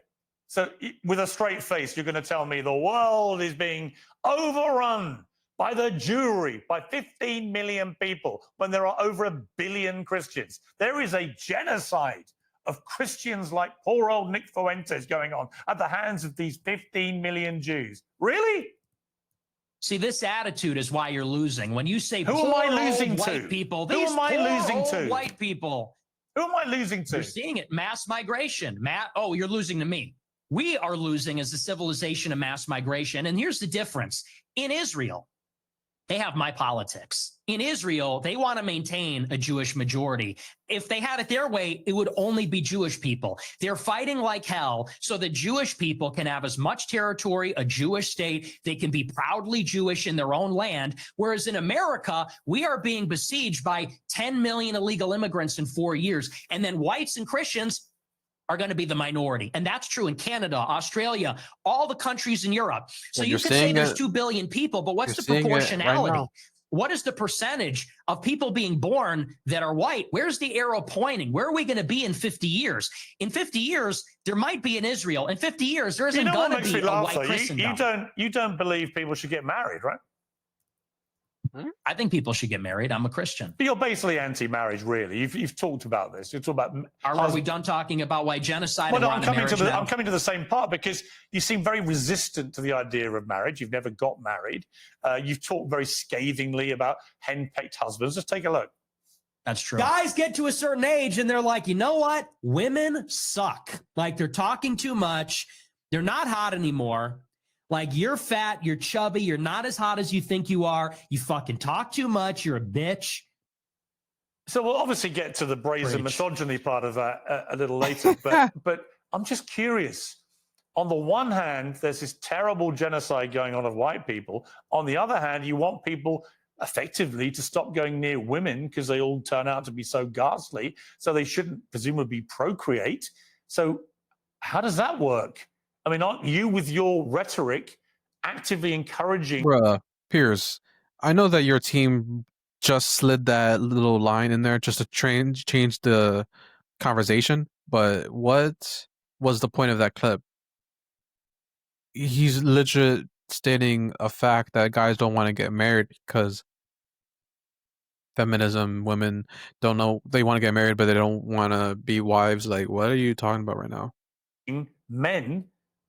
So with a straight face, you're going to tell me the world is being overrun by the Jewry, by 15 million people, when there are over 1 billion Christians. There is a genocide of Christians like poor old Nick Fuentes going on at the hands of these 15 million Jews. Really? See, this attitude is why you're losing. When you say who am I losing to? White people, who am I losing to? White people. Who am I losing to? You're seeing it. Mass migration. You're losing to me. We are losing as a civilization of mass migration. And here's the difference. In Israel, they have my politics. In Israel, they want to maintain a Jewish majority. If they had it their way, it would only be Jewish people. They're fighting like hell so that Jewish people can have as much territory, a Jewish state. They can be proudly Jewish in their own land. Whereas in America, we are being besieged by 10 million illegal immigrants in 4 years. And then whites and Christians are going to be the minority. And that's true in Canada, Australia, all the countries in Europe. So you could say there's 2 billion people, but what's the proportionality? Right, what is the percentage of people being born that are white? Where's the arrow pointing? Where are we going to be in 50 years? In 50 years, there might be in Israel. In 50 years, there isn't going to be a white Christendom. You don't believe people should get married, right? I think people should get married. I'm a Christian. But you're basically anti-marriage, really. You've talked about this. You're talking about. Are we done talking about white genocide? Well, no, I'm coming to the same part because you seem very resistant to the idea of marriage. You've never got married. You've talked very scathingly about henpecked husbands. Just take a look. That's true. Guys get to a certain age and they're like, you know what? Women suck. Like they're talking too much. They're not hot anymore. Like, you're fat, you're chubby, you're not as hot as you think you are. You fucking talk too much, you're a bitch. So we'll obviously get to the brazen misogyny part of that a little later. But I'm just curious. On the one hand, there's this terrible genocide going on of white people. On the other hand, you want people effectively to stop going near women because they all turn out to be so ghastly. So they shouldn't presumably procreate. So how does that work? I mean, aren't you, with your rhetoric, actively encouraging... Piers, I know that your team just slid that little line in there just to change the conversation, but what was the point of that clip? He's legit stating a fact that guys don't want to get married because feminism, women don't know they want to get married, but they don't want to be wives. Like, what are you talking about right now? Men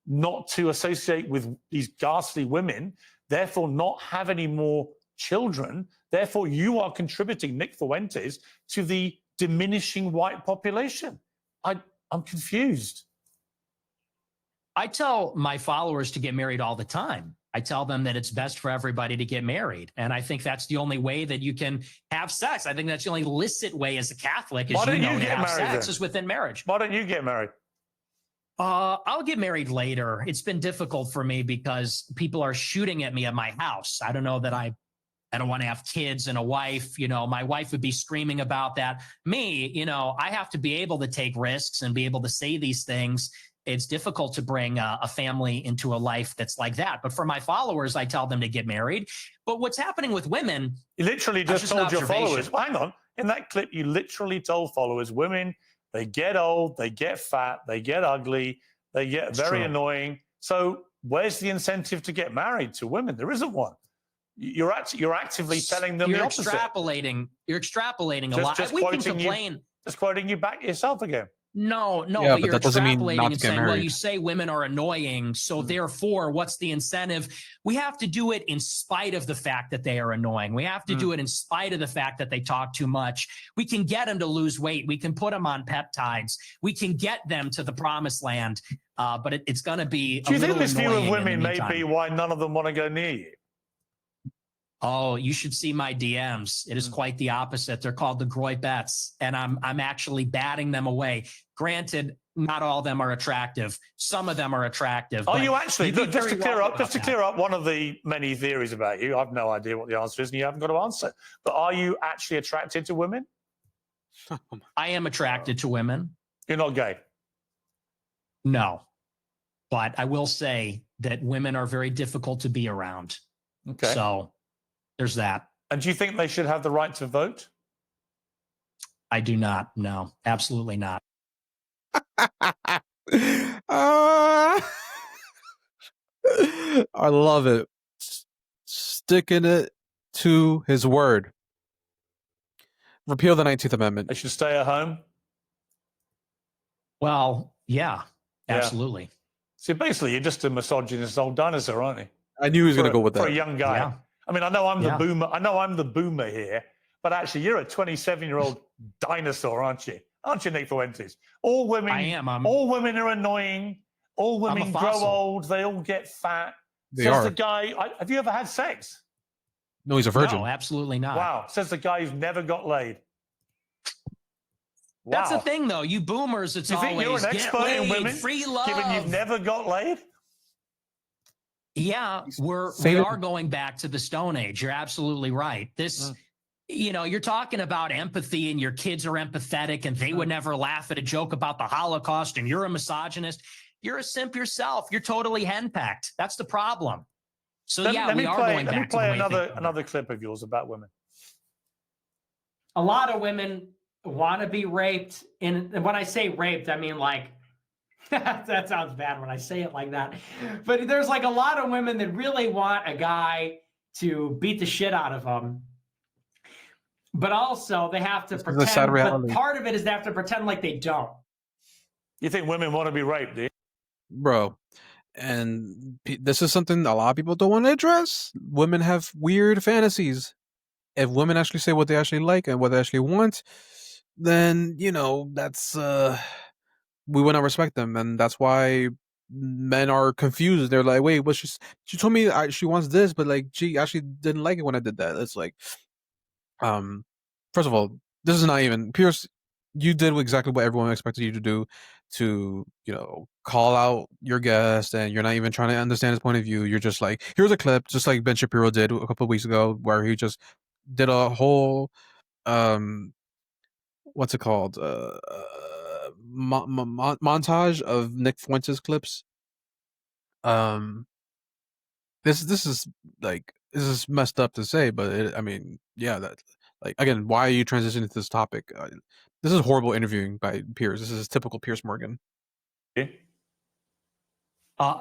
not to associate with these ghastly women, therefore not have any more children. Therefore, you are contributing, Nick Fuentes, to the diminishing white population. I'm confused. I tell my followers to get married all the time. I tell them that it's best for everybody to get married. And I think that's the only way that you can have sex. I think that's the only licit way as a Catholic, as you know, to have sex is within marriage. Why don't you get married? I'll get married later. It's been difficult for me because people are shooting at me at my house. I don't know that I don't want to have kids and a wife. You know, my wife would be screaming about that. Me, you know, I have to be able to take risks and be able to say these things. It's difficult to bring a family into a life that's like that. But for my followers, I tell them to get married. But what's happening with women? You literally just told your followers, well, hang on, in that clip, you literally told followers, women, they get old, they get fat, they get ugly, they get very annoying. So where's the incentive to get married to women? There isn't one. You're actively telling them the opposite. You're extrapolating a lot. We can complain. Just quoting you back yourself again. No, Yeah, but but you're that doesn't mean extrapolating not to and get saying, well, married. you say women are annoying, so therefore, what's the incentive? We have to do it in spite of the fact that they are annoying. We have to do it in spite of the fact that they talk too much. We can get them to lose weight. We can put them on peptides. We can get them to the promised land, but it's going to be Do you think this view of women may meantime. be why none of them want to go near you? Oh, you should see my DMs. It is quite the opposite. They're called the Groy bets, and I'm actually batting them away. Granted, not all of them are attractive. Some of them are attractive. Are you actually? Look, Just to clear up one of the many theories about you, I've no idea what the answer is, and you haven't got to answer. But are you actually attracted to women? I am attracted to women. You're not gay? No. But I will say that women are very difficult to be around. Okay. So there's that. And do you think they should have the right to vote? I do not. No, absolutely not. I love it. Sticking it to his word. Repeal the 19th Amendment. They should stay at home? Well, yeah, absolutely. See, basically, you're just a misogynist old dinosaur, aren't you? I knew he was going to go with that. For a young guy. Yeah. I mean, I know I'm the boomer. I know I'm the boomer here, but actually, you're a 27-year-old dinosaur, aren't you? Aren't you, Nick Fuentes? All women. I am. All women are annoying. All women grow old. They all get fat. They Says are. the guy. Have you ever had sex? No, he's a virgin. No, absolutely not. Wow. Says the guy who's never got laid. Wow. That's the thing, though. You boomers, it's Do you think always you're an get expert laid, in women, free love. given you've never got laid? Yeah, we are going back to the Stone Age. You're absolutely right. This, you know, you're talking about empathy and your kids are empathetic and they would never laugh at a joke about the Holocaust and you're a misogynist. You're a simp yourself. You're totally henpecked. That's the problem. So we are going back to the way Let me play things another clip of yours about women. A lot of women want to be raped. And when I say raped, I mean like, that sounds bad when I say it like that. But there's like a lot of women that really want a guy to beat the shit out of them. But also they have to pretend. But part of it is they have to pretend like they don't. You think women want to be raped, do you? Bro, and this is something a lot of people don't want to address. Women have weird fantasies. If women actually say what they actually like and what they actually want, then, you know, that's we would not respect them, and that's why men are confused. They're like, wait, what? She told me she wants this, but like she actually didn't like it when I did that. It's like, first of all, this is not even Piers. You did exactly what everyone expected you to do, to, you know, call out your guest, and you're not even trying to understand his point of view. You're just like, here's a clip, just like Ben Shapiro did a couple of weeks ago, where he just did a whole what's it called? Montage of Nick Fuentes clips. This is like, this is messed up to say, but I mean, yeah, that, like, again, why are you transitioning to this topic? This is horrible interviewing by Piers. This is typical Piers Morgan.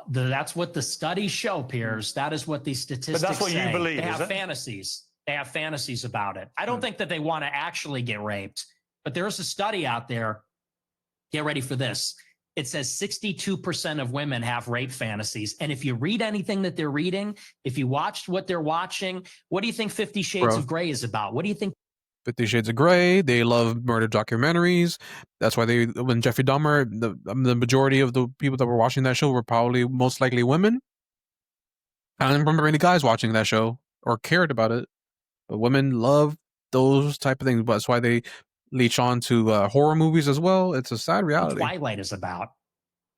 That's what the studies show, Piers. That is what the statistics But that's what say. you believe, They is have it? fantasies. They have fantasies about it. I don't think that they want to actually get raped, but there's a study out there. Get ready for this. It says 62% of women have rape fantasies. And if you read anything that they're reading, if you watched what they're watching, what do you think 50 Shades of Grey is about? What do you think? 50 Shades of Grey. They love murder documentaries. That's why when Jeffrey Dahmer, the majority of the people that were watching that show were probably most likely women. I don't remember any guys watching that show or cared about it. But women love those type of things. That's why they leech on to horror movies as well. It's a sad reality. Twilight is about.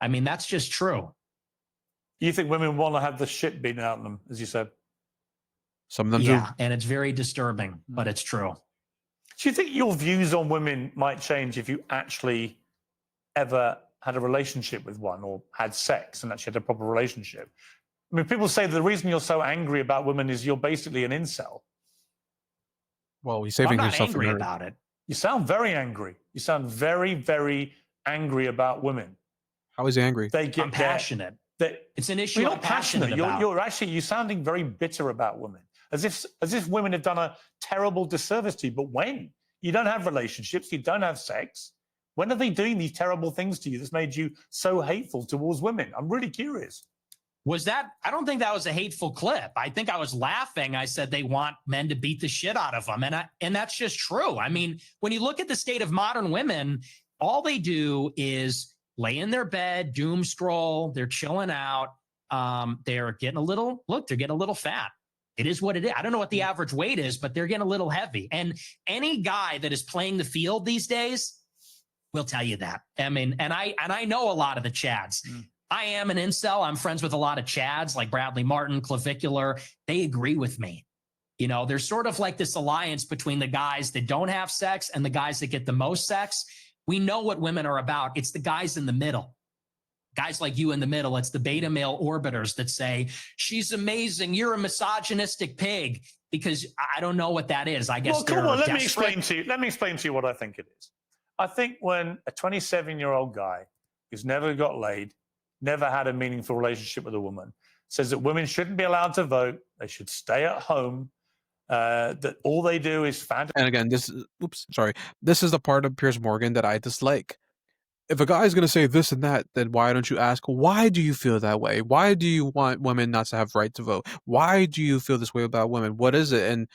I mean, that's just true. You think women want to have the shit beaten out of them, as you said? Some of them do. And it's very disturbing, but it's true. Do you think your views on women might change if you actually ever had a relationship with one or had sex and actually had a proper relationship? I mean, people say the reason you're so angry about women is you're basically an incel. Well, he's saving himself angry about it. You sound very angry. You sound very, very angry about women. How is he angry? I'm passionate. It's an issue. You're I'm not passionate. about. You're sounding very bitter about women, as if women have done a terrible disservice to you. But when you don't have relationships, you don't have sex, when are they doing these terrible things to you that's made you so hateful towards women? I'm really curious. Was that? I don't think that was a hateful clip. I think I was laughing. I said they want men to beat the shit out of them. And that's just true. I mean, when you look at the state of modern women, all they do is lay in their bed, doom scroll. They're chilling out. They're getting a little fat. It is what it is. I don't know what the average weight is, but they're getting a little heavy. And any guy that is playing the field these days will tell you that. I mean, and I know a lot of the Chads. I am an incel. I'm friends with a lot of Chads like Bradley Martin, Clavicular. They agree with me. You know, there's sort of like this alliance between the guys that don't have sex and the guys that get the most sex. We know what women are about. It's the guys in the middle. Guys like you in the middle. It's the beta male orbiters that say, she's amazing. You're a misogynistic pig. Because I don't know what that is. I guess. Well, come on. Let me explain to you what I think it is. I think when a 27-year-old guy who's never got laid, never had a meaningful relationship with a woman, says that women shouldn't be allowed to vote, they should stay at home, that all they do is And again, this is the part of Piers Morgan that I dislike. If a guy is going to say this and that, then why don't you ask, why do you feel that way? Why do you want women not to have right to vote? Why do you feel this way about women? What is it? And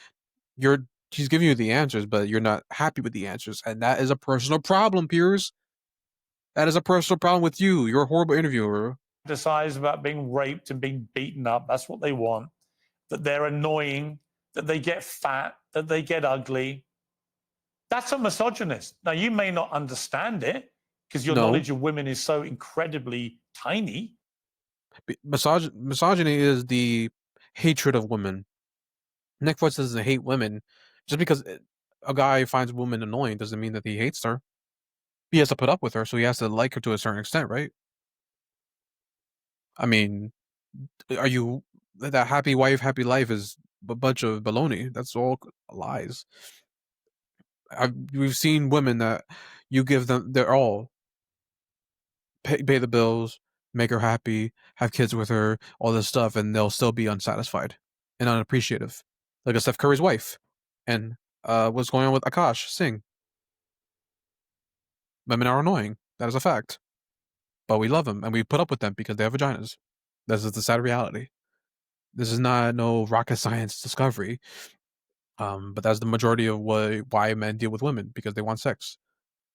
he's giving you the answers, but you're not happy with the answers. And that is a personal problem, Piers. That is a personal problem with you. You're a horrible interviewer. Decides about being raped and being beaten up. That's what they want. That they're annoying, that they get fat, that they get ugly. That's a misogynist. Now, you may not understand it because your knowledge of women is so incredibly tiny. Misogyny is the hatred of women. Nick Fuentes doesn't hate women. Just because a guy finds a woman annoying doesn't mean that he hates her. He has to put up with her, so he has to like her to a certain extent, right? I mean, are you that happy wife, happy life is a bunch of baloney. That's all lies. We've seen women that you give them their all, pay the bills, make her happy, have kids with her, all this stuff, and they'll still be unsatisfied and unappreciative. Like a Steph Curry's wife, and what's going on with Akash Singh. Women are annoying. That is a fact. But we love them, and we put up with them because they have vaginas. This is the sad reality. This is not no rocket science discovery. But that's the majority of why men deal with women, because they want sex.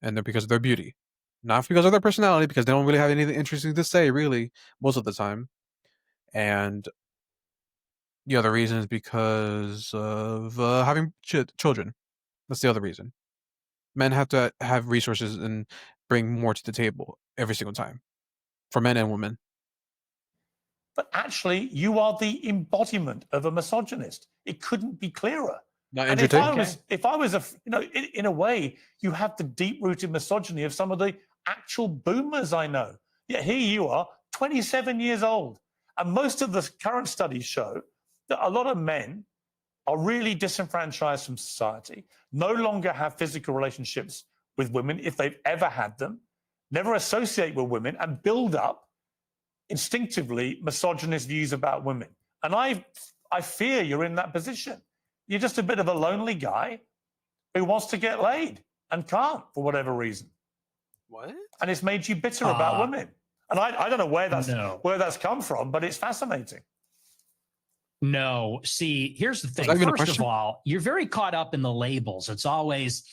And because of their beauty. Not because of their personality, because they don't really have anything interesting to say, really, most of the time. And the other reason is because of having children. That's the other reason. Men have to have resources and bring more to the table every single time, for men and women. But actually, you are the embodiment of a misogynist. It couldn't be clearer. And if I was in a way, you have the deep-rooted misogyny of some of the actual boomers I know. Yet here you are, 27 years old. And most of the current studies show that a lot of men are really disenfranchised from society, no longer have physical relationships with women if they've ever had them, never associate with women, and build up instinctively misogynist views about women. And I fear you're in that position. You're just a bit of a lonely guy who wants to get laid and can't for whatever reason. What? And it's made you bitter about women. And I don't know where that's come from, but it's fascinating. No. See, here's the thing. that even a First of question? all, you're very caught up in the labels. It's always,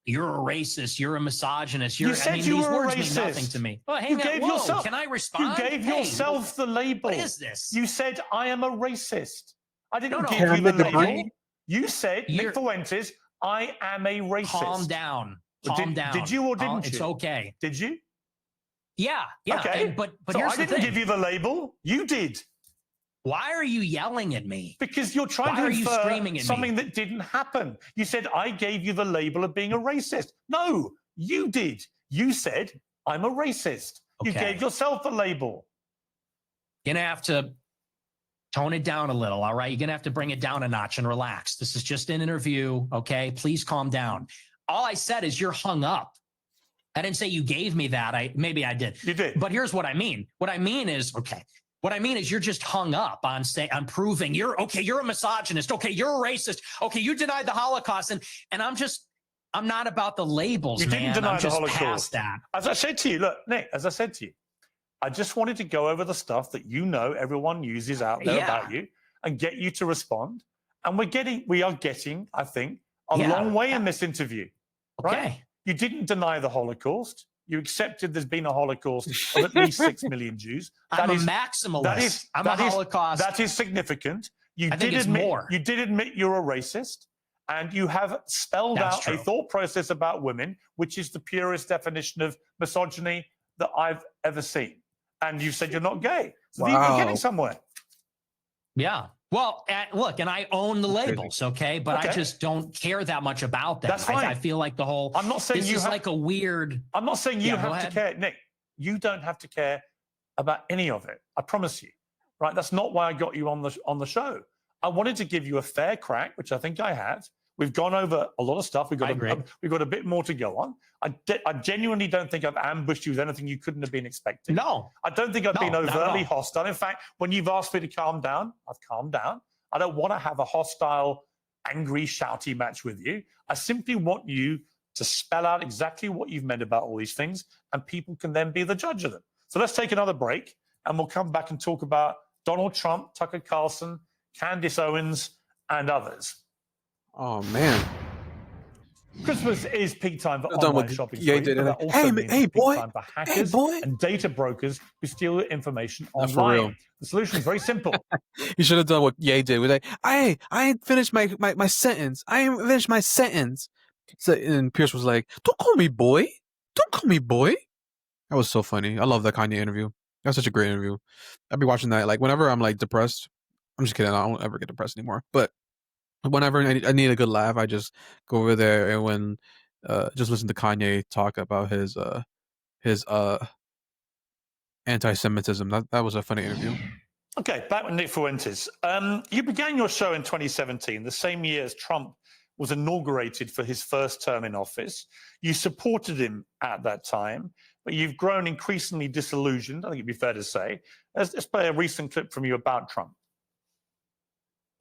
you're a racist, you're a misogynist. You said these you were a words mean nothing racist. to me. Oh, You gave yourself. Can I respond? You gave yourself the label. What is this? You said, I am a racist. I didn't No, give you the label. break? You said, Nick Fuentes, I am a racist. Calm down. Calm down. Did you or didn't you? It's okay. Did you? Yeah. Okay. But so here's I the didn't thing. give you the label. You did. Why are you yelling at me? Because you're trying Why to are you infer screaming at something me? that didn't happen. You said, I gave you the label of being a racist. No, you did. You said, I'm a racist. You Okay. gave yourself the label. You're going to have to tone it down a little, all right? You're going to have to bring it down a notch and relax. This is just an interview, okay? Please calm down. All I said is you're hung up. I didn't say you gave me that. Maybe I did. You did. But here's what I mean. What I mean is, what I mean is you're just hung up on proving you're a misogynist. Okay, you're a racist. Okay, you denied the Holocaust. And I'm not about the labels, You man. didn't deny I'm the just Holocaust. past that. As I said to you, look, Nick, as I said to you, I just wanted to go over the stuff that everyone uses out there about you and get you to respond. And we are getting, I think, a long way in this interview. Okay. Right? You didn't deny the Holocaust. You accepted there's been a Holocaust of at least 6 million Jews. I'm a maximalist. I'm a Holocaust. That is significant. I think it's more. You did admit you're a racist, and you have spelled That's out true. a thought process about women, which is the purest definition of misogyny that I've ever seen. And you said you're not gay. So you're getting somewhere. Yeah. Well, look, and I own the labels, okay? But I just don't care that much about them. That's fine. I feel like the whole. I'm not saying this you is have, like a weird. I'm not saying you Yeah, go have to ahead. care, Nick. You don't have to care about any of it. I promise you. Right? That's not why I got you on the show. I wanted to give you a fair crack, which I think I had. We've gone over a lot of stuff. We've got a bit more to go on. I genuinely don't think I've ambushed you with anything you couldn't have been expecting. No. I don't think I've been not at overtly all. hostile. In fact, when you've asked me to calm down, I've calmed down. I don't want to have a hostile, angry, shouty match with you. I simply want you to spell out exactly what you've meant about all these things, and people can then be the judge of them. So let's take another break, and we'll come back and talk about Donald Trump, Tucker Carlson, Candace Owens, and others. Oh, man. Christmas is peak time for Done online with- shopping. yeah, he sprees, did but it. that also Hey, means hey, it's peak boy. time for Hey, hackers boy. and data brokers who steal your information Not for online. real. The solution is very simple. You should have done what Ye did. Was like, I ain't finished my sentence. I ain't finished my sentence. So, and Piers was like, "Don't call me boy. Don't call me boy." That was so funny. I love that Kanye interview. That was such a great interview. I'll be watching that like whenever I'm like depressed. I'm just kidding. I don't ever get depressed anymore. But whenever I need a good laugh, I just go over there and just listen to Kanye talk about his anti-Semitism. That was a funny interview. Okay, back with Nick Fuentes. You began your show in 2017, the same year as Trump was inaugurated for his first term in office. You supported him at that time, but you've grown increasingly disillusioned, I think it'd be fair to say. Let's play a recent clip from you about Trump.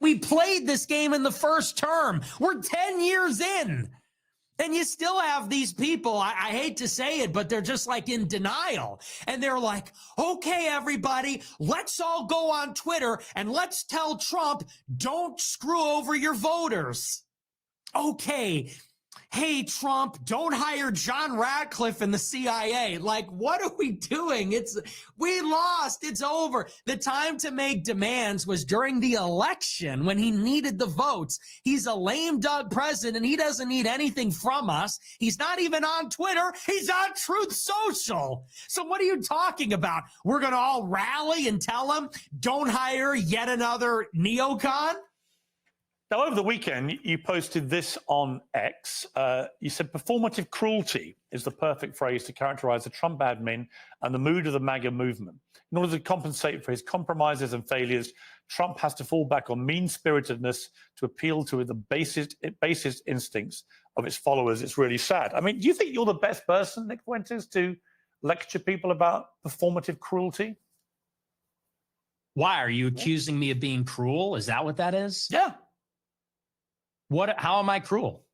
We played this game in the first term. We're 10 years in. And you still have these people, I hate to say it, but they're just like in denial. And they're like, okay, everybody, let's all go on Twitter and let's tell Trump, don't screw over your voters. Okay. Hey, Trump, don't hire John Ratcliffe in the CIA. Like, what are we doing? We lost. It's over. The time to make demands was during the election when he needed the votes. He's a lame duck president. He doesn't need anything from us. He's not even on Twitter. He's on Truth Social. So what are you talking about? We're going to all rally and tell him, don't hire yet another neocon? Now, over the weekend, you posted this on X. You said performative cruelty is the perfect phrase to characterize the Trump admin and the mood of the MAGA movement. In order to compensate for his compromises and failures, Trump has to fall back on mean-spiritedness to appeal to the basest instincts of its followers. It's really sad. I mean, do you think you're the best person, Nick Fuentes, to lecture people about performative cruelty? Why are you accusing me of being cruel? Is that what that is? Yeah. How am I cruel?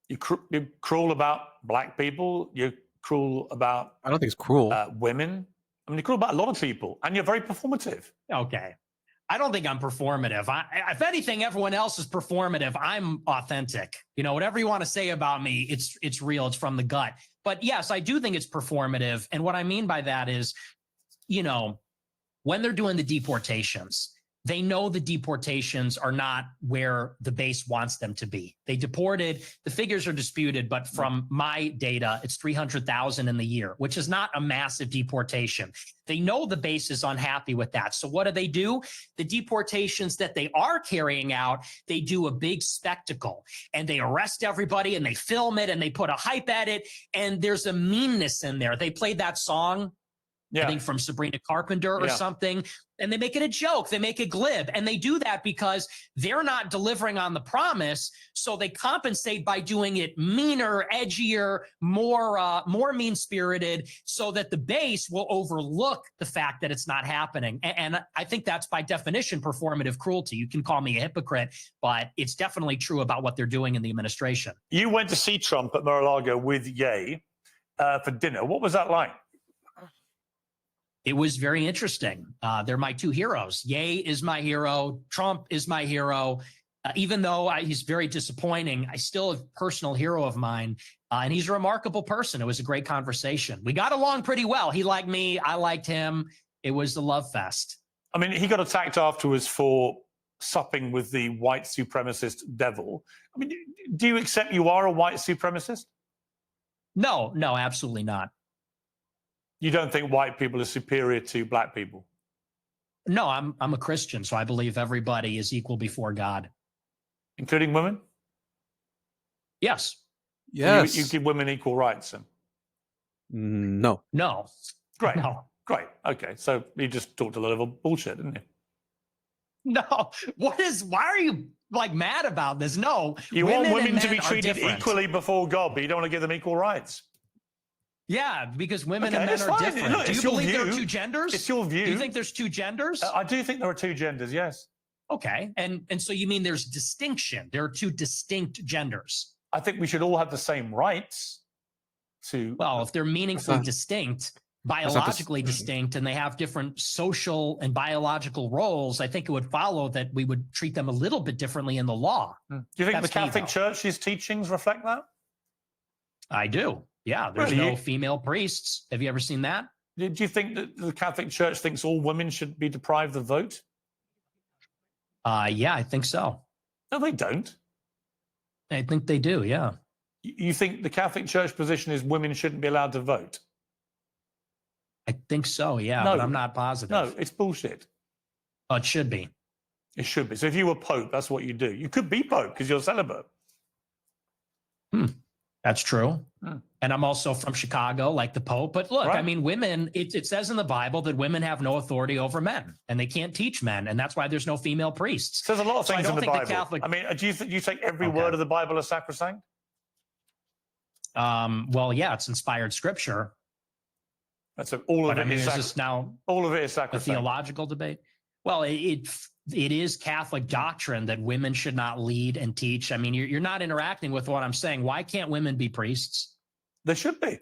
You're cruel about black people. You're cruel about. I don't think it's cruel. Women. I mean, you're cruel about a lot of people, and you're very performative. Okay. I don't think I'm performative. If anything, everyone else is performative. I'm authentic. You know, whatever you want to say about me, it's real. It's from the gut. But yes, I do think it's performative. And what I mean by that is, you know, when they're doing the deportations, they know the deportations are not where the base wants them to be. They deported, the figures are disputed, but from my data, it's 300,000 in the year, which is not a massive deportation. They know the base is unhappy with that. So what do? The deportations that they are carrying out, they do a big spectacle and they arrest everybody and they film it and they put a hype at it. And there's a meanness in there. They played that song, I think from Sabrina Carpenter or something, and they make it a joke. They make it glib. And they do that because they're not delivering on the promise. So they compensate by doing it meaner, edgier, more mean-spirited, so that the base will overlook the fact that it's not happening. And I think that's by definition performative cruelty. You can call me a hypocrite, but it's definitely true about what they're doing in the administration. You went to see Trump at Mar-a-Lago with Ye for dinner. What was that like? It was very interesting. They're my two heroes. Ye is my hero. Trump is my hero. Even though he's very disappointing, I still a personal hero of mine. And he's a remarkable person. It was a great conversation. We got along pretty well. He liked me. I liked him. It was a love fest. I mean, he got attacked afterwards for supping with the white supremacist devil. I mean, do you accept you are a white supremacist? No, absolutely not. You don't think white people are superior to black people? No, I'm a Christian, so I believe everybody is equal before God. Including women? Yes. Yes. You give women equal rights? No. No. Great. No. Great. Okay. So you just talked a lot of bullshit, didn't you? No. Why are you like mad about this? No. You want women to be are treated different. equally before God, but you don't want to give them equal rights. Yeah, because women and men are different. Look, do you believe there are two genders? It's your view. Do you think there's two genders? I do think there are two genders, yes. Okay. And so you mean there's distinction. There are two distinct genders. I think we should all have the same rights to... Well, if they're meaningfully distinct, biologically distinct, and they have different social and biological roles, I think it would follow that we would treat them a little bit differently in the law. Do you think the Catholic Church's teachings reflect that? I do. Yeah, there's no female priests. Have you ever seen that? Do you think that the Catholic Church thinks all women should be deprived of the vote? Yeah, I think so. No, they don't. I think they do, yeah. You think the Catholic Church position is women shouldn't be allowed to vote? I think so, yeah, No. but I'm not positive. No, it's bullshit. Oh, it should be. It should be. So if you were Pope, that's what you do. You could be Pope because you're celibate. That's true. And I'm also from Chicago, like the Pope. But look, I mean, women, it says in the Bible that women have no authority over men and they can't teach men. And that's why there's no female priests. There's a lot of things in the Bible. Catholic... I mean, do you take every word of the Bible as sacrosanct? Well, yeah, it's inspired scripture. That's all of it. Is this now all of it is a sacrosanct. theological debate? Well, it is Catholic doctrine that women should not lead and teach. I mean, you're not interacting with what I'm saying. Why can't women be priests? They should be.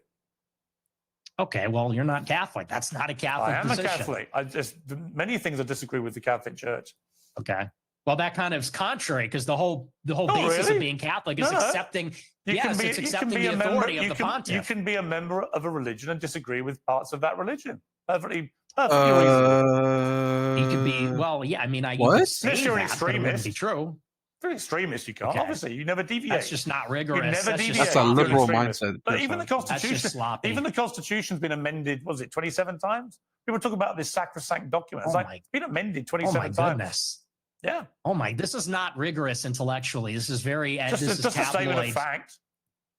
Okay, well, you're not Catholic. That's not a Catholic position. I am a Catholic. Many things I disagree with the Catholic Church. Okay. Well, that kind of is contrary because the whole basis of being Catholic is accepting. It's accepting the authority of the pontiff. You can be a member of a religion and disagree with parts of that religion. Perfectly You could be. Well, yeah. I mean, you could say unless you're an that, but it wouldn't extremist. be true. If you're an extremist, you can't. Okay. Obviously, you never deviate. That's just not rigorous. You never deviate. That's a liberal Extremist. mindset. But even the Constitution, That's just sloppy. even the Constitution's been amended. Was it 27 times? People talk about this sacrosanct document. It's it's been amended 27 times. Goodness. Yeah. Oh my! This is not rigorous intellectually. This is very. Just this is a statement of tabloid fact.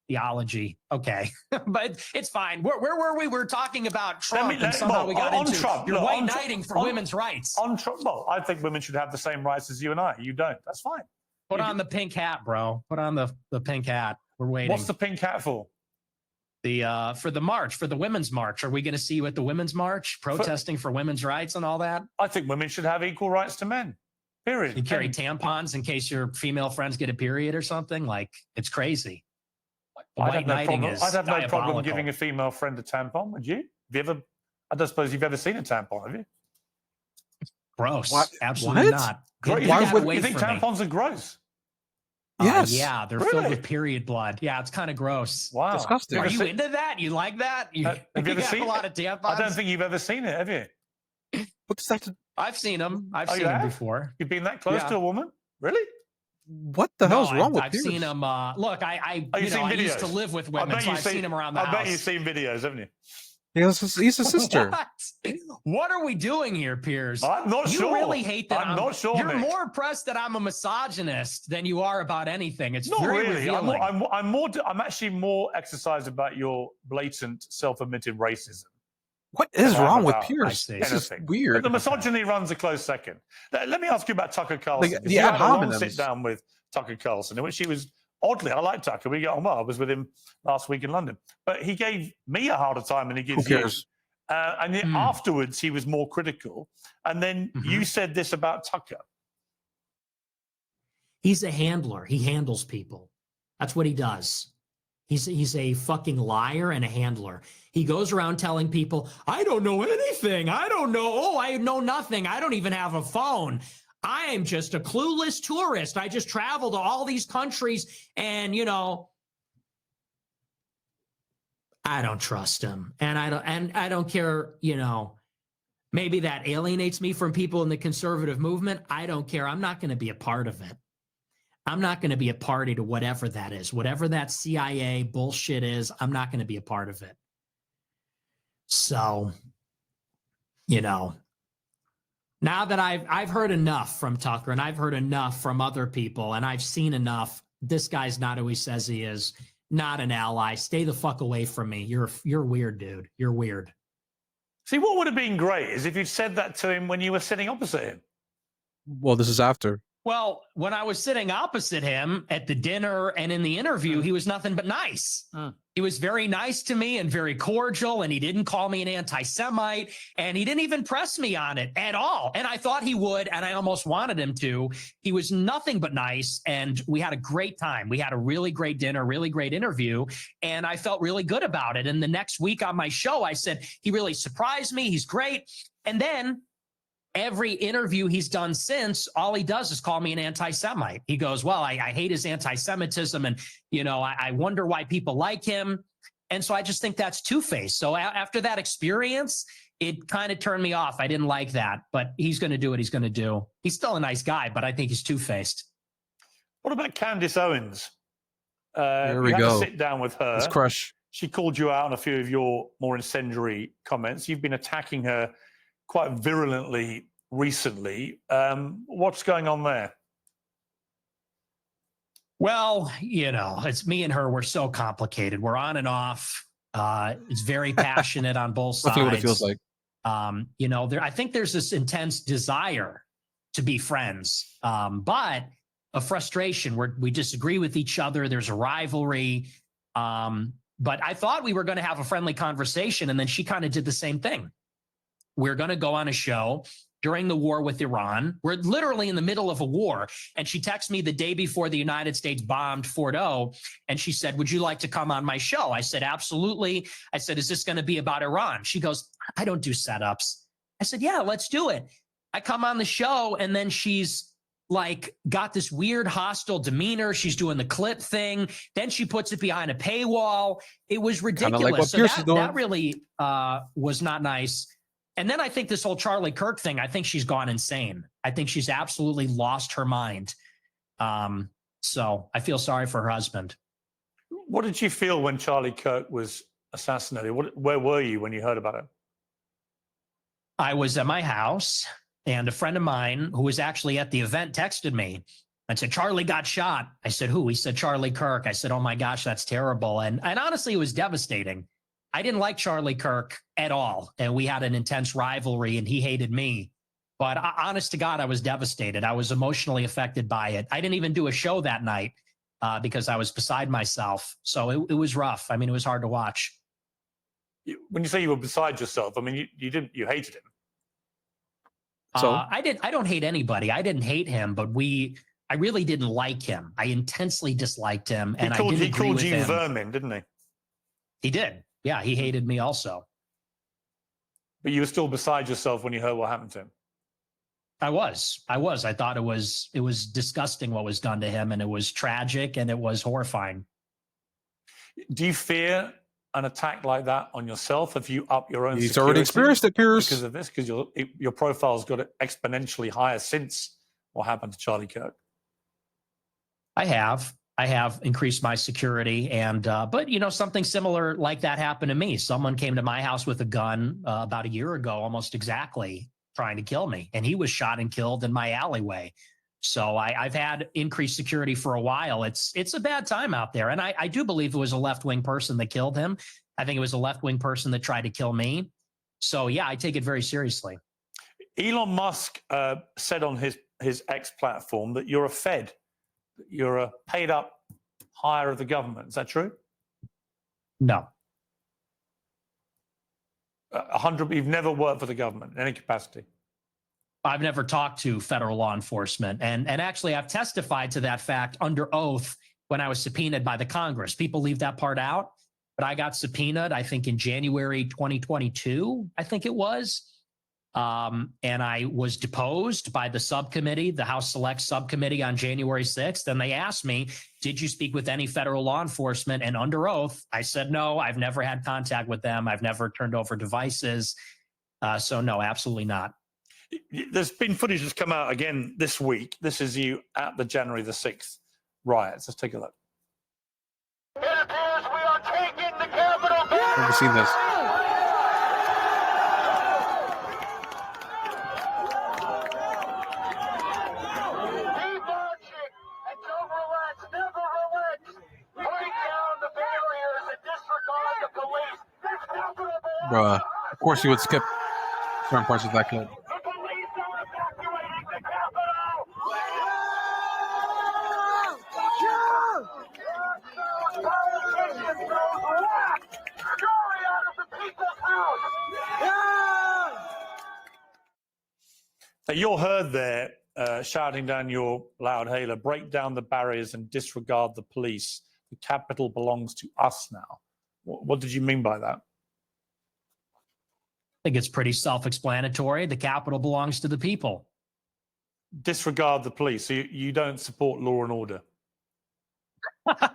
theology. Okay, but it's fine. Where were we? We're talking about Trump, and somehow we got into Trump. you're Look, white knighting for women's rights. On Trump, well, I think women should have the same rights as you and I. You don't. That's fine. Put on the pink hat, bro. Put on the pink hat. We're waiting. What's the pink hat for? For the march, for the women's march. Are we going to see you at the women's march protesting for women's rights and all that? I think women should have equal rights to men. Period. You carry tampons in case your female friends get a period or something. Like, it's crazy. The I'd white have no knighting problem. is I'd have no problem diabolical. giving a female friend a tampon. Would you? Have you ever? I don't suppose you've ever seen a tampon, have you? Gross. What? Absolutely What? not. Great. Get Why that would away you think from me. tampons are gross? Yes. Yeah, they're Really? filled with period blood. Yeah, it's kind of gross. Wow. Disgusting. Are you into that? You like that? You, Have you ever got seen a lot it? of tampons? I don't think you've ever seen it, have you? What's that? I've seen them. I've Oh, seen you them have? before. You've been that close Yeah. to a woman? Really? What the hell's wrong with I've Piers? seen them. Look, I Oh, you've seen I videos? used to live with women, so I've seen them around the house. I bet you've seen videos, haven't you? He's a sister. What are we doing here, Piers? I'm not you sure. really hate that. I'm not sure, You're Nick. more impressed that I'm a misogynist than you are about anything. It's Not very really. revealing. I'm actually more exercised about your blatant, self-admitted racism. What is wrong with about Piers? This is anything. weird. The misogyny runs a close second. Let me ask you about Tucker Carlson. The 'cause you had a long ad hominems. sit down with Tucker Carlson, in which he was oddly, I like Tucker. We get on well. I was with him last week in London, but he gave me a harder time than he gives Who you. cares? And then afterwards, he was more critical. And then you said this about Tucker. He's a handler. He handles people. That's what he does. He's a fucking liar and a handler. He goes around telling people, I don't know anything. I don't know. Oh, I know nothing. I don't even have a phone. I am just a clueless tourist. I just travel to all these countries and, I don't trust him. And I don't care, maybe that alienates me from people in the conservative movement. I don't care. I'm not going to be a part of it. I'm not going to be a party to whatever that is. Whatever that CIA bullshit is, I'm not going to be a part of it. So, now that I've heard enough from Tucker and I've heard enough from other people and I've seen enough, this guy's not who he says he is. Not an ally. Stay the fuck away from me. You're weird, dude. You're weird. See, what would have been great is if you'd said that to him when you were sitting opposite him. Well, this is after. Well, when I was sitting opposite him at the dinner and in the interview, he was nothing but nice. He was very nice to me and very cordial, and he didn't call me an anti-Semite, and he didn't even press me on it at all. And I thought he would, and I almost wanted him to. He was nothing but nice, and we had a great time. We had a really great dinner, really great interview, and I felt really good about it. And the next week on my show, I said, he really surprised me. He's great. And then every interview he's done since, all he does is call me an anti-Semite. He goes, well, I hate his anti-Semitism, and, I wonder why people like him. And so I just think that's two-faced. So after that experience, it kind of turned me off. I didn't like that, but he's going to do what he's going to do. He's still a nice guy, but I think he's two-faced. What about Candace Owens? There we you had go. to sit down with her. Let's crush. She called you out on a few of your more incendiary comments. You've been attacking her quite virulently recently. What's going on there? Well, it's me and her. We're so complicated. We're on and off. It's very passionate on both sides. Definitely what it feels like. I think there's this intense desire to be friends, but a frustration where we disagree with each other. There's a rivalry. But I thought we were going to have a friendly conversation, and then she kind of did the same thing. We're going to go on a show during the war with Iran. We're literally in the middle of a war. And she texted me the day before the United States bombed Fort O. And she said, would you like to come on my show? I said, absolutely. I said, is this going to be about Iran? She goes, I don't do setups. I said, yeah, let's do it. I come on the show, and then she's like got this weird hostile demeanor. She's doing the clip thing. Then she puts it behind a paywall. It was ridiculous. Like what so Piers is doing. that really was not nice. And then I think this whole Charlie Kirk thing, I think she's gone insane. I think she's absolutely lost her mind. So I feel sorry for her husband. What did you feel when Charlie Kirk was assassinated? Where were you when you heard about it? I was at my house, and a friend of mine who was actually at the event texted me and said, Charlie got shot. I said, who? He said, Charlie Kirk. I said, oh my gosh, that's terrible. And honestly, it was devastating. I didn't like Charlie Kirk at all. And we had an intense rivalry, and he hated me. But honest to God, I was devastated. I was emotionally affected by it. I didn't even do a show that night because I was beside myself. So it was rough. I mean, it was hard to watch. When you say you were beside yourself, I mean, you hated him. So I don't hate anybody. I didn't hate him, but I really didn't like him. I intensely disliked him, and I didn't agree with him. He called you vermin, didn't he? He did. Yeah, he hated me also. But you were still beside yourself when you heard what happened to him. I was. I thought it was disgusting what was done to him, and it was tragic, and it was horrifying. Do you fear an attack like that on yourself? Have you upped your own? He's already experienced it, Piers. Because of this, because your profile's got exponentially higher since what happened to Charlie Kirk. I have increased my security, and but something similar like that happened to me. Someone came to my house with a gun about a year ago, almost exactly, trying to kill me, and he was shot and killed in my alleyway. So I've had increased security for a while. It's a bad time out there, and I do believe it was a left-wing person that killed him. I think it was a left-wing person that tried to kill me. So yeah, I take it very seriously. Elon Musk said on his X platform that you're a Fed. You're a paid up hire of the government. Is that true? No. 100. You've never worked for the government in any capacity. I've never talked to federal law enforcement, and actually I've testified to that fact under oath when I was subpoenaed by the Congress. People leave that part out, but I got subpoenaed, I think in January 2022, I think it was. And I was deposed by the subcommittee, the House Select Subcommittee on January 6th. And they asked me, did you speak with any federal law enforcement? And under oath, I said, no, I've never had contact with them. I've never turned over devices. So no, absolutely not. There's been footage that's come out again this week. This is you at the January the 6th riots. Let's take a look. It appears we are taking the Capitol back. Never seen this. Bruh, of course you would skip certain parts of that clip. So you're heard there shouting down your loud hailer, break down the barriers and disregard the police. The Capitol belongs to us now. What did you mean by that? I think it's pretty self-explanatory. The Capitol belongs to the people. Disregard the police. So you don't support law and order? No,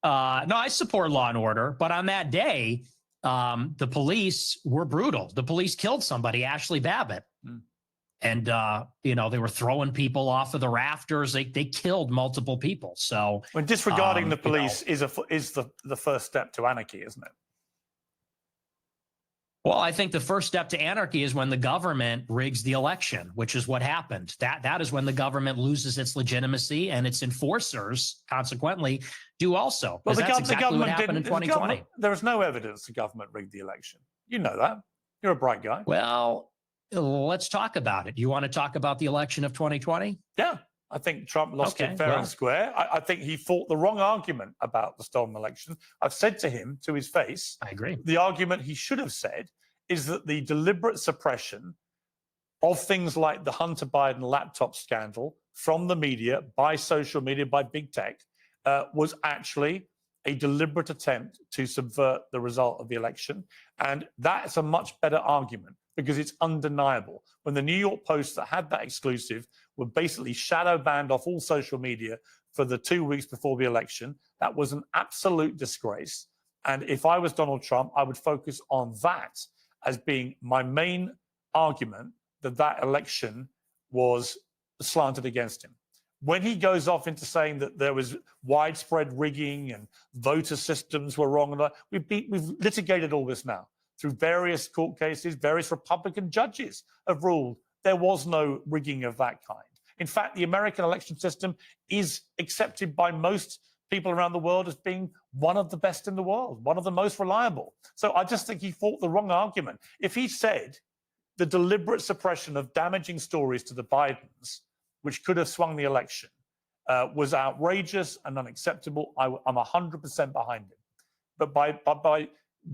I support law and order. But on that day, the police were brutal. The police killed somebody, Ashley Babbitt. And, they were throwing people off of the rafters. They killed multiple people. So when disregarding the police is the first step to anarchy, isn't it? Well, I think the first step to anarchy is when the government rigs the election, which is what happened. That is when the government loses its legitimacy, and its enforcers, consequently, do also. Well, that's exactly what happened in 2020. There is no evidence the government rigged the election. You know that. You're a bright guy. Well, let's talk about it. You want to talk about the election of 2020? Yeah. I think Trump lost it fair and square. I think he fought the wrong argument about the stolen election. I've said to him, to his face, I agree. The argument he should have said is that the deliberate suppression of things like the Hunter Biden laptop scandal from the media, by social media, by big tech, was actually a deliberate attempt to subvert the result of the election. And that's a much better argument because it's undeniable. When the New York Post that had that exclusive were basically shadow banned off all social media for the 2 weeks before the election, that was an absolute disgrace. And if I was Donald Trump, I would focus on that as being my main argument that that election was slanted against him. When he goes off into saying that there was widespread rigging and voter systems were wrong, we've litigated all this now through various court cases. Various Republican judges have ruled there was no rigging of that kind. In fact, the American election system is accepted by most people around the world as being one of the best in the world, one of the most reliable. So I just think he fought the wrong argument. If he said the deliberate suppression of damaging stories to the Bidens, which could have swung the election, was outrageous and unacceptable, I'm 100% behind him. But by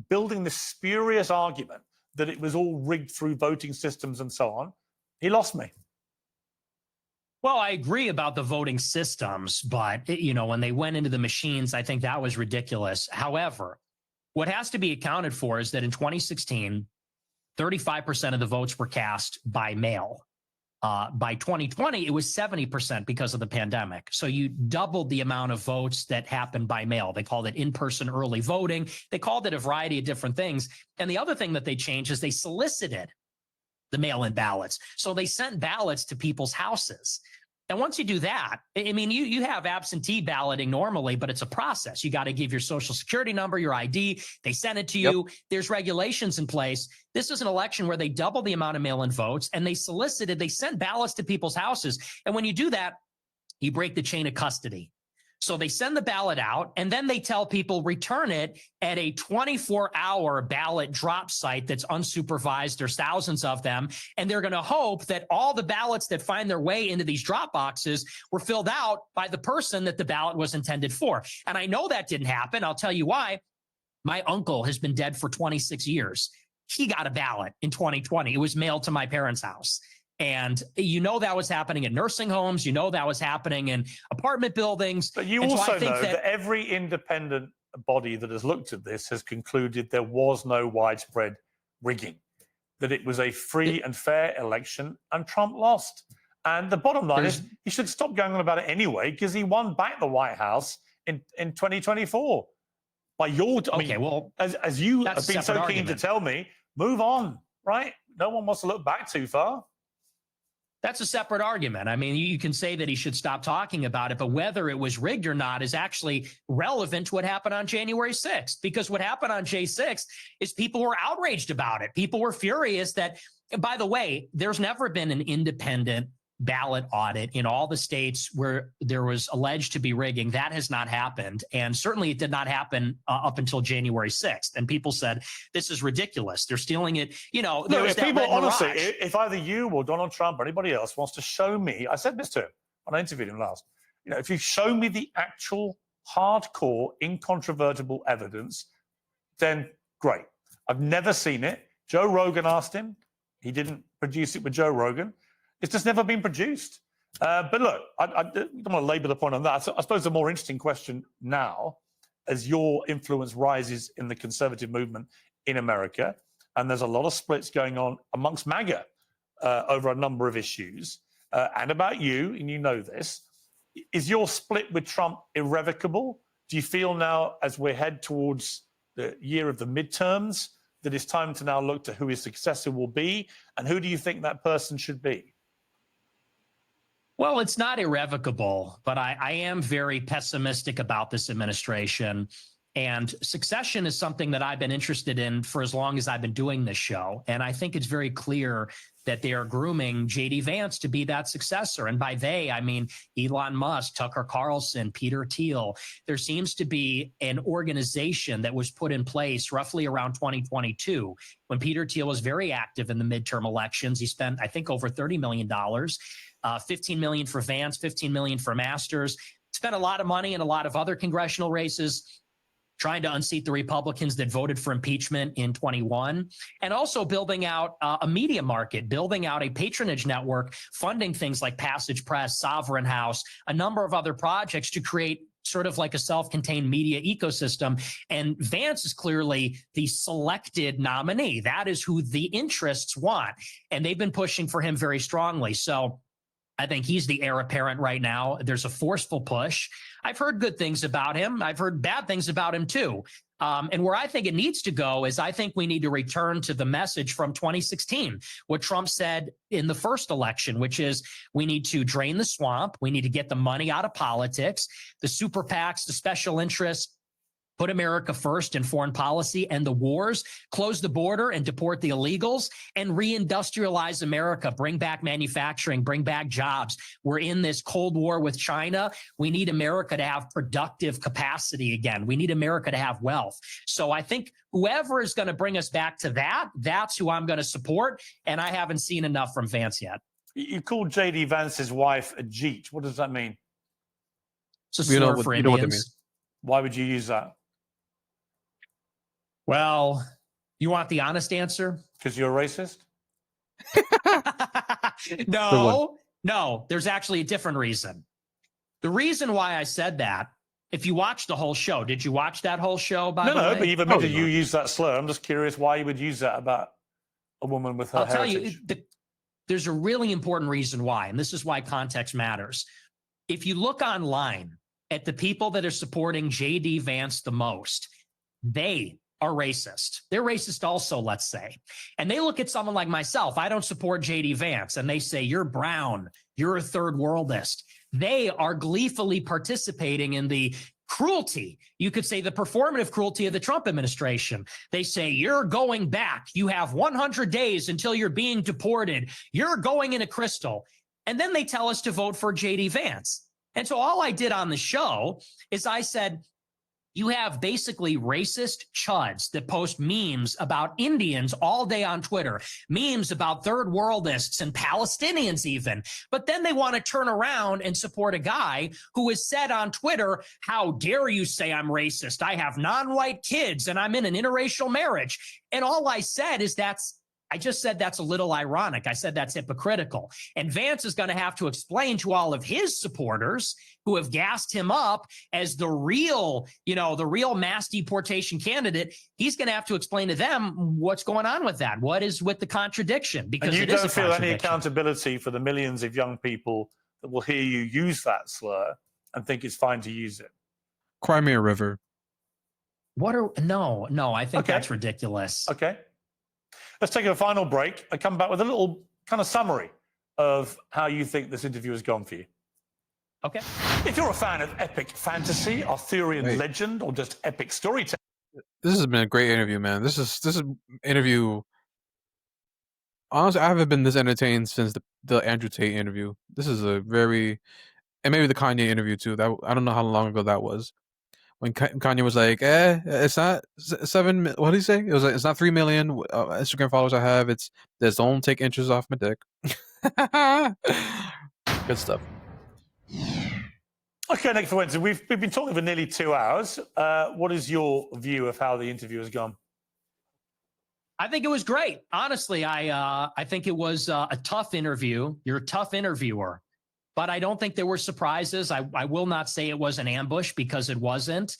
building this spurious argument that it was all rigged through voting systems and so on, He lost me. Well, I agree about the voting systems, but when they went into the machines, I think that was ridiculous. However, what has to be accounted for is that in 2016, 35% of the votes were cast by mail. By 2020, it was 70% because of the pandemic. So you doubled the amount of votes that happened by mail. They called it in-person early voting. They called it a variety of different things. And the other thing that they changed is they solicited the mail-in ballots. So they sent ballots to people's houses. And once you do that, I mean, you have absentee balloting normally, but it's a process. You got to give your social security number, your ID. They send it to you. There's regulations in place. This is an election where they double the amount of mail-in votes, and they sent ballots to people's houses. And when you do that, you break the chain of custody. So they send the ballot out, and then they tell people return it at a 24-hour ballot drop site that's unsupervised. There's thousands of them, and they're going to hope that all the ballots that find their way into these drop boxes were filled out by the person that the ballot was intended for. And I know that didn't happen. I'll tell you why. My uncle has been dead for 26 years. He got a ballot in 2020. It was mailed to my parents' house. And that was happening in nursing homes. That was happening in apartment buildings. But you also know that every independent body that has looked at this has concluded there was no widespread rigging, that it was a free and fair election, and Trump lost. And the bottom line is he should stop going on about it anyway, because he won back the White House in 2024. By your, as you have been so keen to tell me, move on, right? No one wants to look back too far. That's a separate argument. I mean, you can say that he should stop talking about it, but whether it was rigged or not is actually relevant to what happened on January 6th, because what happened on J 6th is people were outraged about it. People were furious that, by the way, there's never been an independent ballot audit in all the states where there was alleged to be rigging. That has not happened. And certainly it did not happen up until January 6th. And people said, this is ridiculous. They're stealing it. If people, honestly, if either you or Donald Trump or anybody else wants to show me, I said this to him when I interviewed him last, if you show me the actual hardcore, incontrovertible evidence, then great. I've never seen it. Joe Rogan asked him. He didn't produce it with Joe Rogan. It's just never been produced. But look, I don't want to labor the point on that. So I suppose the more interesting question now, as your influence rises in the conservative movement in America, and there's a lot of splits going on amongst MAGA over a number of issues, and about you, and you know this, is your split with Trump irrevocable? Do you feel now, as we head towards the year of the midterms, that it's time to now look to who his successor will be, and who do you think that person should be? Well, it's not irrevocable, but I am very pessimistic about this administration. And succession is something that I've been interested in for as long as I've been doing this show. And I think it's very clear that they are grooming J.D. Vance to be that successor. And by they, I mean Elon Musk, Tucker Carlson, Peter Thiel. There seems to be an organization that was put in place roughly around 2022 when Peter Thiel was very active in the midterm elections. He spent, I think, over $30 million. $15 million for Vance, $15 million for Masters, spent a lot of money in a lot of other congressional races, trying to unseat the Republicans that voted for impeachment in 21, and also building out a media market, building out a patronage network, funding things like Passage Press, Sovereign House, a number of other projects to create sort of like a self-contained media ecosystem. And Vance is clearly the selected nominee. That is who the interests want. And they've been pushing for him very strongly. So I think he's the heir apparent right now. There's a forceful push. I've heard good things about him. I've heard bad things about him too. And where I think it needs to go is I think we need to return to the message from 2016, what Trump said in the first election, which is we need to drain the swamp. We need to get the money out of politics, the super PACs, the special interests, put America first in foreign policy and the wars, close the border and deport the illegals, and reindustrialize America, bring back manufacturing, bring back jobs. We're in this Cold War with China. We need America to have productive capacity again. We need America to have wealth. So I think whoever is going to bring us back to that, that's who I'm going to support. And I haven't seen enough from Vance yet. You called J.D. Vance's wife a Jeet. What does that mean? It's a slur for Indians. Why would you use that? Well, you want the honest answer? Because you're a racist? No, there's actually a different reason. The reason why I said that, if you watch the whole show, did you watch that whole show, by the way? No, but you've admitted you use that slur. I'm just curious why you would use that about a woman with her heritage. I'll tell you, there's a really important reason why, and this is why context matters. If you look online at the people that are supporting J.D. Vance the most, they are racist. They're racist also, let's say. And they look at someone like myself. I don't support J.D. Vance. And they say, you're brown. You're a third worldist. They are gleefully participating in the cruelty. You could say the performative cruelty of the Trump administration. They say, you're going back. You have 100 days until you're being deported. You're going in a crystal. And then they tell us to vote for J.D. Vance. And so all I did on the show is I said, you have basically racist chuds that post memes about Indians all day on Twitter, memes about third worldists and Palestinians even. But then they want to turn around and support a guy who has said on Twitter, how dare you say I'm racist? I have non-white kids and I'm in an interracial marriage. And all I said is I just said that's a little ironic. I said that's hypocritical. And Vance is going to have to explain to all of his supporters who have gassed him up as the real mass deportation candidate. He's going to have to explain to them what's going on with that. What is with the contradiction? Because and you don't feel any accountability for the millions of young people that will hear you use that slur and think it's fine to use it. Cry me a river. No, I think that's ridiculous. Okay. Let's take a final break. I come back with a little kind of summary of how you think this interview has gone for you. Okay. If you're a fan of epic fantasy, Arthurian legend, or just epic storytelling. This has been a great interview, man. This is interview. Honestly, I haven't been this entertained since the Andrew Tate interview. This is a very, and maybe the Kanye interview too. That I don't know how long ago that was. When Kanye was like, it's not 7. What did he say? It was like, it's not 3 million Instagram followers I have. It's just don't take inches off my dick. Good stuff. Okay, Nick Fuentes, we've been talking for nearly 2 hours. What is your view of how the interview has gone? I think it was great. Honestly, I think it was a tough interview. You're a tough interviewer. But I don't think there were surprises. I will not say it was an ambush because it wasn't.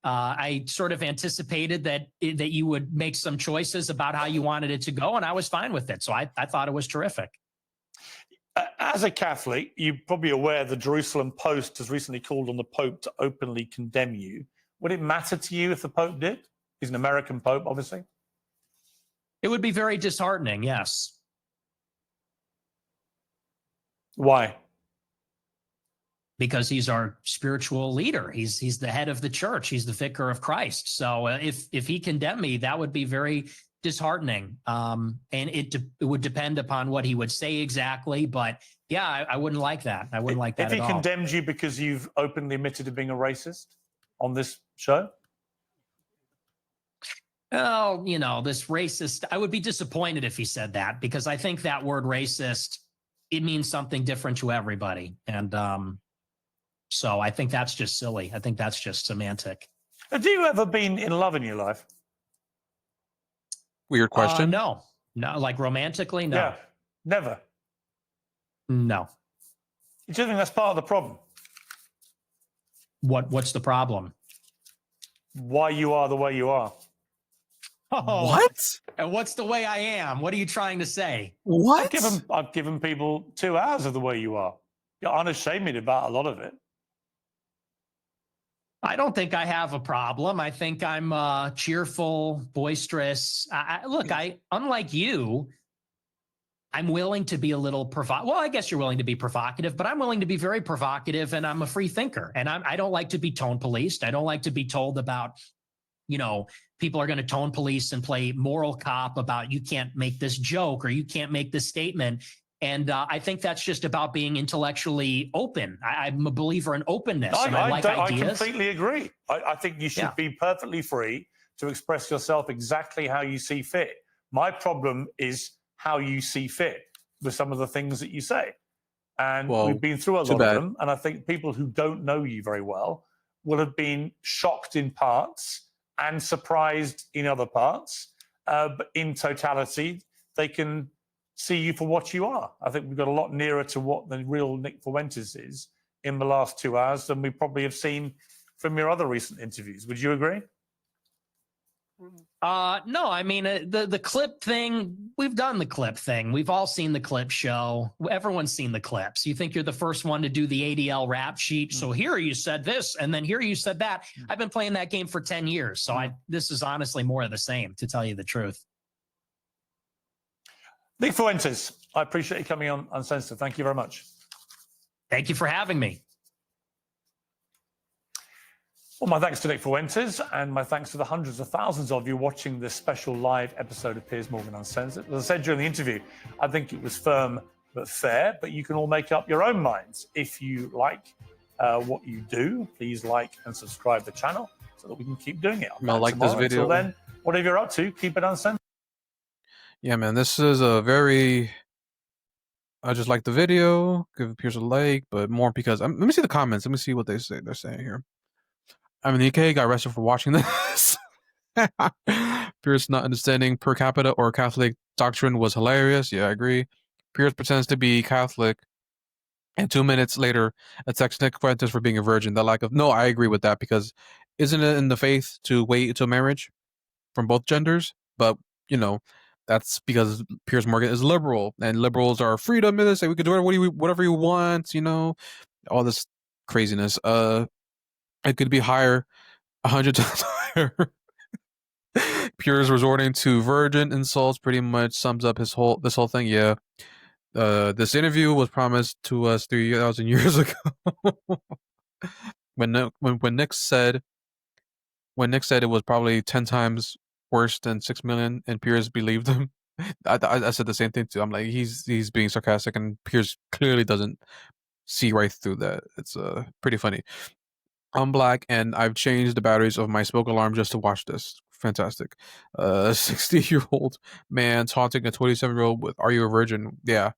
I sort of anticipated that you would make some choices about how you wanted it to go, and I was fine with it. So I thought it was terrific. As a Catholic, you're probably aware the Jerusalem Post has recently called on the Pope to openly condemn you. Would it matter to you if the Pope did? He's an American Pope, obviously. It would be very disheartening, yes. Why? Because he's our spiritual leader. He's the head of the church. He's the vicar of Christ. So if he condemned me, that would be very disheartening. And it would depend upon what he would say exactly. But yeah, I wouldn't like that. I wouldn't like that at all. If he condemned you because you've openly admitted to being a racist on this show? Oh, this racist. I would be disappointed if he said that, because I think that word racist, it means something different to everybody. And so I think that's just silly. I think that's just semantic. Have you ever been in love in your life? Weird question. No, like romantically, no. Yeah, never. No. Do you think that's part of the problem? What's the problem? Why you are the way you are. Oh, what? And what's the way I am? What are you trying to say? What? I've given people 2 hours of the way you are. You're unashamed about a lot of it. I don't think I have a problem. I think I'm cheerful, boisterous. Look, unlike you, I'm willing to be a little provocative. Well, I guess you're willing to be provocative, but I'm willing to be very provocative, and I'm a free thinker. And I don't like to be tone policed. I don't like to be told about, people are going to tone police and play moral cop about you can't make this joke or you can't make this statement. And I think that's just about being intellectually open. I'm a believer in openness. I completely agree. I think you should be perfectly free to express yourself exactly how you see fit. My problem is how you see fit with some of the things that you say. And we've been through a lot of them. And I think people who don't know you very well will have been shocked in parts and surprised in other parts. But in totality, they can see you for what you are. I think we've got a lot nearer to what the real Nick Fuentes is in the last 2 hours than we probably have seen from your other recent interviews. Would you agree? No, I mean, the clip thing, we've done the clip thing. We've all seen the clip show. Everyone's seen the clips. You think you're the first one to do the ADL rap sheet. So here you said this, and then here you said that. I've been playing that game for 10 years. So this is honestly more of the same, to tell you the truth. Nick Fuentes, I appreciate you coming on Uncensored. Thank you very much. Thank you for having me. Well, my thanks to Nick Fuentes, and my thanks to the hundreds of thousands of you watching this special live episode of Piers Morgan Uncensored. As I said during the interview, I think it was firm but fair, but you can all make up your own minds. If you like what you do, please like and subscribe the channel so that we can keep doing it. I like this video. Until then, whatever you're up to, keep it uncensored. Yeah, man, this is a very... I just like the video. Give Piers a like, but more because... let me see the comments. Let me see what they're saying here. I'm in the UK, got arrested for watching this. Piers not understanding per capita or Catholic doctrine was hilarious. Yeah, I agree. Piers pretends to be Catholic, and 2 minutes later attacks Nick Fuentes for being a virgin. The lack of... No, I agree with that, because isn't it in the faith to wait until marriage from both genders? But, you know, that's because Piers Morgan is liberal, and liberals are freedom in this. Say we can do whatever you want, you know, all this craziness. It could be higher, 100 times higher. Piers resorting to virgin insults pretty much sums up this whole thing. Yeah, this interview was promised to us 3,000 years ago. when Nick said it was probably 10 times worse than 6 million, and Piers believed him. I said the same thing too. I'm like, he's being sarcastic, and Piers clearly doesn't see right through that. It's pretty funny. I'm black, and I've changed the batteries of my smoke alarm just to watch this. Fantastic. 60-year-old man taunting a 27-year-old with "Are you a virgin?" Yeah,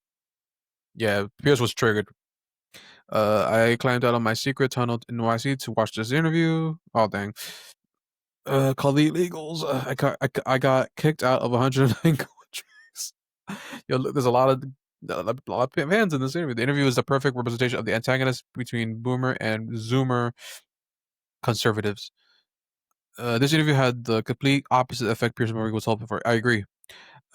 Piers was triggered. I climbed out of my secret tunnel in NYC to watch this interview. Oh dang. Call the illegals. I got kicked out of 109 countries. Yo, look, there's a lot of fans in this interview. The interview is the perfect representation of the antagonist between Boomer and Zoomer conservatives. This interview had the complete opposite effect Piers Morgan was hoping for. I agree.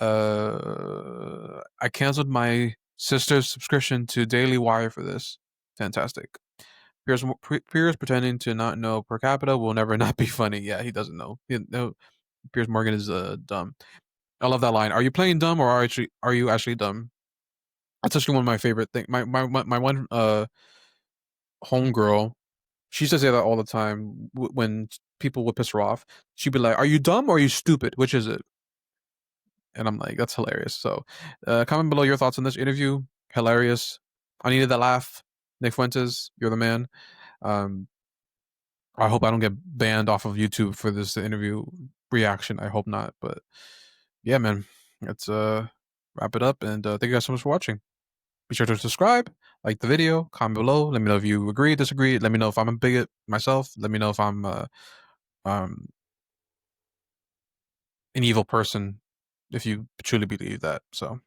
I canceled my sister's subscription to Daily Wire for this. Fantastic. Piers pretending to not know per capita will never not be funny. Yeah, he doesn't know. Piers Morgan is dumb. I love that line. Are you playing dumb, or are you actually dumb? That's actually one of my favorite things. My one homegirl, she used to say that all the time when people would piss her off. She'd be like, "Are you dumb or are you stupid? Which is it?" And I'm like, that's hilarious. So comment below your thoughts on this interview. Hilarious. I needed that laugh. Nick Fuentes, you're the man. I hope I don't get banned off of YouTube for this interview reaction. I hope not. But yeah, man, let's wrap it up. And thank you guys so much for watching. Be sure to subscribe, like the video, comment below. Let me know if you agree, disagree. Let me know if I'm a bigot myself. Let me know if I'm an evil person, if you truly believe that. So